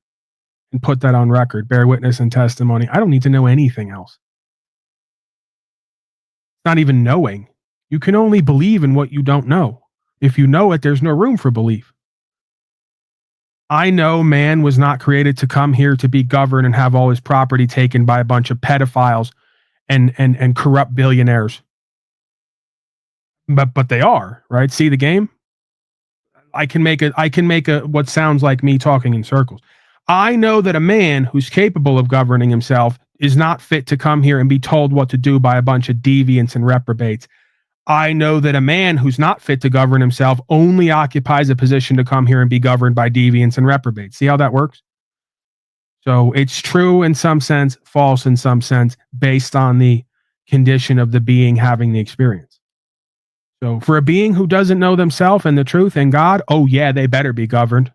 Speaker 4: And put that on record. Bear witness and testimony. I don't need to know anything else. Not even knowing. You can only believe in what you don't know. If you know it, there's no room for belief. I know man was not created to come here to be governed and have all his property taken by a bunch of pedophiles and corrupt billionaires. But they are, right? See the game? I can make a what sounds like me talking in circles. I know that a man who's capable of governing himself is not fit to come here and be told what to do by a bunch of deviants and reprobates. I know that a man who's not fit to govern himself only occupies a position to come here and be governed by deviants and reprobates. See how that works? So it's true in some sense, false in some sense, based on the condition of the being having the experience. So for a being who doesn't know themselves and the truth and God, oh yeah, they better be governed.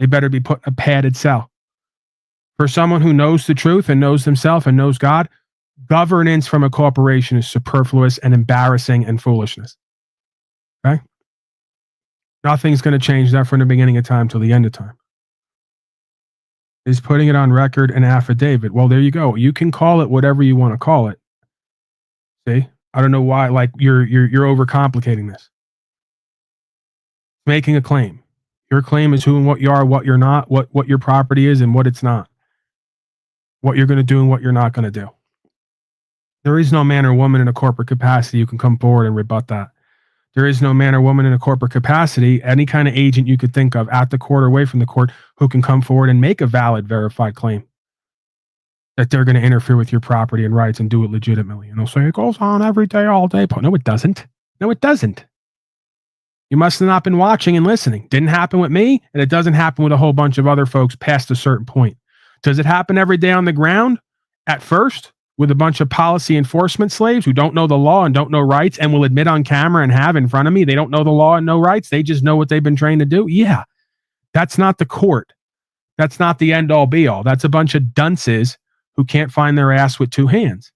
Speaker 4: They better be put in a padded cell. For someone who knows the truth and knows themselves and knows God, governance from a corporation is superfluous and embarrassing and foolishness. Okay? Nothing's going to change that from the beginning of time till the end of time. Is putting it on record an affidavit. Well, there you go. You can call it whatever you want to call it. See? I don't know why, like you're overcomplicating this. Making a claim. Your claim is who and what you are, what you're not, what your property is and what it's not. What you're going to do and what you're not going to do. There is no man or woman in a corporate capacity who can come forward and rebut that. There is no man or woman in a corporate capacity, any kind of agent you could think of at the court or away from the court, who can come forward and make a valid, verified claim that they're going to interfere with your property and rights and do it legitimately. And they'll say, it goes on every day, all day. No, it doesn't. No, it doesn't. You must have not been watching and listening. Didn't happen with me, and it doesn't happen with a whole bunch of other folks past a certain point. Does it happen every day on the ground? At first? with a bunch of policy enforcement slaves who don't know the law and don't know rights and will admit on camera and have in front of me they don't know the law and no rights. They just know what they've been trained to do. Yeah, that's not the court. That's not the end all be all. That's a bunch of dunces who can't find their ass with two hands.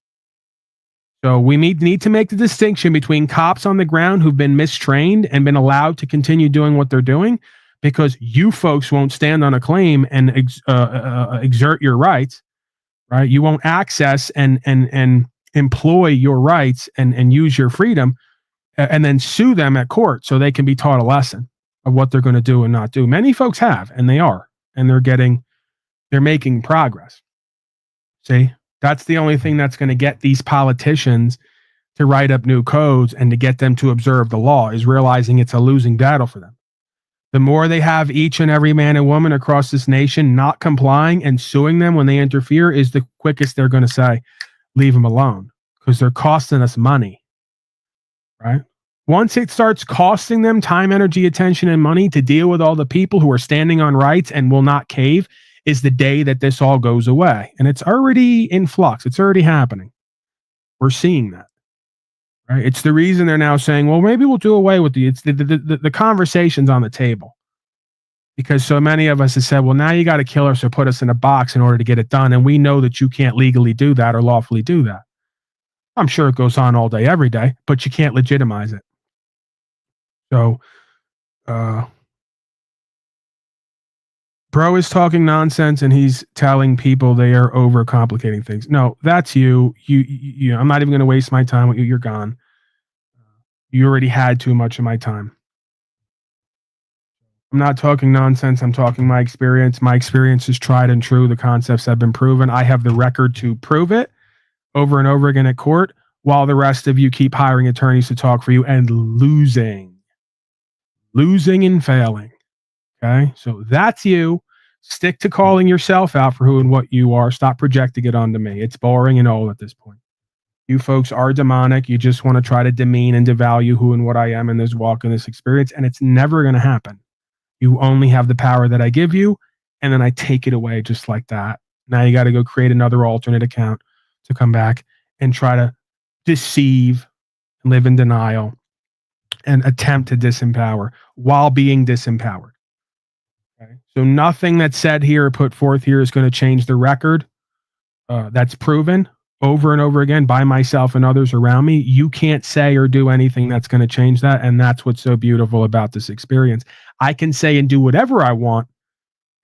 Speaker 4: So we need to make the distinction between cops on the ground who've been mistrained and been allowed to continue doing what they're doing because you folks won't stand on a claim and exert your rights. Right, you won't access and employ your rights and use your freedom, and then sue them at court so they can be taught a lesson of what they're going to do and not do. Many folks have, and they are, and they're making progress. See, that's the only thing that's going to get these politicians to write up new codes and to get them to observe the law is realizing it's a losing battle for them. The more they have each and every man and woman across this nation not complying and suing them when they interfere is the quickest they're going to say, leave them alone, because they're costing us money, right? Once it starts costing them time, energy, attention, and money to deal with all the people who are standing on rights and will not cave is the day that this all goes away. And it's already in flux. It's already happening. We're seeing that. Right? It's the reason they're now saying, well, maybe we'll do away with the conversations on the table. Because so many of us have said, well, now you got to kill us or put us in a box in order to get it done. And we know that you can't legally do that or lawfully do that. I'm sure it goes on all day, every day, but you can't legitimize it. So, bro is talking nonsense and he's telling people they are overcomplicating things. No, that's you. You I'm not even going to waste my time with you. You're gone. You already had too much of my time. I'm not talking nonsense. I'm talking my experience. My experience is tried and true. The concepts have been proven. I have the record to prove it over and over again at court, while the rest of you keep hiring attorneys to talk for you and losing and failing. Okay, so that's you. Stick to calling yourself out for who and what you are. Stop projecting it onto me. It's boring and old at this point. You folks are demonic. You just want to try to demean and devalue who and what I am in this walk and this experience, and it's never going to happen. You only have the power that I give you, and then I take it away just like that. Now you got to go create another alternate account to come back and try to deceive, live in denial, and attempt to disempower while being disempowered. Okay? So nothing that's said here or put forth here is going to change the record. That's proven over and over again by myself and others around me. You can't say or do anything that's going to change that. And that's what's so beautiful about this experience. I can say and do whatever I want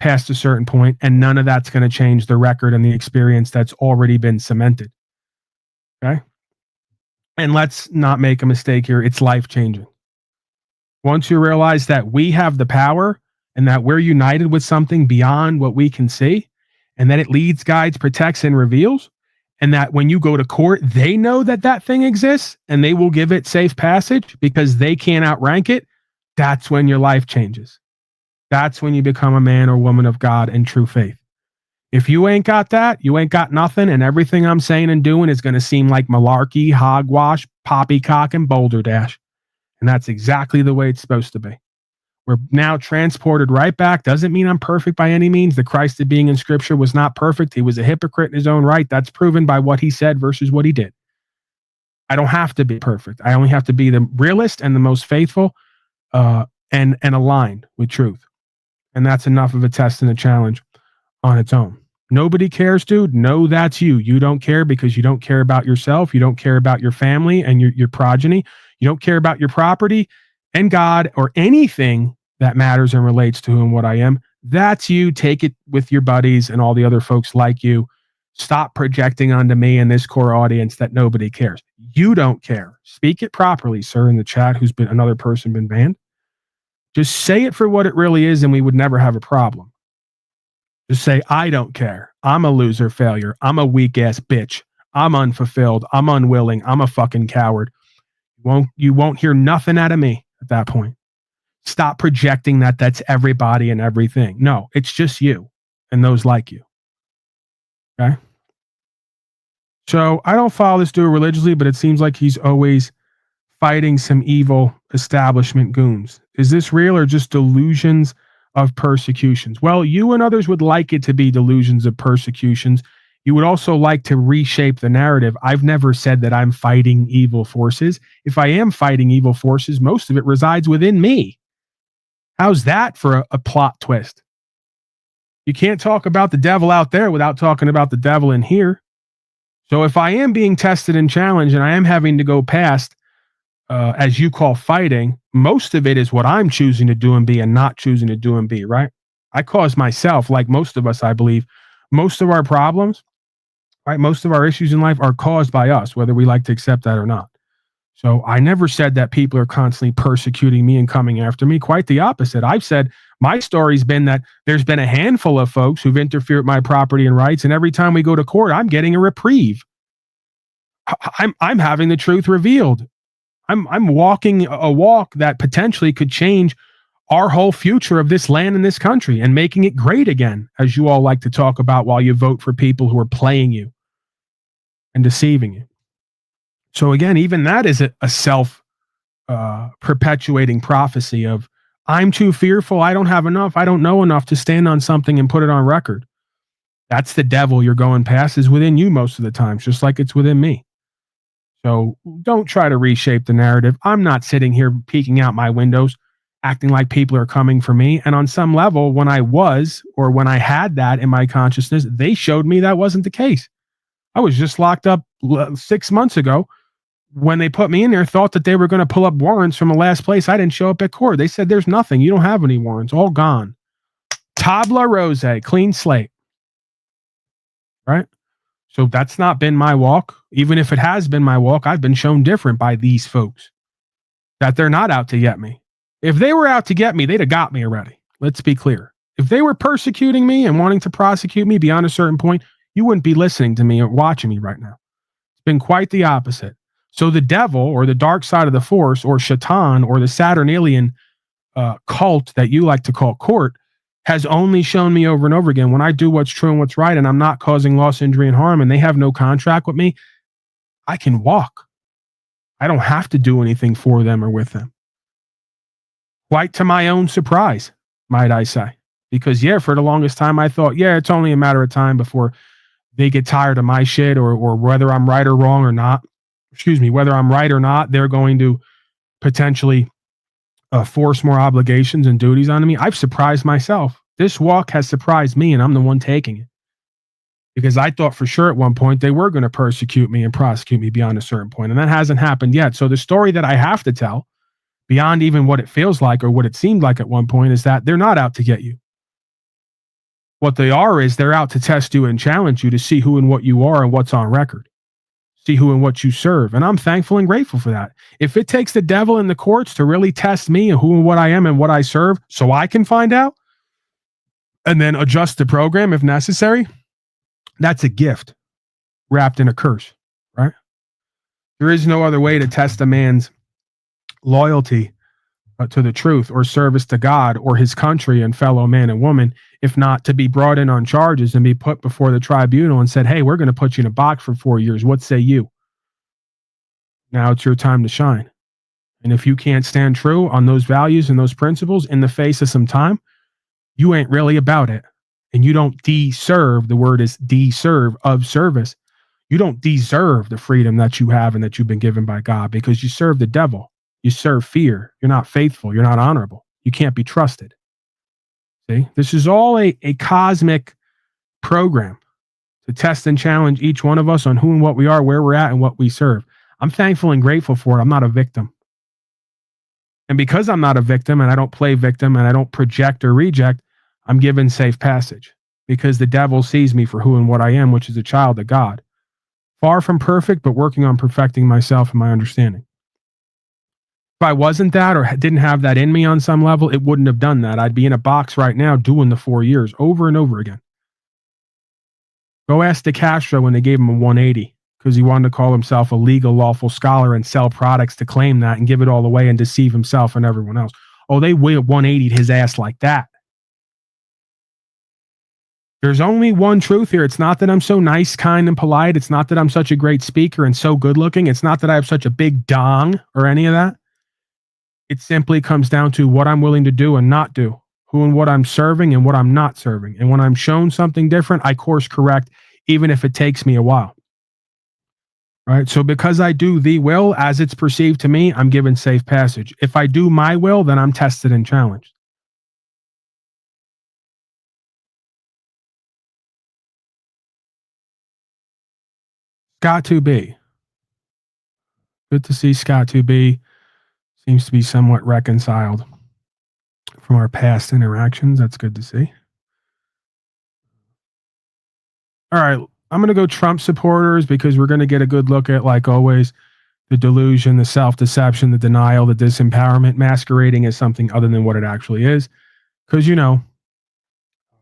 Speaker 4: past a certain point, and none of that's going to change the record and the experience that's already been cemented. Okay? And let's not make a mistake here. It's life-changing. Once you realize that we have the power and that we're united with something beyond what we can see, and that it leads, guides, protects, and reveals, and that when you go to court, they know that that thing exists and they will give it safe passage because they can't outrank it, that's when your life changes. That's when you become a man or woman of God in true faith. If you ain't got that, you ain't got nothing, and everything I'm saying and doing is going to seem like malarkey, hogwash, poppycock, and boulder dash. And that's exactly the way it's supposed to be. We're now transported right back. Doesn't mean I'm perfect by any means. The Christ of being in Scripture was not perfect. He was a hypocrite in his own right. That's proven by what he said versus what he did. I don't have to be perfect. I only have to be the realist and the most faithful and aligned with truth. And that's enough of a test and a challenge on its own. Nobody cares, dude. No, that's you. You don't care because you don't care about yourself. You don't care about your family and your progeny. You don't care about your property and God or anything that matters and relates to who and what I am. That's you. Take it with your buddies and all the other folks like you. Stop projecting onto me and this core audience that nobody cares. You don't care. Speak it properly, sir, in the chat, who's been another person been banned. Just say it for what it really is, and we would never have a problem. Just say, I don't care. I'm a loser failure. I'm a weak ass bitch. I'm unfulfilled. I'm unwilling. I'm a fucking coward. You won't hear nothing out of me at that point. Stop projecting that that's everybody and everything. No, it's just you and those like you. Okay? So I don't follow this dude religiously, but it seems like he's always fighting some evil establishment goons. Is this real or just delusions of persecutions? Well, you and others would like it to be delusions of persecutions You would also like to reshape the narrative. I've never said that I'm fighting evil forces. If I am fighting evil forces, most of it resides within me. How's that for a plot twist? You can't talk about the devil out there without talking about the devil in here. So if I am being tested and challenged and I am having to go past, as you call fighting, most of it is what I'm choosing to do and be and not choosing to do and be, right? I cause myself, like most of us, I believe, most of our problems, right? Most of our issues in life are caused by us, whether we like to accept that or not. So I never said that people are constantly persecuting me and coming after me. Quite the opposite. I've said my story's been that there's been a handful of folks who've interfered with my property and rights, and every time we go to court, I'm getting a reprieve. I'm having the truth revealed. I'm walking a walk that potentially could change our whole future of this land and this country and making it great again, as you all like to talk about while you vote for people who are playing you and deceiving you. So again, even that is a self perpetuating prophecy of, I'm too fearful, I don't have enough, I don't know enough to stand on something and put it on record. That's the devil you're going past, is within you most of the times, just like it's within me. So don't try to reshape the narrative. I'm not sitting here peeking out my windows, acting like people are coming for me. And on some level, when I was, or when I had that in my consciousness, they showed me that wasn't the case. I was just locked up 6 months ago. When they put me in there, thought that they were going to pull up warrants from the last place. I didn't show up at court. They said, there's nothing. You don't have any warrants. All gone. Tabla rose, clean slate. Right? So that's not been my walk. Even if it has been my walk, I've been shown different by these folks, that they're not out to get me. If they were out to get me, they'd have got me already. Let's be clear. If they were persecuting me and wanting to prosecute me beyond a certain point, you wouldn't be listening to me or watching me right now. It's been quite the opposite. So the devil, or the dark side of the force, or Shaitan, or the Saturnalian cult that you like to call court, has only shown me over and over again, when I do what's true and what's right, and I'm not causing loss, injury, and harm, and they have no contract with me, I can walk. I don't have to do anything for them or with them. Quite to my own surprise, might I say. Because, for the longest time, I thought, it's only a matter of time before they get tired of my shit, or whether I'm right or wrong or not. Whether I'm right or not, they're going to potentially force more obligations and duties onto me. I've surprised myself. This walk has surprised me, and I'm the one taking it. Because I thought for sure at one point they were going to persecute me and prosecute me beyond a certain point, and that hasn't happened yet. So the story that I have to tell, beyond even what it feels like or what it seemed like at one point, is that they're not out to get you. What they are is they're out to test you and challenge you to see who and what you are and what's on record. See who and what you serve. And I'm thankful and grateful for that. If it takes the devil in the courts to really test me and who and what I am and what I serve so I can find out and then adjust the program if necessary, that's a gift wrapped in a curse, right? There is no other way to test a man's loyalty to the truth or service to God or his country and fellow man and woman, if not to be brought in on charges and be put before the tribunal and said, hey, we're going to put you in a box for 4 years. What say you? Now it's your time to shine. And if you can't stand true on those values and those principles in the face of some time, you ain't really about it. And you don't deserve, the word is deserve, of service. You don't deserve the freedom that you have and that you've been given by God, because you serve the devil. You serve fear. You're not faithful. You're not honorable. You can't be trusted. See, this is all a cosmic program to test and challenge each one of us on who and what we are, where we're at, and what we serve. I'm thankful and grateful for it. I'm not a victim. And because I'm not a victim, and I don't play victim, and I don't project or reject, I'm given safe passage, because the devil sees me for who and what I am, which is a child of God. Far from perfect, but working on perfecting myself and my understanding. If I wasn't that, or didn't have that in me on some level, it wouldn't have done that. I'd be in a box right now doing the 4 years over and over again. Go ask DeCastro when they gave him a 180, because he wanted to call himself a legal, lawful scholar and sell products to claim that and give it all away and deceive himself and everyone else. Oh, they 180'd his ass like that. There's only one truth here. It's not that I'm so nice, kind, and polite. It's not that I'm such a great speaker and so good looking. It's not that I have such a big dong or any of that. It simply comes down to what I'm willing to do and not do, who and what I'm serving and what I'm not serving. And when I'm shown something different, I course correct even if it takes me a while. Right? So because I do the will as it's perceived to me, I'm given safe passage. If I do my will, then I'm tested and challenged. Scott 2B. Good to see Scott 2B. Seems to be somewhat reconciled from our past interactions. That's good to see. All right. I'm going to go Trump supporters because we're going to get a good look at, like always, the delusion, the self-deception, the denial, the disempowerment, masquerading as something other than what it actually is. Because, you know,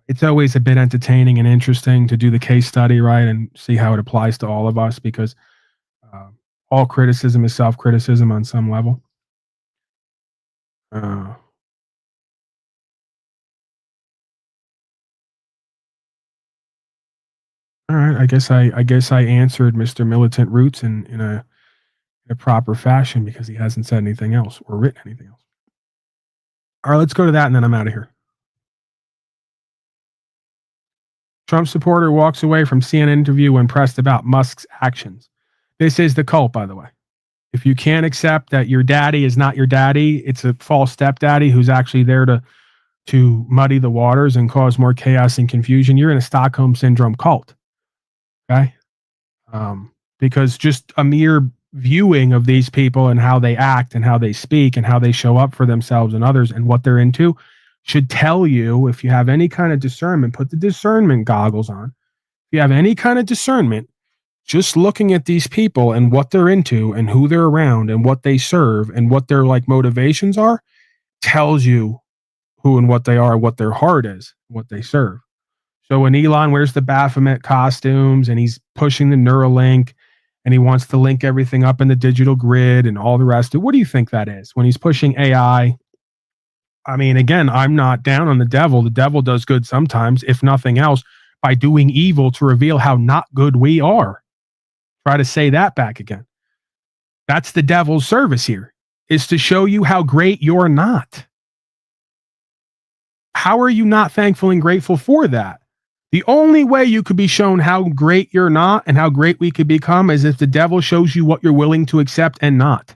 Speaker 4: it's always a bit entertaining and interesting to do the case study, right, and see how it applies to all of us, because all criticism is self-criticism on some level. All right, I guess I answered Mr. Militant Roots in a proper fashion because he hasn't said anything else or written anything else. All right, let's go to that and then I'm out of here. Trump supporter walks away from CNN interview when pressed about Musk's actions. This is the cult, by the way. If you can't accept that your daddy is not your daddy, it's a false stepdaddy who's actually there to muddy the waters and cause more chaos and confusion, you're in a Stockholm Syndrome cult. Okay? Because just a mere viewing of these people and how they act and how they speak and how they show up for themselves and others and what they're into should tell you, if you have any kind of discernment, put the discernment goggles on. If you have any kind of discernment, just looking at these people and what they're into and who they're around and what they serve and what their like motivations are tells you who and what they are, what their heart is, what they serve. So when Elon wears the Baphomet costumes and he's pushing the Neuralink and he wants to link everything up in the digital grid and all the rest of it, what do you think that is? When he's pushing AI, I mean, again, I'm not down on the devil. The devil does good sometimes, if nothing else, by doing evil to reveal how not good we are. Try to say that back again. That's the devil's service here, is to show you how great you're not. How are you not thankful and grateful for that? The only way you could be shown how great you're not and how great we could become is if the devil shows you what you're willing to accept and not.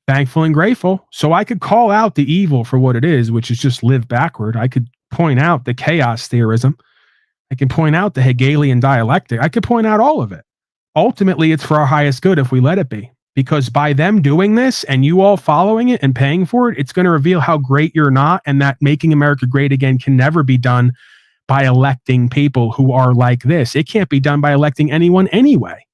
Speaker 4: Thankful and grateful. So I could call out the evil for what it is, which is just live backward. I could point out the chaos theorism. I can point out the Hegelian dialectic. I could point out all of it. Ultimately, it's for our highest good if we let it be. Because by them doing this and you all following it and paying for it, it's going to reveal how great you're not, and that making America great again can never be done by electing people who are like this. It can't be done by electing anyone anyway.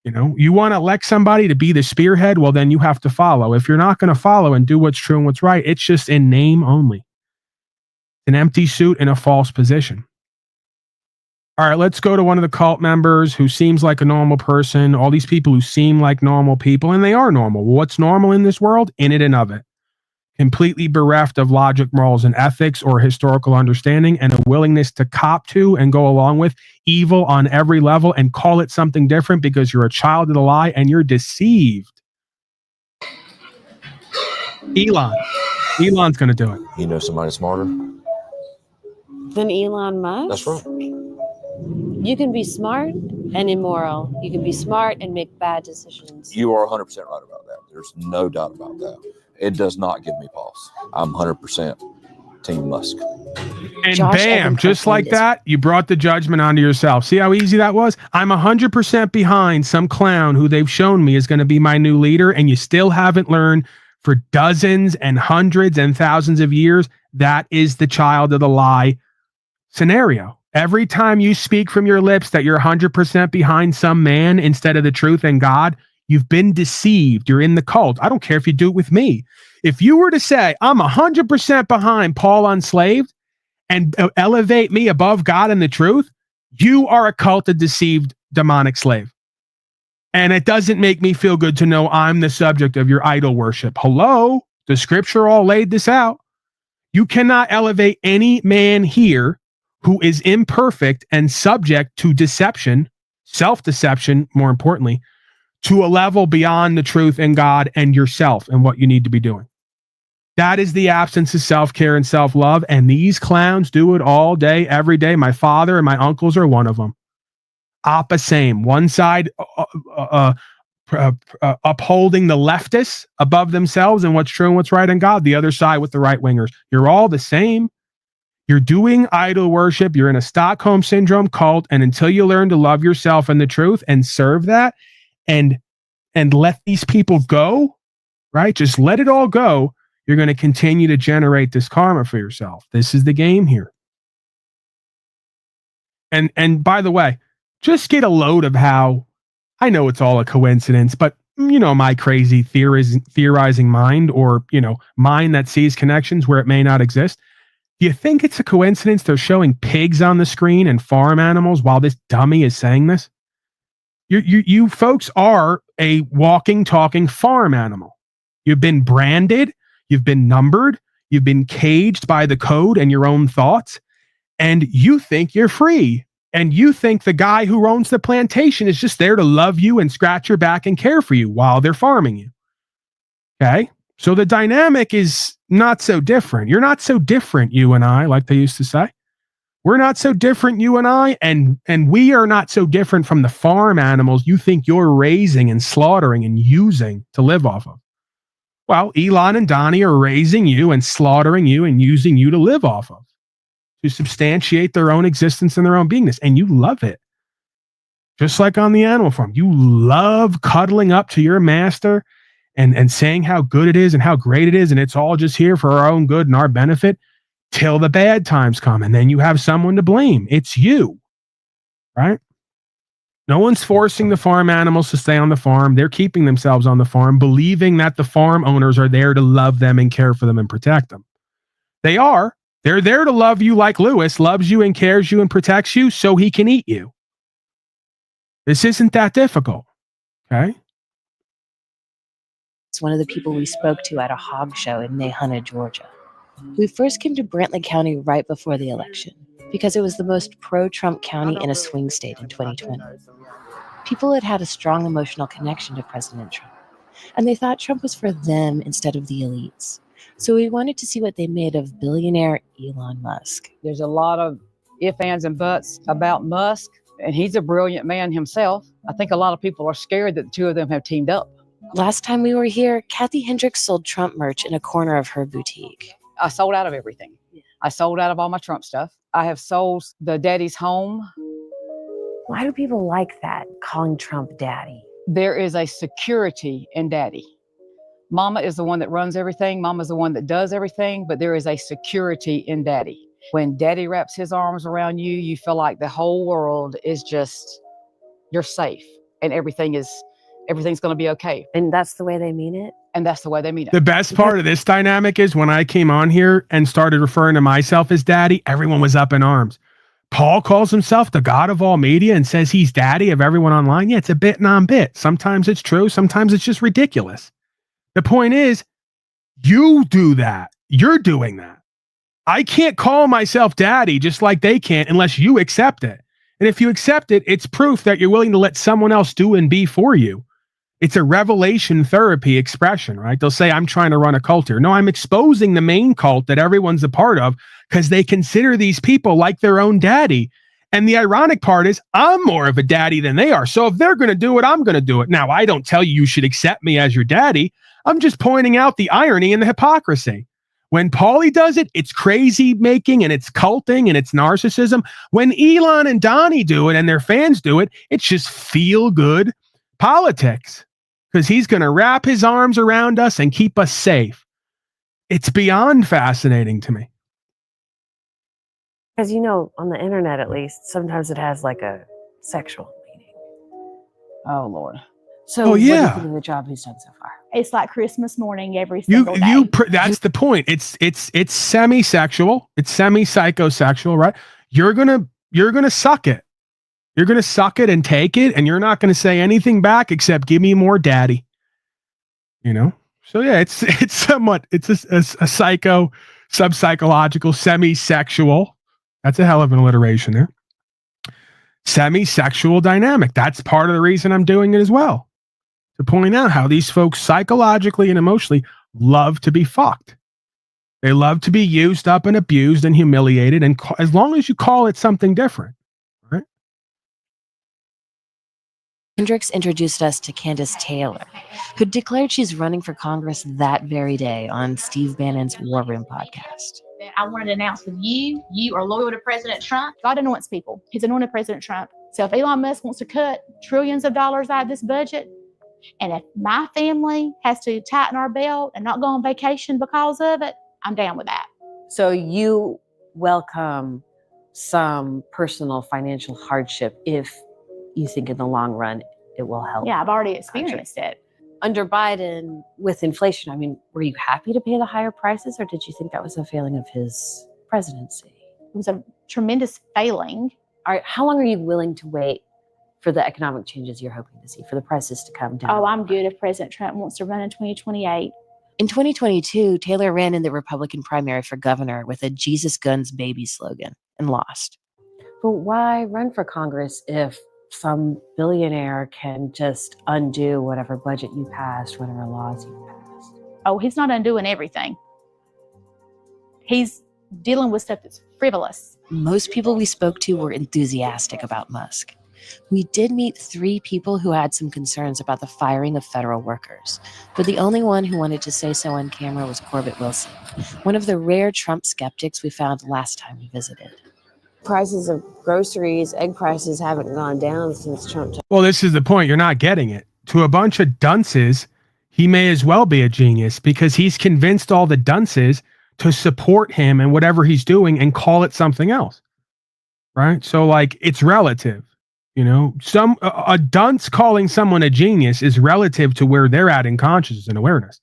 Speaker 4: You know, you want to elect somebody to be the spearhead, well, then you have to follow. If you're not going to follow and do what's true and what's right, it's just in name only. An empty suit in a false position. All right, let's go to one of the cult members who seems like a normal person. All these people who seem like normal people, and they are normal. What's normal in this world? In it and of it. Completely bereft of logic, morals, and ethics or historical understanding, and a willingness to cop to and go along with evil on every level and call it something different because you're a child of the lie and you're deceived. Elon's going to do it.
Speaker 6: You know somebody smarter
Speaker 7: than Elon Musk?
Speaker 6: That's right.
Speaker 7: You can be smart and immoral. You can be smart and make bad decisions.
Speaker 6: You are 100% right about that. There's no doubt about that. It does not give me pause. I'm 100% Team Musk.
Speaker 4: And bam, just like that, you brought the judgment onto yourself. See how easy that was? I'm 100% behind some clown who they've shown me is going to be my new leader, and you still haven't learned for dozens and hundreds and thousands of years. That is the child of the lie scenario. Every time you speak from your lips that you're 100% behind some man instead of the truth and God, you've been deceived. You're in the cult. I don't care if you do it with me. If you were to say, I'm 100% behind Paul Unslaved and elevate me above God and the truth, you are a culted, deceived, demonic slave. And it doesn't make me feel good to know I'm the subject of your idol worship. Hello? The scripture all laid this out. You cannot elevate any man here who is imperfect and subject to deception, self-deception, more importantly, to a level beyond the truth and God and yourself and what you need to be doing. That is the absence of self-care and self-love. And these clowns do it all day, every day. My father and my uncles are one of them. Oppa same. One side upholding the leftists above themselves and what's true and what's right in God. The other side with the right-wingers. You're all the same. You're doing idol worship. You're in a Stockholm Syndrome cult. And until you learn to love yourself and the truth and serve that and let these people go, right? Just let it all go. You're going to continue to generate this karma for yourself. This is the game here. And by the way, just get a load of how, I know it's all a coincidence, but you know, my crazy theorizing mind, or, you know, mind that sees connections where it may not exist. Do you think it's a coincidence they're showing pigs on the screen and farm animals while this dummy is saying this? You folks are a walking, talking farm animal. You've been branded. You've been numbered. You've been caged by the code and your own thoughts. And you think you're free. And you think the guy who owns the plantation is just there to love you and scratch your back and care for you while they're farming you. Okay? So the dynamic is not so different. You're not so different, you and I, like they used to say. We're not so different, you and I, and we are not so different from the farm animals you think you're raising and slaughtering and using to live off of. Well, Elon and Donnie are raising you and slaughtering you and using you to live off of, to substantiate their own existence and their own beingness. And you love it. Just like on the animal farm, you love cuddling up to your master and saying how good it is and how great it is. And it's all just here for our own good and our benefit till the bad times come. And then you have someone to blame. It's you, right? No one's forcing the farm animals to stay on the farm. They're keeping themselves on the farm, believing that the farm owners are there to love them and care for them and protect them. They are. They're there to love you like Lewis loves you and cares you and protects you so he can eat you. This isn't that difficult, okay?
Speaker 8: It's one of the people we spoke to at a hog show in Nahunta, Georgia. We first came to Brantley County right before the election because it was the most pro-Trump county in a swing state in 2020. People had had a strong emotional connection to President Trump, and they thought Trump was for them instead of the elites. So we wanted to see what they made of billionaire Elon Musk.
Speaker 9: There's a lot of ifs, ands, and buts about Musk, and he's a brilliant man himself. I think a lot of people are scared that the two of them have teamed up.
Speaker 8: Last time we were here, Kathy Hendricks sold Trump merch in a corner of her boutique.
Speaker 9: I sold out of everything. I sold out of all my Trump stuff. I have sold the daddy's home.
Speaker 8: Why do people like that, calling Trump daddy?
Speaker 9: There is a security in daddy. Mama is the one that runs everything. Mama's the one that does everything, but there is a security in daddy. When daddy wraps his arms around you, you feel like the whole world is just, you're safe and everything's going to be okay.
Speaker 8: And that's the way they mean it?
Speaker 9: And that's the way they mean it.
Speaker 4: The best part of this dynamic is when I came on here and started referring to myself as daddy, everyone was up in arms. Paul calls himself the God of all media and says he's daddy of everyone online. Yeah, it's a bit non-bit. Sometimes it's true. Sometimes it's just ridiculous. The point is, you do that. You're doing that. I can't call myself daddy just like they can't unless you accept it. And if you accept it, it's proof that you're willing to let someone else do and be for you. It's a revelation therapy expression, right? They'll say, I'm trying to run a cult here. No, I'm exposing the main cult that everyone's a part of because they consider these people like their own daddy. And the ironic part is I'm more of a daddy than they are. So if they're going to do it, I'm going to do it. Now, I don't tell you you should accept me as your daddy. I'm just pointing out the irony and the hypocrisy. When Paulie does it, it's crazy making and it's culting and it's narcissism. When Elon and Donnie do it and their fans do it, it's just feel good politics because he's going to wrap his arms around us and keep us safe. It's beyond fascinating to me.
Speaker 8: Because, you know, on the internet, at least, sometimes it has like a sexual meaning.
Speaker 9: Oh, Lord.
Speaker 8: So
Speaker 4: Oh, yeah.
Speaker 8: what do you think of the job he's done so far?
Speaker 10: It's like Christmas morning every single day.
Speaker 4: That's the point. It's semi-sexual. It's semi-psychosexual, right? You're gonna suck it. You're gonna suck it and take it, and you're not gonna say anything back except "Give me more, daddy." You know. So yeah, it's somewhat. It's a psycho, sub-psychological, semi-sexual. That's a hell of an alliteration there. Semi-sexual dynamic. That's part of the reason I'm doing it as well. To point out how these folks psychologically and emotionally love to be fucked. They love to be used up and abused and humiliated, and as long as you call it something different, right?
Speaker 8: Hendricks introduced us to Candace Taylor, who declared she's running for Congress that very day on Steve Bannon's War Room podcast.
Speaker 10: I wanted to announce with you are loyal to President Trump. God anoints people. He's anointed President Trump. So if Elon Musk wants to cut trillions of dollars out of this budget, and if my family has to tighten our belt and not go on vacation because of it, I'm down with that.
Speaker 7: So you welcome some personal financial hardship if you think in the long run it will help?
Speaker 10: Yeah, I've already experienced it.
Speaker 7: Under Biden, with inflation, I mean, were you happy to pay the higher prices, or did you think that was a failing of his presidency?
Speaker 10: It was a tremendous failing.
Speaker 7: All right, how long are you willing to wait for the economic changes you're hoping to see, for the prices to come down?
Speaker 10: Oh, I'm good if President Trump wants to run in 2028.
Speaker 8: In 2022, Taylor ran in the Republican primary for governor with a Jesus Guns Baby slogan and lost.
Speaker 7: But why run for Congress if some billionaire can just undo whatever budget you passed, whatever laws you passed?
Speaker 10: Oh, he's not undoing everything. He's dealing with stuff that's frivolous.
Speaker 8: Most people we spoke to were enthusiastic about Musk. We did meet 3 people who had some concerns about the firing of federal workers, but the only one who wanted to say so on camera was Corbett Wilson, one of the rare Trump skeptics we found last time we visited.
Speaker 7: Prices of groceries, egg prices haven't gone down since Trump.
Speaker 4: Well, this is the point. You're not getting it. To a bunch of dunces, he may as well be a genius because he's convinced all the dunces to support him and whatever he's doing and call it something else. Right? So, like, it's relative. You know, a dunce calling someone a genius is relative to where they're at in consciousness and awareness.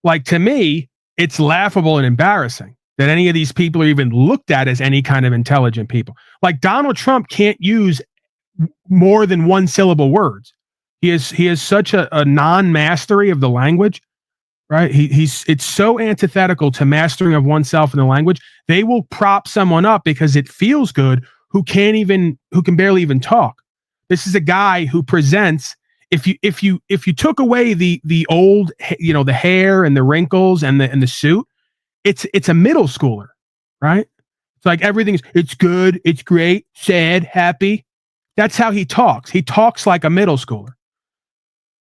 Speaker 4: Like, to me, it's laughable and embarrassing that any of these people are even looked at as any kind of intelligent people. Like, Donald Trump can't use more than one syllable words. He has such a non-mastery of the language, right? It's so antithetical to mastering of oneself in the language. They will prop someone up because it feels good who can barely even talk. This is a guy who presents, if you took away the old, the hair and the wrinkles and the suit, it's a middle schooler, right? It's like it's good, it's great, sad, happy. That's how he talks. He talks like a middle schooler.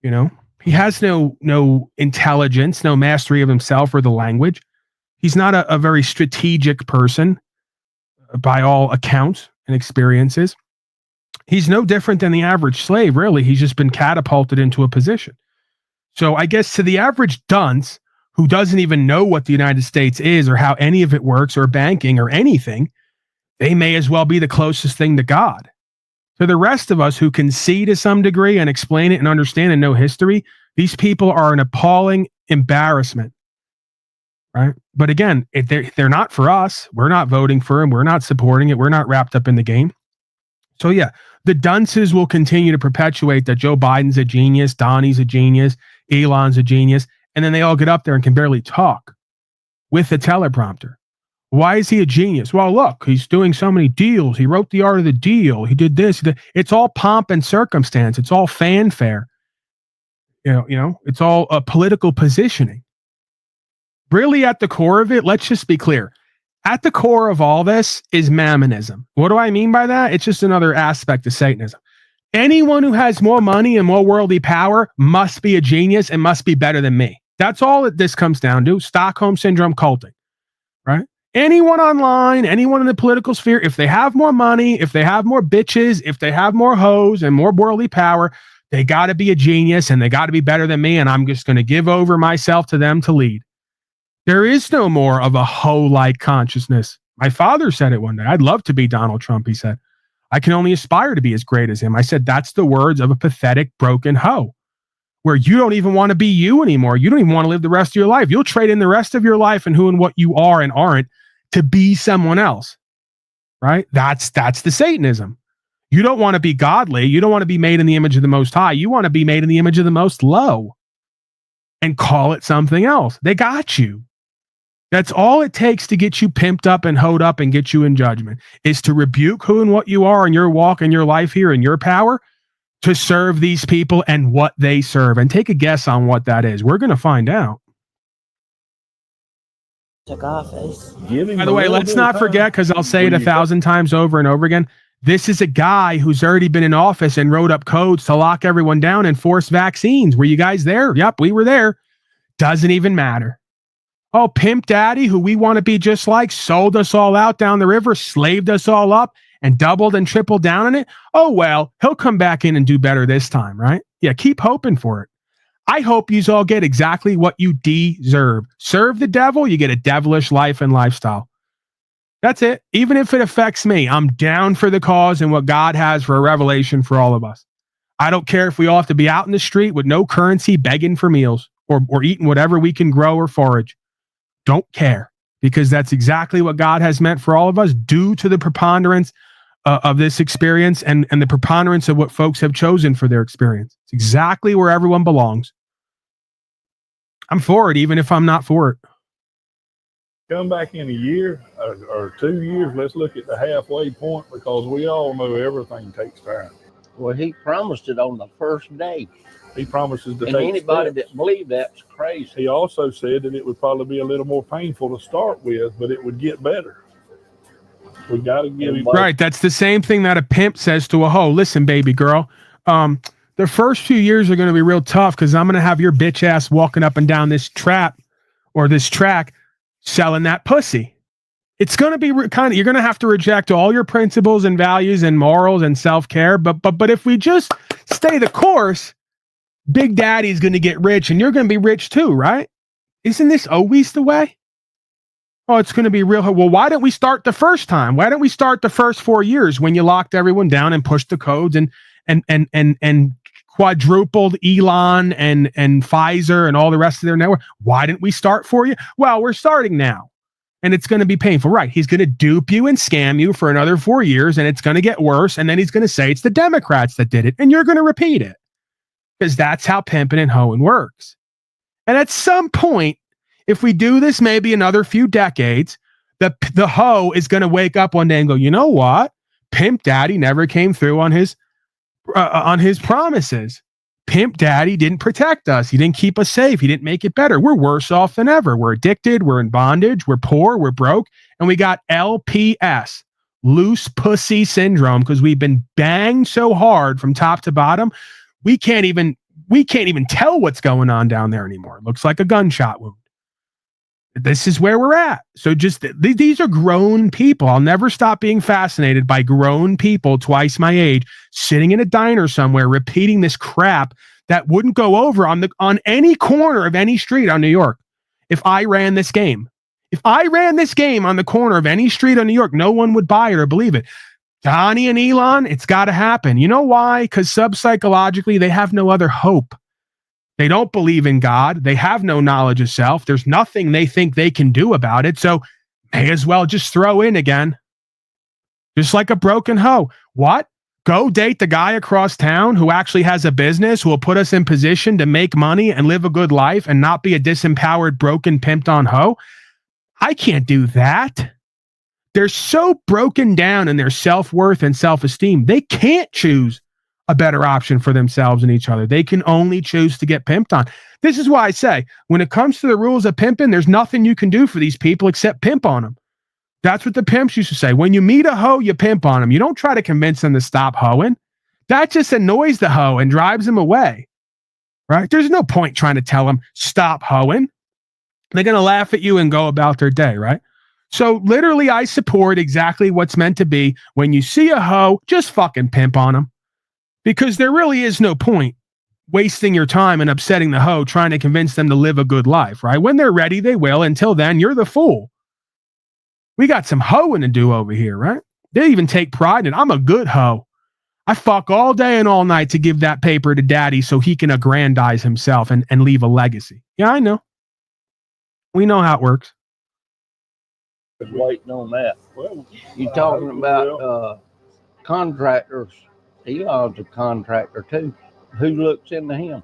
Speaker 4: You know, he has no intelligence, no mastery of himself or the language. He's not a very strategic person by all accounts and experiences. He's no different than the average slave, really. He's just been catapulted into a position. So I guess to the average dunce who doesn't even know what the United States is or how any of it works or banking or anything, they may as well be the closest thing to God. To the rest of us who can see to some degree and explain it and understand and know history, these people are an appalling embarrassment. Right? But again, they're not for us. We're not voting for him. We're not supporting it. We're not wrapped up in the game. So yeah, the dunces will continue to perpetuate that Joe Biden's a genius, Donnie's a genius, Elon's a genius, and then they all get up there and can barely talk with a teleprompter. Why is he a genius? Well, look, he's doing so many deals. He wrote The Art of the Deal. He did this. It's all pomp and circumstance. It's all fanfare. You know, it's all a political positioning. Really, at the core of it, let's just be clear. At the core of all this is mammonism. What do I mean by that? It's just another aspect of Satanism. Anyone who has more money and more worldly power must be a genius and must be better than me. That's all that this comes down to. Stockholm Syndrome culting, right? Anyone online, anyone in the political sphere, if they have more money, if they have more bitches, if they have more hoes and more worldly power, they got to be a genius and they got to be better than me. And I'm just going to give over myself to them to lead. There is no more of a hoe-like consciousness. My father said it one day. I'd love to be Donald Trump, he said. I can only aspire to be as great as him. I said, that's the words of a pathetic, broken hoe, where you don't even want to be you anymore. You don't even want to live the rest of your life. You'll trade in the rest of your life and who and what you are and aren't to be someone else, right? That's the Satanism. You don't want to be godly. You don't want to be made in the image of the Most High. You want to be made in the image of the Most Low and call it something else. They got you. That's all it takes to get you pimped up and hoed up and get you in judgment, is to rebuke who and what you are in your walk and your life here and your power to serve these people and what they serve. And take a guess on what that is. We're going to find out.
Speaker 7: took office.
Speaker 11: Give him
Speaker 4: By
Speaker 11: a
Speaker 4: the way,
Speaker 11: little
Speaker 4: let's
Speaker 11: bit
Speaker 4: not
Speaker 11: of
Speaker 4: forget,
Speaker 11: time.
Speaker 4: because I'll say it
Speaker 11: Will
Speaker 4: a
Speaker 11: you-
Speaker 4: thousand times over and over again. This is a guy who's already been in office and wrote up codes to lock everyone down and force vaccines. Were you guys there? Yep, we were there. Doesn't even matter. Oh, Pimp Daddy, who we want to be just like, sold us all out down the river, slaved us all up, and doubled and tripled down on it. Oh, well, he'll come back in and do better this time, right? Yeah, keep hoping for it. I hope you all get exactly what you deserve. Serve the devil, you get a devilish life and lifestyle. That's it. Even if it affects me, I'm down for the cause and what God has for a revelation for all of us. I don't care if we all have to be out in the street with no currency begging for meals or eating whatever we can grow or forage. Don't care, because that's exactly what God has meant for all of us due to the preponderance of this experience and the preponderance of what folks have chosen for their experience. It's exactly where everyone belongs. I'm for it, even if I'm not for it.
Speaker 11: Come back in a year or 2 years, let's look at the halfway point, because we all know everything takes time.
Speaker 12: Well, he promised it on the first day.
Speaker 11: He promises to
Speaker 12: And
Speaker 11: take
Speaker 12: anybody
Speaker 11: steps.
Speaker 12: that believed that's crazy.
Speaker 11: He also said that it would probably be a little more painful to start with, but it would get better. We got to give him
Speaker 4: Right. That's the same thing that a pimp says to a hoe. Listen, baby girl, the first few years are going to be real tough because I'm going to have your bitch ass walking up and down this trap or this track selling that pussy. It's going to be you're going to have to reject all your principles and values and morals and self-care. But if we just stay the course, Big Daddy's going to get rich and you're going to be rich too, right? Isn't this always the way? Oh, it's going to be real. Well, why don't we start the first time? Why don't we start the first 4 years when you locked everyone down and pushed the codes and quadrupled Elon and Pfizer and all the rest of their network? Why didn't we start for you? Well, we're starting now. And it's going to be painful, right? He's going to dupe you and scam you for another 4 years, and it's going to get worse. And then he's going to say it's the Democrats that did it, and you're going to repeat it. Because that's how pimping and hoeing works. And at some point, if we do this maybe another few decades, the hoe is going to wake up one day and go, you know what? Pimp Daddy never came through on his promises. Pimp Daddy didn't protect us. He didn't keep us safe. He didn't make it better. We're worse off than ever. We're addicted. We're in bondage. We're poor. We're broke. And we got LPS, loose pussy syndrome, because we've been banged so hard from top to bottom. We can't even tell what's going on down there anymore. It looks like a gunshot wound. This is where we're at. So just these are grown people. I'll never stop being fascinated by grown people twice my age sitting in a diner somewhere repeating this crap that wouldn't go over on any corner of any street on New York. If I ran this game on the corner of any street on New York, no one would buy it or believe it. Donnie and Elon, it's got to happen. You know why? Because subpsychologically, they have no other hope. They don't believe in God. They have no knowledge of self. There's nothing they think they can do about it. So may as well just throw in again. Just like a broken hoe. What? Go date the guy across town who actually has a business, who will put us in position to make money and live a good life and not be a disempowered, broken, pimped on hoe? I can't do that. They're so broken down in their self-worth and self-esteem, they can't choose a better option for themselves and each other. They can only choose to get pimped on. This is why I say, when it comes to the rules of pimping, there's nothing you can do for these people except pimp on them. That's what the pimps used to say. When you meet a hoe, you pimp on them. You don't try to convince them to stop hoeing. That just annoys the hoe and drives them away, right? There's no point trying to tell them, stop hoeing. They're going to laugh at you and go about their day, right? So literally, I support exactly what's meant to be. When you see a hoe, just fucking pimp on them. Because there really is no point wasting your time and upsetting the hoe trying to convince them to live a good life, right? When they're ready, they will. Until then, you're the fool. We got some hoeing to do over here, right? They even take pride in it. I'm a good hoe. I fuck all day and all night to give that paper to daddy so he can aggrandize himself and leave a legacy. Yeah, I know. We know how it works.
Speaker 12: Waiting on that. You're talking about contractors. Elon's a contractor too. Who looks into him?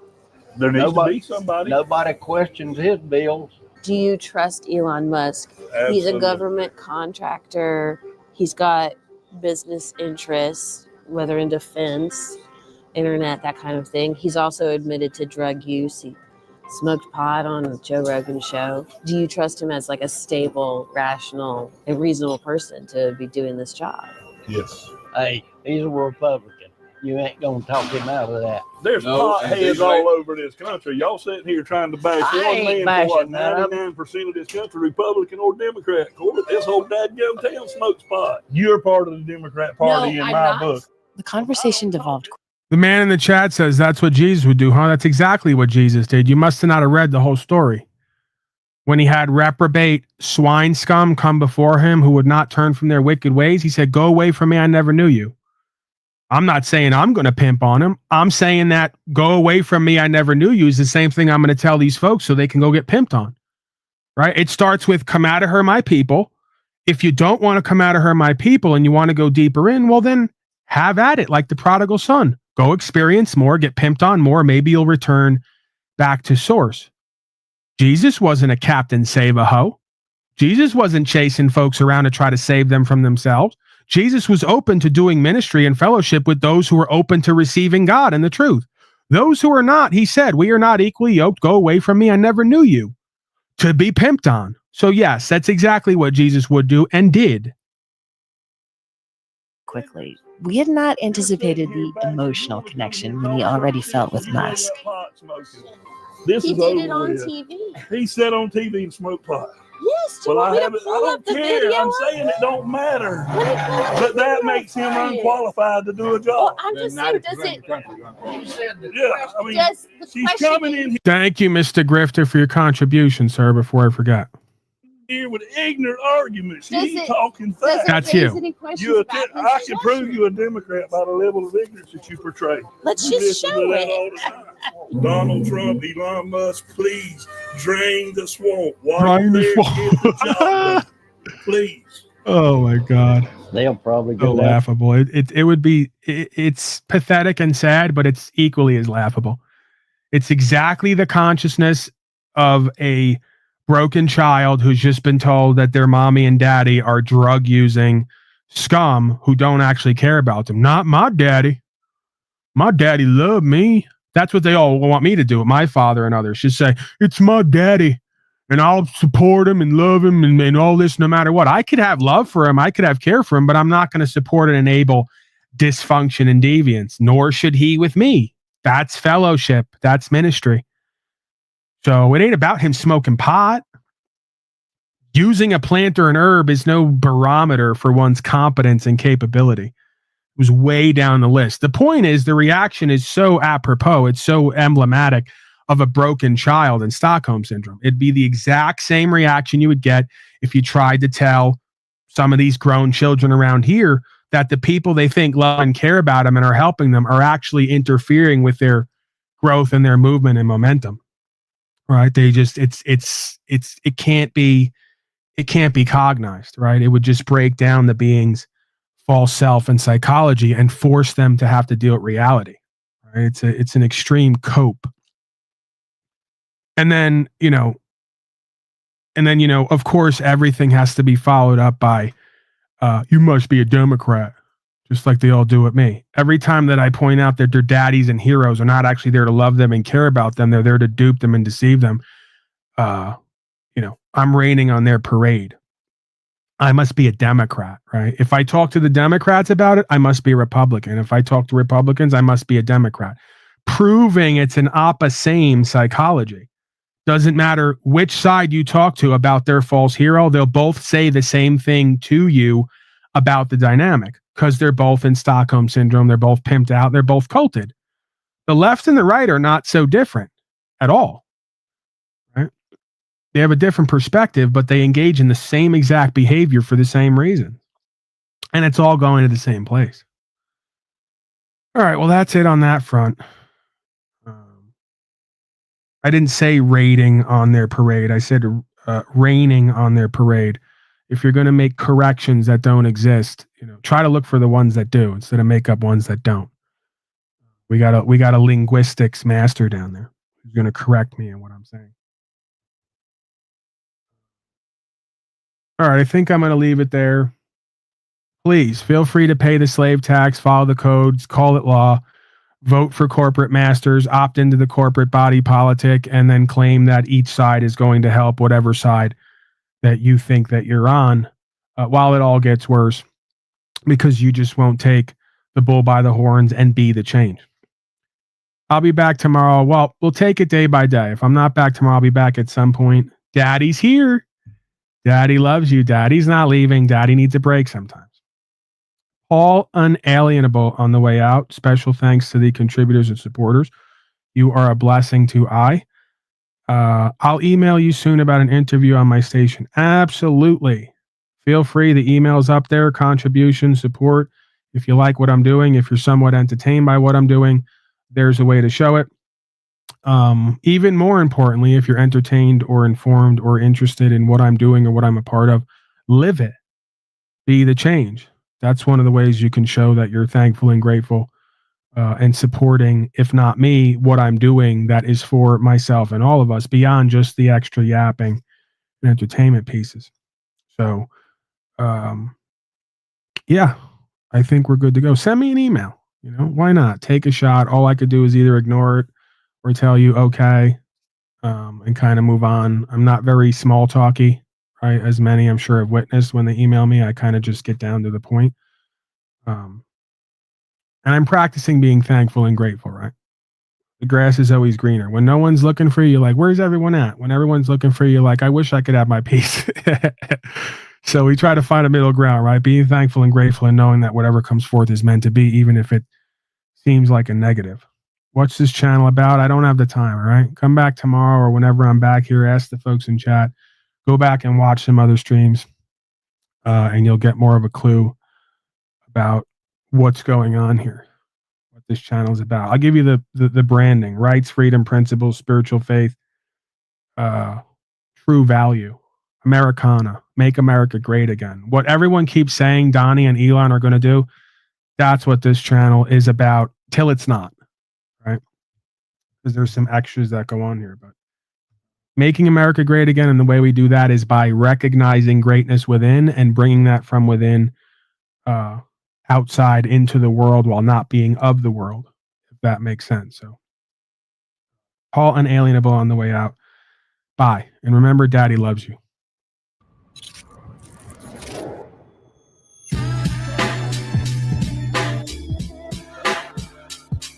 Speaker 11: There needs to be somebody.
Speaker 12: Nobody questions his bills.
Speaker 7: Do you trust Elon Musk?
Speaker 11: Absolutely.
Speaker 7: He's a government contractor. He's got business interests, whether in defense, internet, that kind of thing. He's also admitted to drug use. smoked pot on Joe Rogan's show. Do you trust him as like a stable, rational, and reasonable person to be doing this job?
Speaker 11: Yes.
Speaker 12: Hey, he's a Republican. You ain't gonna talk him out of that.
Speaker 11: There's potheads all over this country. Y'all sitting here trying to bash one man for what, 99% of this country, Republican or Democrat. Corbett, this whole dadgum town smokes pot. You're part of the Democrat Party in my book.
Speaker 8: The conversation devolved.
Speaker 4: The man in the chat says that's what Jesus would do, huh? That's exactly what Jesus did. You must have not have read the whole story. When he had reprobate swine scum come before him who would not turn from their wicked ways, he said, "Go away from me, I never knew you." I'm not saying I'm going to pimp on him. I'm saying that "go away from me, I never knew you" is the same thing I'm going to tell these folks so they can go get pimped on, right? It starts with "come out of her, my people." If you don't want to come out of her, my people, and you want to go deeper in, well, then have at it like the prodigal son. Go experience more, get pimped on more. Maybe you'll return back to source. Jesus wasn't a Captain Save-A-Ho. Jesus wasn't chasing folks around to try to save them from themselves. Jesus was open to doing ministry and fellowship with those who were open to receiving God and the truth. Those who are not, he said, "We are not equally yoked. Go away from me. I never knew you." To be pimped on. So yes, that's exactly what Jesus would do and did.
Speaker 8: Quickly. We had not anticipated the emotional connection Minnie already felt with Musk.
Speaker 11: This
Speaker 10: He
Speaker 11: is
Speaker 10: did
Speaker 11: over
Speaker 10: it on
Speaker 11: with.
Speaker 10: TV.
Speaker 11: He sat on TV and smoked pot.
Speaker 10: Yes, do you want me to pull up the video?
Speaker 11: I'm saying it don't matter.
Speaker 10: Let me pull up the
Speaker 11: But that
Speaker 10: video
Speaker 11: makes him
Speaker 10: for you.
Speaker 11: unqualified to do a job.
Speaker 10: Well, I'm just saying, does it?
Speaker 11: Yeah, I mean,
Speaker 10: Does the
Speaker 11: she's
Speaker 10: question
Speaker 11: coming in
Speaker 4: Thank you, Mr. Grifter, for your contribution, sir, before I forget.
Speaker 11: here with ignorant arguments. She
Speaker 10: Does
Speaker 11: ain't
Speaker 10: it-
Speaker 11: talking
Speaker 10: does
Speaker 11: facts.
Speaker 10: it
Speaker 4: That's
Speaker 10: raise
Speaker 4: you.
Speaker 10: any questions
Speaker 11: You
Speaker 10: about
Speaker 11: I can prove
Speaker 10: construction?
Speaker 11: you a Democrat by the level of ignorance that you portray.
Speaker 10: Let's
Speaker 11: You
Speaker 10: just
Speaker 11: listen
Speaker 10: show
Speaker 11: to that
Speaker 10: it.
Speaker 11: all the time. Donald Trump, Elon Musk, please drain the swamp. While
Speaker 4: Drain the
Speaker 11: you're there,
Speaker 4: swamp.
Speaker 11: get the job done. Please.
Speaker 4: Oh my God.
Speaker 12: They'll probably
Speaker 4: So
Speaker 12: go that.
Speaker 4: laughable. It would be, it's pathetic and sad, but it's equally as laughable. It's exactly the consciousness of a broken child who's just been told that their mommy and daddy are drug using scum who don't actually care about them. Not my daddy. My daddy loved me. That's what they all want me to do. My father and others just say, "It's my daddy and I'll support him and love him and all this no matter what." I could have love for him. I could have care for him, but I'm not going to support and enable dysfunction and deviance, nor should he with me. That's fellowship. That's ministry. So it ain't about him smoking pot. Using a plant or an herb is no barometer for one's competence and capability. It was way down the list. The point is, the reaction is so apropos. It's so emblematic of a broken child in Stockholm Syndrome. It'd be the exact same reaction you would get if you tried to tell some of these grown children around here that the people they think love and care about them and are helping them are actually interfering with their growth and their movement and momentum. Right? They just it can't be cognized, right? It would just break down the being's false self and psychology and force them to have to deal with reality. Right? It's an extreme cope. And then, of course, everything has to be followed up by, "You must be a Democrat," just like they all do with me. Every time that I point out that their daddies and heroes are not actually there to love them and care about them, they're there to dupe them and deceive them. I'm raining on their parade. I must be a Democrat, right? If I talk to the Democrats about it, I must be a Republican. If I talk to Republicans, I must be a Democrat. Proving it's an opposite psychology. Doesn't matter which side you talk to about their false hero, they'll both say the same thing to you about the dynamic because they're both in Stockholm Syndrome. They're both pimped out. They're both culted. The left and the right are not so different at all. Right? They have a different perspective, but they engage in the same exact behavior for the same reason. And it's all going to the same place. All right, well, that's it on that front. I didn't say raiding on their parade. I said raining on their parade. If you're going to make corrections that don't exist, try to look for the ones that do instead of make up ones that don't. We got a linguistics master down there who's going to correct me in what I'm saying. All right, I think I'm going to leave it there. Please feel free to pay the slave tax, follow the codes, call it law. vote for corporate masters, opt into the corporate body politic, and then claim that each side is going to help whatever side that you think that you're on, while it all gets worse, because you just won't take the bull by the horns and be the change. I'll be back tomorrow. Well, we'll take it day by day. If I'm not back tomorrow, I'll be back at some point. Daddy's here. Daddy loves you. Daddy's not leaving. Daddy needs a break sometimes. All unalienable on the way out. Special thanks to the contributors and supporters. You are a blessing to I. I'll email you soon about an interview on my station. Absolutely. Feel free. The email's up there. Contribution, support. If you like what I'm doing, if you're somewhat entertained by what I'm doing, there's a way to show it. Even more importantly, if you're entertained or informed or interested in what I'm doing or what I'm a part of, live it. Be the change. That's one of the ways you can show that you're thankful and grateful and supporting, if not me, what I'm doing that is for myself and all of us beyond just the extra yapping and entertainment pieces. So, yeah, I think we're good to go. Send me an email. You know, why not? Take a shot. All I could do is either ignore it or tell you, okay, and kind of move on. I'm not very small talky, right? As many I'm sure have witnessed when they email me, I kind of just get down to the point. And I'm practicing being thankful and grateful, right? The grass is always greener. When no one's looking for you, you're like, where's everyone at? When everyone's looking for you, you're like, I wish I could have my piece. So we try to find a middle ground, right? Being thankful and grateful and knowing that whatever comes forth is meant to be, even if it seems like a negative. What's this channel about? I don't have the time, all right? Come back tomorrow or whenever I'm back here. Ask the folks in chat. Go back and watch some other streams, and you'll get more of a clue about what's going on here, what this channel is about. I'll give you the branding: rights, freedom, principles, spiritual faith, true value, Americana, make America great again. What everyone keeps saying Donnie and Elon are going to do, that's what this channel is about till it's not, right? Because there's some extras that go on here, but making America great again, and the way we do that is by recognizing greatness within and bringing that from within outside into the world while not being of the world, if that makes sense. So, all unalienable on the way out. Bye. And remember, Daddy loves you.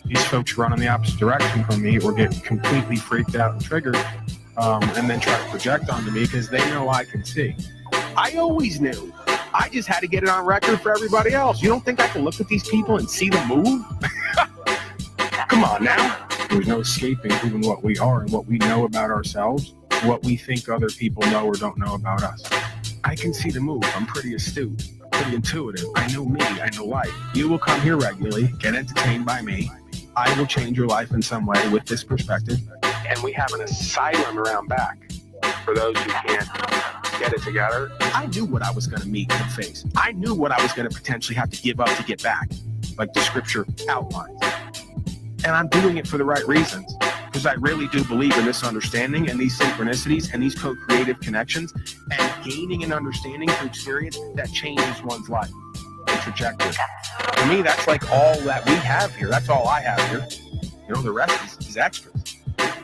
Speaker 4: These folks run in the opposite direction from me or get completely freaked out and triggered, and then try to project onto me because they know I can see. I always knew. I just had to get it on record for everybody else. You don't think I can look at these people and see them move? Come on now. There's no escaping even what we are and what we know about ourselves, what we think other people know or don't know about us. I can see the move. I'm pretty astute, pretty intuitive. I know me. I know life. You will come here regularly, get entertained by me. I will change your life in some way with this perspective. And we have an asylum around back for those who can't get it together. I knew what I was going to meet and face. I knew what I was going to potentially have to give up to get back, like the scripture outlines. And I'm doing it for the right reasons, because I really do believe in this understanding and these synchronicities and these co-creative connections and gaining an understanding through experience that changes one's life and trajectory. For me, that's like all that we have here. That's all I have here. You know, the rest is extras.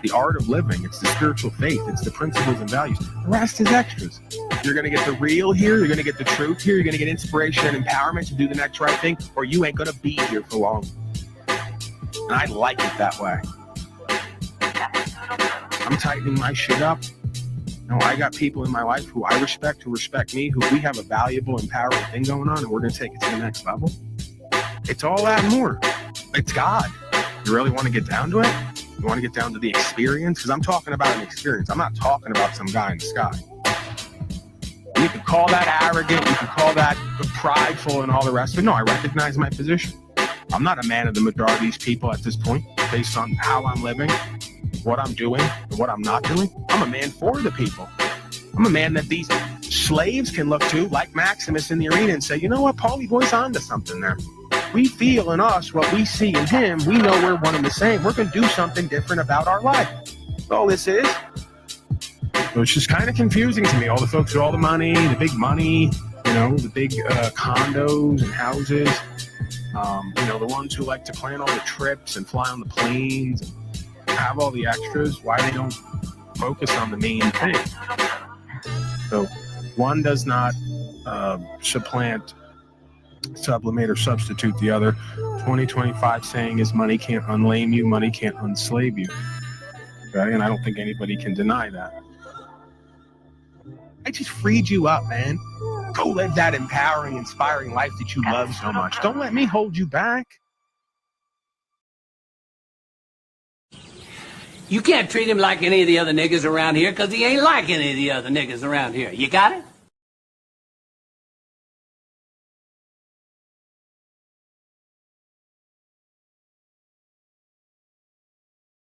Speaker 4: The art of living, it's the spiritual faith, it's the principles and values. The rest is extras. You're going to get the real here, you're going to get the truth here, you're going to get inspiration and empowerment to do the next right thing, or you ain't going to be here for long. And I like it that way. I'm tightening my shit up. You know, I got people in my life who I respect, who respect me, who we have a valuable, empowering thing going on, and we're going to take it to the next level. It's all that and more. It's God. You really want to get down to it? You want to get down to the experience? Because I'm talking about an experience. I'm not talking about some guy in the sky. You can call that arrogant. You can call that prideful and all the rest. But no, I recognize my position. I'm not a man of the majority of these people at this point, based on how I'm living, what I'm doing, and what I'm not doing. I'm a man for the people. I'm a man that these slaves can look to, like Maximus in the arena, and say, you know what, Paulie Boy's onto something there. We feel in us what we see in him. We know we're one and the same. We're going to do something different about our life. That's all this is. So it's just kind of confusing to me. All the folks with all the money, the big money, you know, the big condos and houses. The ones who like to plan all the trips and fly on the planes and have all the extras, why they don't focus on the main thing. So one does not sublimate or substitute the other. 2025 saying is money can't unlame you, money can't unslave you. Okay? And I don't think anybody can deny that. I just freed you up, man. Go live that empowering, inspiring life that you love so much. Don't let me hold you back.
Speaker 13: You can't treat him like any of the other niggas around here because he ain't like any of the other niggas around here. You got it?